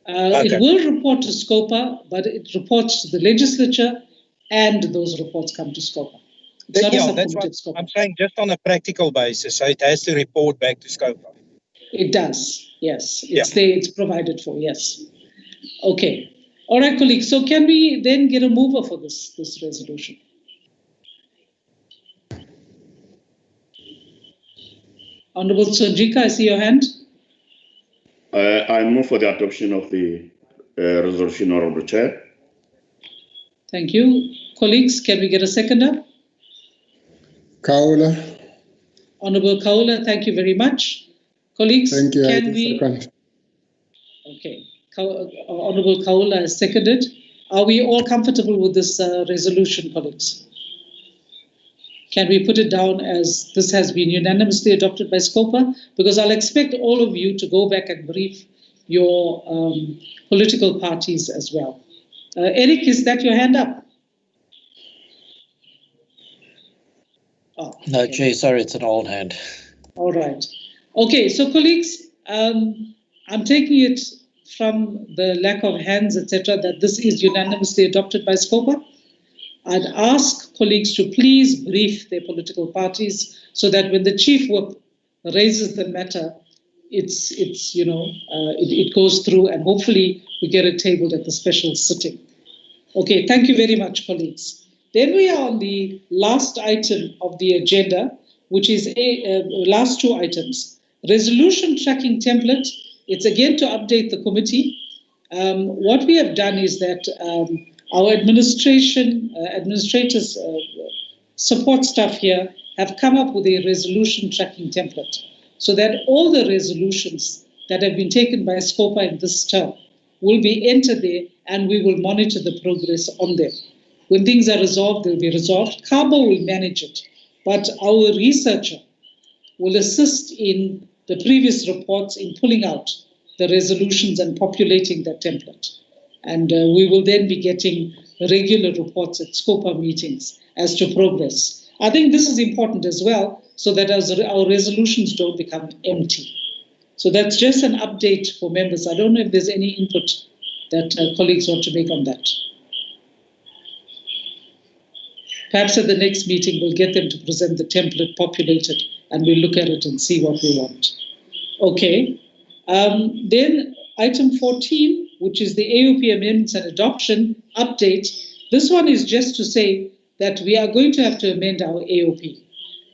It will report to Scopa, but it reports to the Legislature, and those reports come to Scopa. That's what I'm saying, just on a practical basis. So it has to report back to Scopa. It does, yes. It's there, it's provided for, yes. Okay. All right, colleagues. So can we then get a mover for this resolution? Honourable Sonjika, I see your hand. I move for the adoption of the resolution, Honourable Chair. Thank you. Colleagues, can we get a seconder? Kaula. Honourable Kaula, thank you very much. Colleagues, thank you, can we... Second. Okay. Honourable Kaula has seconded. Are we all comfortable with this resolution, colleagues? Can we put it down as this has been unanimously adopted by Scopa? Because I'll expect all of you to go back and brief your political parties as well. Eric, is that your hand up? Oh, no, okay. Chair, sorry, it's an old hand. All right. Okay, so colleagues, I'm taking it from the lack of hands, etc., that this is unanimously adopted by Scopa. I'd ask colleagues to please brief their political parties so that when the Chief Whip raises the matter, it goes through and hopefully we get it tabled at the special sitting. Okay, thank you very much, colleagues. Then we are on the last item of the agenda, which is last two items. Resolution tracking template. It's again to update the committee. What we have done is that our administrators, support staff here have come up with a resolution tracking template so that all the resolutions that have been taken by Scopa in this term will be entered there and we will monitor the progress on them. When things are resolved, they'll be resolved. Cabo will manage it, but our researcher will assist in the previous reports in pulling out the resolutions and populating that template. And we will then be getting regular reports at Scopa meetings as to progress. I think this is important as well, so that our resolutions don't become empty. So that's just an update for members. I don't know if there's any input that colleagues want to make on that. Perhaps at the next meeting, we'll get them to present the template populated and we'll look at it and see what we want. Okay. Then item 14, which is the AOP amendments and adoption update. This one is just to say that we are going to have to amend our AOP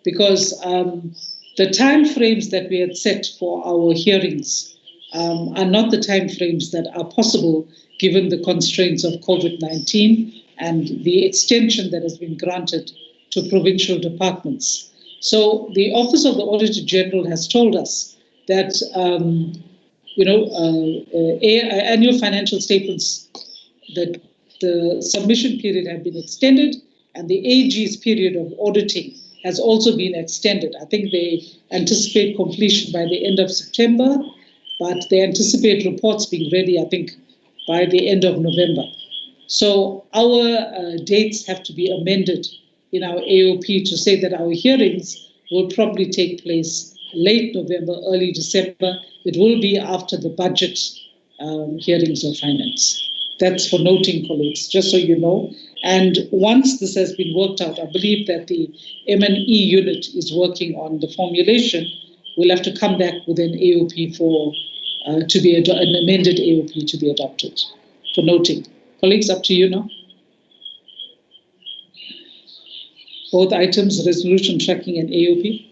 because the time frames that we had set for our hearings are not the time frames that are possible given the constraints of COVID-19 and the extension that has been granted to provincial departments. So the Office of the Auditor General has told us that annual financial statements, that the submission period have been extended and the AG's period of auditing has also been extended. I think they anticipate completion by the end of September, but they anticipate reports being ready, I think, by the end of November. So our dates have to be amended in our AOP to say that our hearings will probably take place late November, early December. It will be after the budget hearings of finance. That's for noting, colleagues, just so you know. And once this has been worked out, I believe that the M&E unit is working on the formulation. We'll have to come back with an AOP to be an amended AOP to be adopted. For noting, colleagues, up to you now. Both items, resolution tracking and AOP.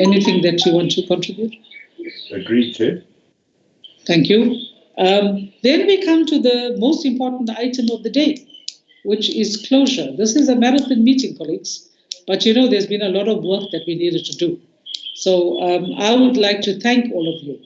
Anything that you want to contribute? Agreed, Chair. Thank you. Then we come to the most important item of the day, which is closure. This is a marathon meeting, colleagues, but there's been a lot of work that we needed to do. So I would like to thank all of you.